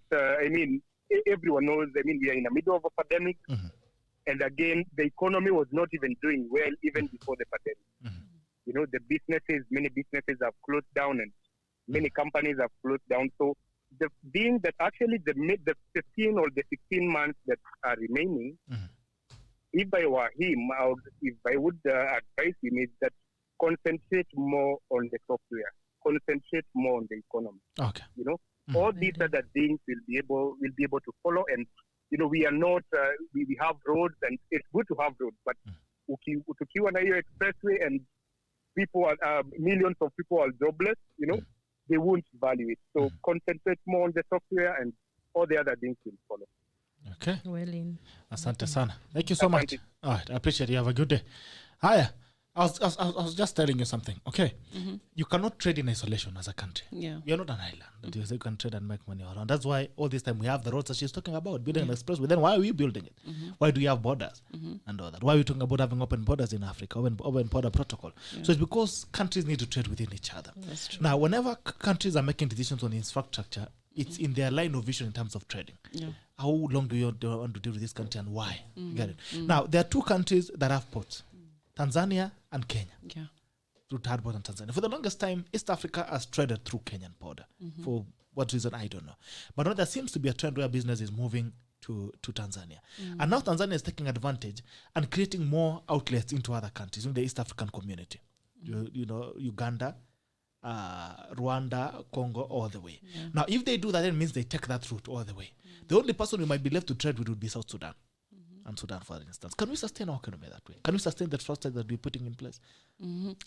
everyone knows, we are in the middle of a pandemic. And again, the economy was not even doing well even before the pandemic. Many businesses have closed down and many companies have closed down. So being that actually the 15 or the 16 months that are remaining, if I were him, if I would advise him is that concentrate more on the software, concentrate more on the economy. Okay. All these other things will be able to follow, and we are not, we have roads, and it's good to have roads, but tukiwa na hiyo expressway and people are, millions of people are jobless, they won't value it. So concentrate more on the software, and all the other things will follow. Okay. Well in. Asante sana. Thank you so much. All right, I appreciate it. You have a good day. Hiya. I was just telling you something. Okay. You cannot trade in isolation as a country. Yeah. You're not an island. You can trade and make money around. That's why all this time we have the roads that she's talking about, building an expressway. Then why are we building it? Why do you have borders and all that? Why are we talking about having open borders in Africa, open border protocol? So it's because countries need to trade within each other. That's true. Now, whenever countries are making decisions on infrastructure, it's in their line of vision in terms of trading. Yeah. How long do you want to deal with this country and why? You get it? Now, there are two countries that have ports. Tanzania and Kenya. Yeah. Through third border and Tanzania. For the longest time, East Africa has traded through Kenyan border. For what reason, I don't know. But now there seems to be a trend where business is moving to Tanzania. And now Tanzania is taking advantage and creating more outlets into other countries, in the East African community. Uganda, Rwanda, Congo, all the way. Yeah. Now, if they do that, it means they take that route all the way. The only person who might be left to trade with would be South Sudan. And Sudan, for instance. Can we sustain our economy that way? Can we sustain the structure that we're putting in place?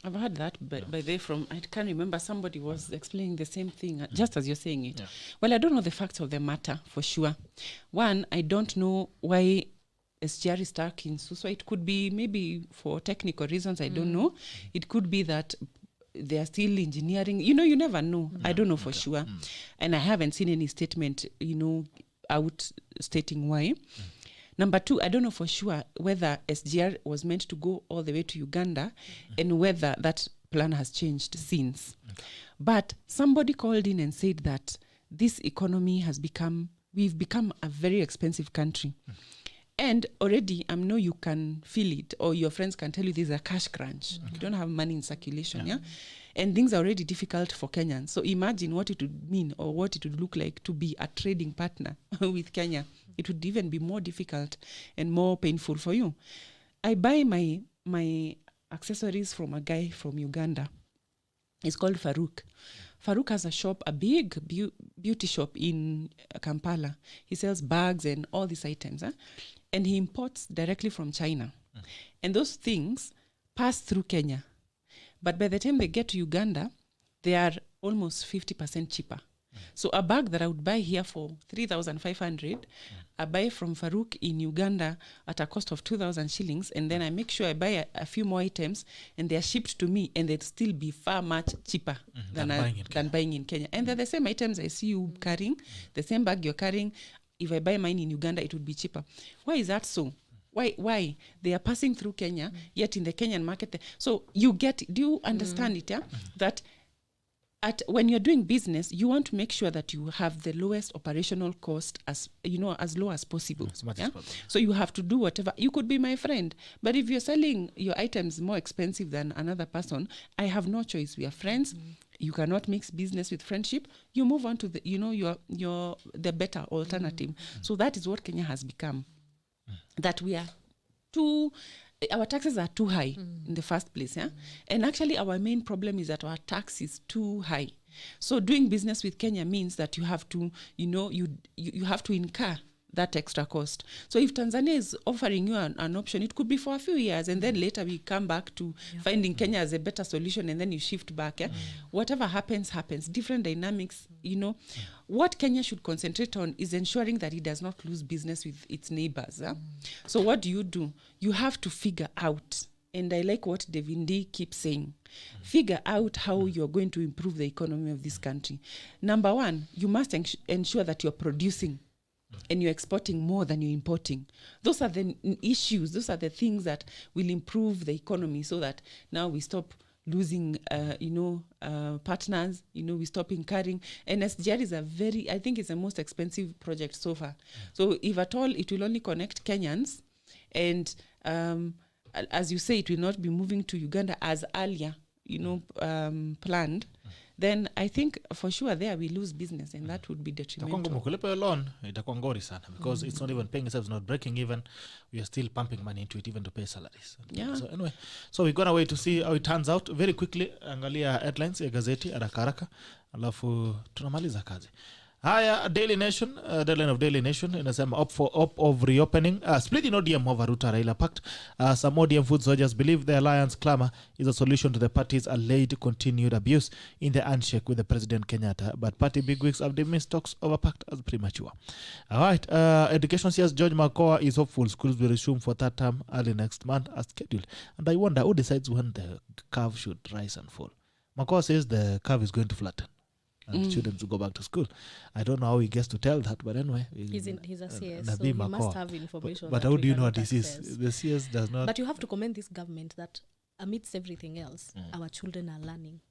I've heard that, but by the from, I can't remember, somebody was explaining the same thing, just as you're saying it. Yeah. Well, I don't know the facts of the matter, for sure. One, I don't know why SGR is stuck in Suswa. It could be maybe for technical reasons, I don't know. It could be that they are still engineering. You never know. I don't know for sure. And I haven't seen any statement, out stating why. Number two, I don't know for sure whether SGR was meant to go all the way to Uganda and whether that plan has changed since. Okay. But somebody called in and said that this economy we've become a very expensive country. And already, I know you can feel it, or your friends can tell you there's a cash crunch. You don't have money in circulation, yeah? And things are already difficult for Kenyans. So imagine what it would mean or what it would look like to be a trading partner with Kenya. It would even be more difficult and more painful for you. I buy my accessories from a guy from Uganda. It's called Farouk. Farouk has a shop, a big beauty shop in Kampala. He sells bags and all these items. And he imports directly from China. And those things pass through Kenya. But by the time they get to Uganda, they are almost 50% cheaper. So a bag that I would buy here for 3,500, I buy from Farouk in Uganda at a cost of 2,000 shillings, and then I make sure I buy a few more items, and they are shipped to me, and they'd still be far much cheaper than buying in Kenya. And they're the same items I see you carrying, the same bag you're carrying. If I buy mine in Uganda, it would be cheaper. Why is that so? Why? They are passing through Kenya, yet in the Kenyan market. So do you understand it, yeah? That when you're doing business, you want to make sure that you have the lowest operational cost as low as possible. As much as possible. So you have to do whatever. You could be my friend, but if you're selling your items more expensive than another person, I have no choice. We are friends. You cannot mix business with friendship. You move on to the better alternative. So that is what Kenya has become. That we are our taxes are too high in the first place, yeah? And actually our main problem is that our tax is too high. So doing business with Kenya means that you have to, you have to incur that extra cost. So if Tanzania is offering you an option, it could be for a few years, and then later we come back to finding Kenya as a better solution, and then you shift back. Yeah? Whatever happens. Different dynamics, What Kenya should concentrate on is ensuring that it does not lose business with its neighbors. So what do? You have to figure out, and I like what Devindi keeps saying, figure out how you're going to improve the economy of this country. Number one, you must ensure that you're producing and you're exporting more than you're importing. Those are the issues. Those are the things that will improve the economy, so that now we stop losing, partners, we stop incurring. And SGR is I think it's the most expensive project so far. So if at all, it will only connect Kenyans. And as you say, it will not be moving to Uganda as earlier, planned. Then I think for sure there we lose business, and that would be detrimental. Kulipa loan itakuwa ngori sana, because it's not even paying itself, it's not breaking even. We are still pumping money into it even to pay salaries. Yeah. So anyway, we're gonna wait to see how it turns out. Very quickly, angalia headlines ya gazeti haraka, alafu tunamaliza kazi. Haya, Daily Nation, deadline of Daily Nation inasema up of reopening, split in ODM over Ruto Raila pact. Some ODM food soldiers believe the alliance clamor is a solution to the party's alleged continued abuse in the handshake with the President Kenyatta, but party bigwigs have dismissed talks over pact as premature. All right, Education CS George Makoa is hopeful schools will resume for third term early next month as scheduled. And I wonder who decides when the curve should rise and fall. Makoa says the curve is going to flatten and students will go back to school. I don't know how he gets to tell that, but anyway. He's a CS, so he must have information. But how do you know what this is? The CS does not. But you have to commend this government that amidst everything else, our children are learning.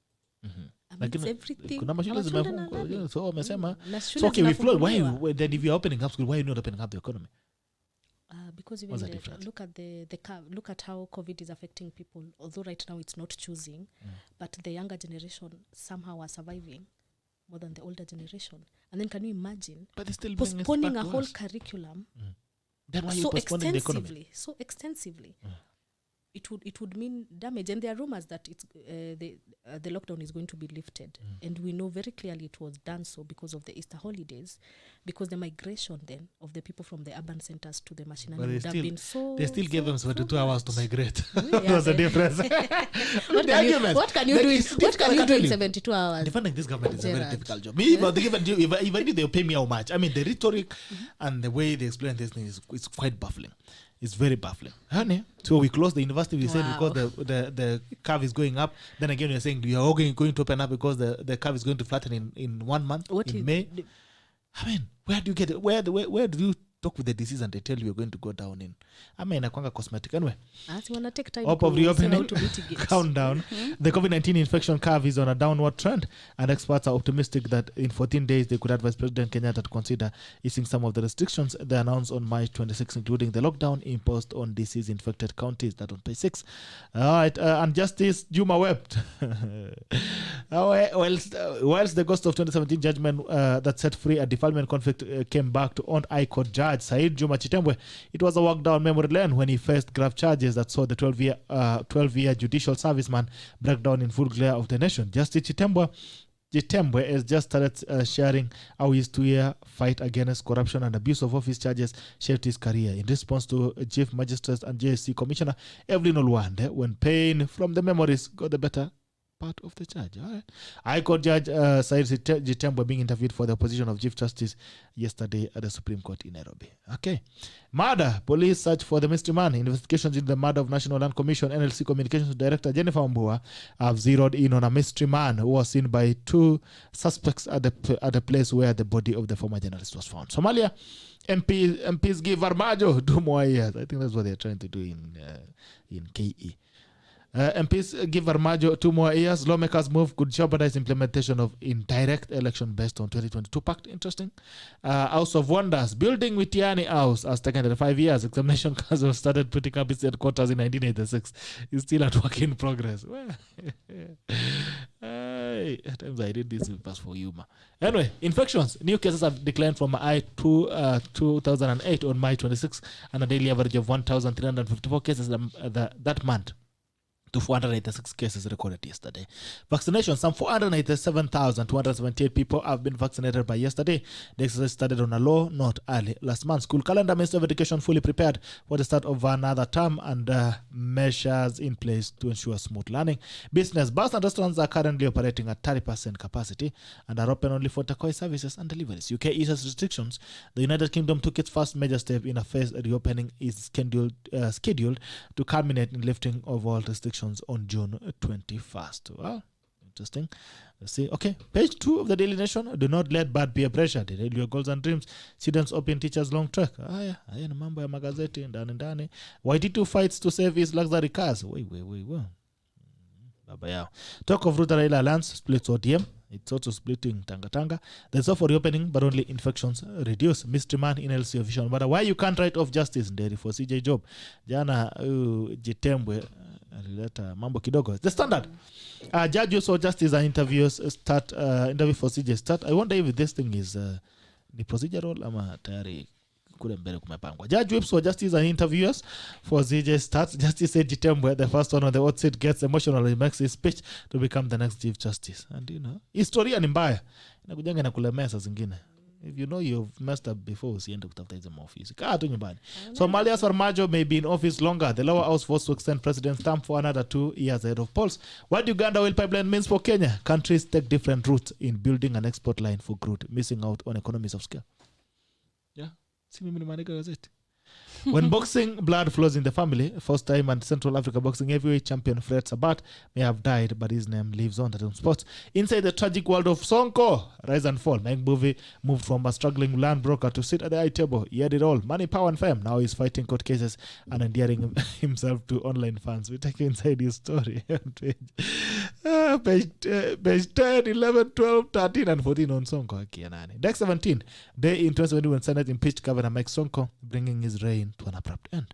Amidst everything, our children are learning. So okay, we flood. Why then if you're opening up school, why are you not opening up the economy? Because even look at the look at how COVID is affecting people. Although right now it's not choosing, but the younger generation somehow are surviving more than the older generation. And then can you imagine postponing a whole curriculum then why so postponing the economy? So extensively? It would mean damage. And there are rumors that it's the lockdown is going to be lifted. And we know very clearly it was done so because of the Easter holidays, because the migration then of the people from the urban centers to the mashinani would have been so. They still gave them 72 hours to migrate. Yeah, What's the difference? What can you do in 72 hours? Defending this government is a very difficult job. If I knew they'll pay me how much. I mean, the rhetoric and the way they explain this thing is quite baffling. It's very baffling. Honey, so we closed the university, we said because the curve is going up. Then again, you're saying you're all going to open up because the curve is going to flatten in 1 month, in May. I mean, where do you get it? Where do you talk with the disease and they tell you you're going to go down in? I mean, inakwanga cosmetic. Anyway, take time hope of reopening, countdown. The COVID-19 infection curve is on a downward trend, and experts are optimistic that in 14 days they could advise President Kenyatta to consider easing some of the restrictions they announced on March 26, including the lockdown imposed on disease-infected counties. That on page 6. All right, and Justice Juma wept. Whilst the ghost of 2017 judgment that set free a defilement conflict came back to haunt High Court Judge Said Juma Chitembwe, it was a walk down memory lane when he faced grave charges that saw the 12-year judicial serviceman break down in full glare of the nation. Justice Chitembwe has just started sharing how his 2-year fight against corruption and abuse of office charges shaped his career. In response to Chief Magistrate and JSC Commissioner Evelyn Olwande, when pain from the memories got the better part of the charge. All right. High Court Judge Said Chitembwe being interviewed for the position of Chief Justice yesterday at the Supreme Court in Nairobi. Okay. Murder. Police search for the mystery man. Investigations into the murder of National Land Commission NLC Communications Director Jennifer Wambui have zeroed in on a mystery man who was seen by 2 suspects at the place where the body of the former journalist was found. Somalia. MPs give Armajo 2 more years. I think that's what they're trying to do in KE. MPs give Armajo 2 more years. Lawmakers move could jeopardize implementation of indirect election based on 2022 pact. Interesting. House of Wonders. Building Witiani House has taken 5 years. Examination Council started putting up its headquarters in 1986. It's still at work in progress. At times I read this pass for humor. Anyway, infections. New cases have declined from high to 2008 on March 26, and a daily average of 1,354 cases that month, to 486 cases recorded yesterday. Vaccination, some 487,278 people have been vaccinated by yesterday. The exercise started on a low note early last month. School calendar, Ministry of Education fully prepared for the start of another term and measures in place to ensure smooth learning. Business, bars and restaurants are currently operating at 30% capacity and are open only for takeaway services and deliveries. UK eases restrictions. The United Kingdom took its first major step in a phased reopening is scheduled to culminate in lifting of all restrictions on June 21st. Well, interesting. Let's see. Okay, page 2 of the Daily Nation. Do not let bad peer pressure derail your goals and dreams. Students open teachers long track. Haya na mambo ya magazeti ndani. YT2 fights to save his luxury cars. Wait. Baba yao. Talk of Ruto Raila Alliance splits ODM. It's also splitting Tanga. There's offer reopening, but only infections reduce. Mystery man in LC official. No matter why you can't write off justice Nderi for CJ job. Jana Jitembwe alileta mambo kidogo. The Standard. Judge also justice and interviews start. Interview for CJ start. I wonder if this thing is the procedural ama tayari kule mbele kumepangwa. Judge whips for justice and interviewers for CJ starts. Justice said Jitembwe, the first one on the hot seat, gets emotional and makes his speech to become the next Chief Justice. And historia ni mbaya. Inakujanga na kulemea saa zingine. if you know you've messed up before, usiende kutafuta hizo maofisi. Kaa tu nyumbani. Somalia's Farmajo may be in office longer. The lower house votes to extend president's term for another 2 years ahead of polls. What Uganda oil pipeline means for Kenya? Countries take different routes in building an export line for crude, missing out on economies of scale. Yeah. Si mimi nimeandika gazeti. When boxing blood flows in the family, first time and Central Africa boxing heavyweight champion Fred Sabat may have died, but his name lives on at sports. Inside the tragic world of Sonko, rise and fall. Mike Mbuvi moved from a struggling land broker to sit at the high table. He had it all, money, power, and fame. Now he's fighting court cases and endearing himself to online fans. We take you inside his story. Page 10, 11, 12, 13, and 14 on Sonko. Deck 17, day in 2020 when Senate impeached Governor Mike Sonko, bringing his reign to an abrupt end.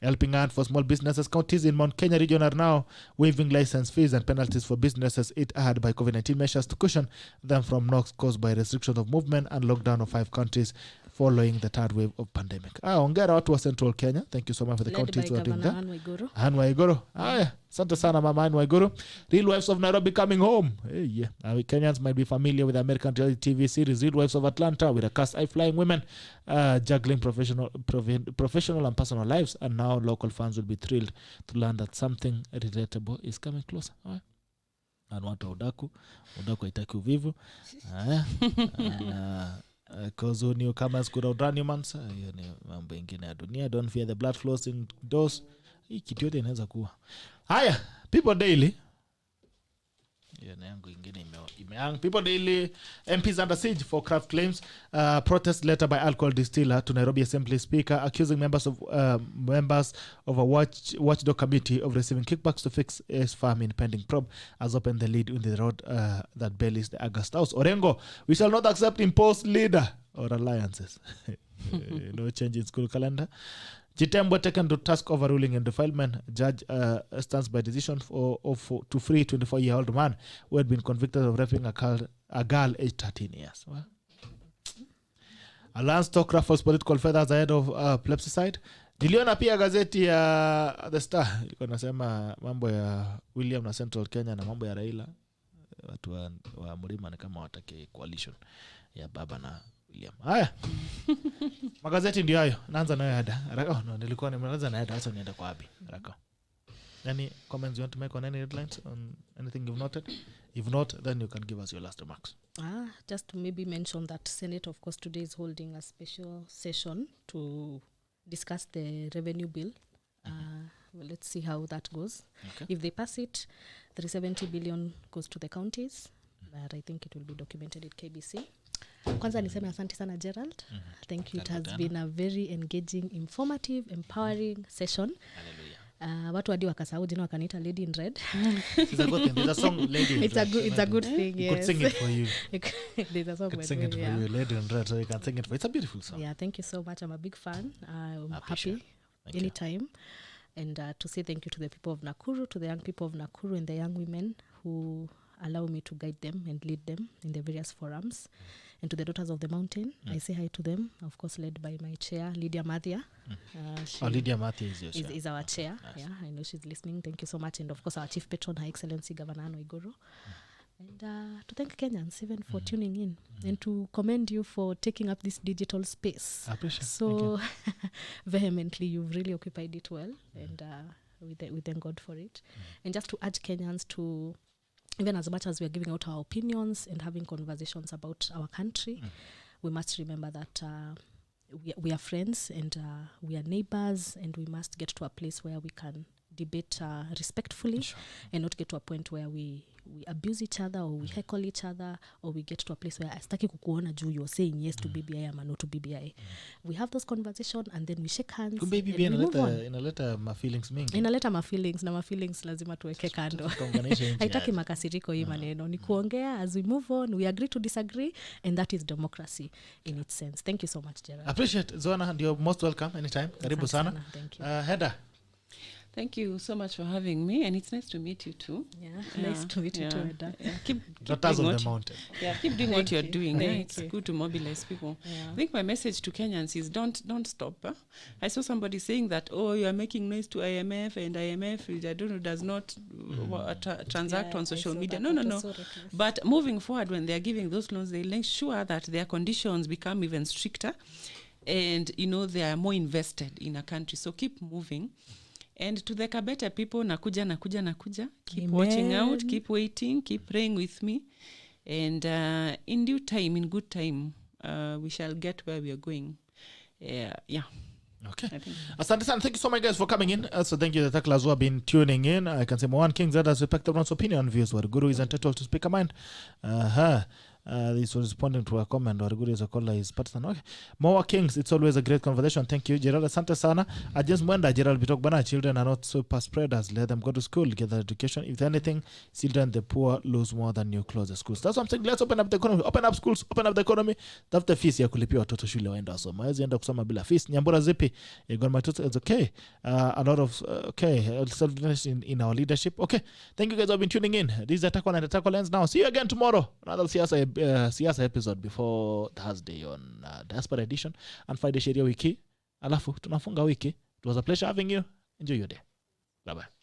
Helping hand for small businesses. Counties in Mount Kenya region are now waiving license fees and penalties for businesses hit hard by COVID-19 measures to cushion them from knocks caused by restriction of movement and lockdown of 5 countries following the third wave of pandemic. Ongera watu wa Central Kenya. Thank you so much for the counties who are doing that. Anne Waiguru. Asante sana mama Anne Waiguru. Real Wives of Nairobi coming home. Hey, yeah. Kenyans might be familiar with the American reality TV series Real Wives of Atlanta, with a cast high-flying women juggling professional and personal lives, and now local fans will be thrilled to learn that something relatable is coming closer. And watu udaku haitaki uvivu. Cause newcomers could outrun humans. Hiyo ni mambo ingine ya dunia. Don't fear the blood flows in doors. Hii kitu yote inaweza kuwa. Haya, People Daily. People Daily. MPs under siege for craft claims. Protest letter by alcohol distiller to Nairobi Assembly Speaker accusing members of a watchdog committee of receiving kickbacks to fix his farm in pending probe has opened the lead in the road that bellies the August House. Orengo, we shall not accept imposed leader or alliances. No change in school calendar. Jitembwe taken to task overruling and defilement. Judge stands by decision to free 24-year-old man who had been convicted of raping a girl aged 13 years. Well, Alliance talk ruffles political feathers ahead of plebiscite. Niliona pia gazeti ya The Star ilikuwa nasema mambo ya William na Central Kenya na mambo ya Raila. Watu wa Mlima ni kama watake coalition ya baba na William. Haya. Magazeti ndio hayo. Naanza nayo Eddah. Nilikuwa nimeanza na Eddah, sasa nienda kwa Abbie. Haraka. Any comments you want to make on any headlines, on anything you've noted? If not, then you can give us your last remarks. Just to maybe mention that Senate, of course, today is holding a special session to discuss the revenue bill. Well, let's see how that goes. Okay. If they pass it, 370 billion goes to the counties. But I think it will be documented at KBC. Kwanza niseme asante sana Gerald. Thank you. It has been a very engaging, informative, empowering session. Hallelujah. Watu hadi wakasahau jina wakaniita Lady in Red. It's a good thing. There's a song Lady in Red. It's a good thing, yes. You could sing it for you. There's a song you could sing it for you, Lady in Red, so you can sing it for you. It's a beautiful song. Yeah, thank you so much. I'm a big fan. I'm happy anytime. And to say thank you to the people of Nakuru, to the young people of Nakuru and the young women who allow me to guide them and lead them in the various forums. And to the Daughters of the Mountain, I say hi to them, of course led by my chair, Lydia Mathia. Lydia Mathia is your chair. Is our chair. Nice. Yeah, I know she's listening. Thank you so much. And of course our Chief Patron, Her Excellency Governor Anne Waiguru. And to thank Kenyans even for tuning in and to commend you for taking up this digital space. I appreciate it. So vehemently, you've really occupied it well. And we thank God for it. And just to urge Kenyans to, even as much as we are giving out our opinions and having conversations about our country, we must remember that we are friends and we are neighbors, and we must get to a place where we can debate respectfully and not get to a point where we abuse each other or we heckle each other, or we get to a place where astaki kukuona juu you're saying yes to BBI ama no to BBI. We have those conversations and then we shake hands. BBI inaleta ma feelings mingi. Inaleta ma feelings, na ma feelings lazima tuweke kando. Haitaki makasiriko hii maneno. Ni kuongea as we move on, we agree to disagree, and that is democracy in its sense. Thank you so much, Gerald. Appreciate Zuena, and you're most welcome anytime. Karibu sana. Thank you. Eddah. Thank you so much for having me, and it's nice to meet you too. Nice to meet you too, Eddah. Keep Daughters doing of what the mountain. keep doing what you're doing. Thank It's you. good to mobilize people. I think my message to Kenyans is don't stop. I saw somebody saying that, you are making noise to IMF, and IMF, I don't know, does not transact on social media. No. But moving forward, when they're giving those loans, they make sure that their conditions become even stricter, and they are more invested in a country. So keep moving. And to the Kabete people, nakuja. Keep watching out, keep waiting, keep praying with me. And in due time, in good time, we shall get where we are going. Okay. Asante sana. Thank you so much, guys, for coming in. So thank you, the Taklas, who have been tuning in. I can say Moan Kings that has respected everyone's opinion and views. Waruguru is entitled to speak a mind. This was responding to a comment. Waruguru is a caller, his partner. Okay. Moa Kings, it's always a great conversation. Thank you, Gerald. Asante sana. James Mwenda, Gerald Bitok Bana, children are not super spreaders. Let them go to school, get their education. If anything, children, the poor lose more than you close the schools. That's what I'm saying. Let's open up the economy. Open up schools, open up the economy. Tafuta fees ya kulipia watoto shule waenda wasoma. Hawezi enda kusoma bila fees. Nyambura zipi? It's okay. A lot of, in our leadership. Okay. Thank you guys who have been tuning in. This is Attack On and Attack On Lens now. See you again tomorrow. Another siasa episode before Thursday on Diaspora Edition and Friday Sheria Wiki. Alafu tunafunga wiki. It was a pleasure having you. Enjoy your day. Bye bye.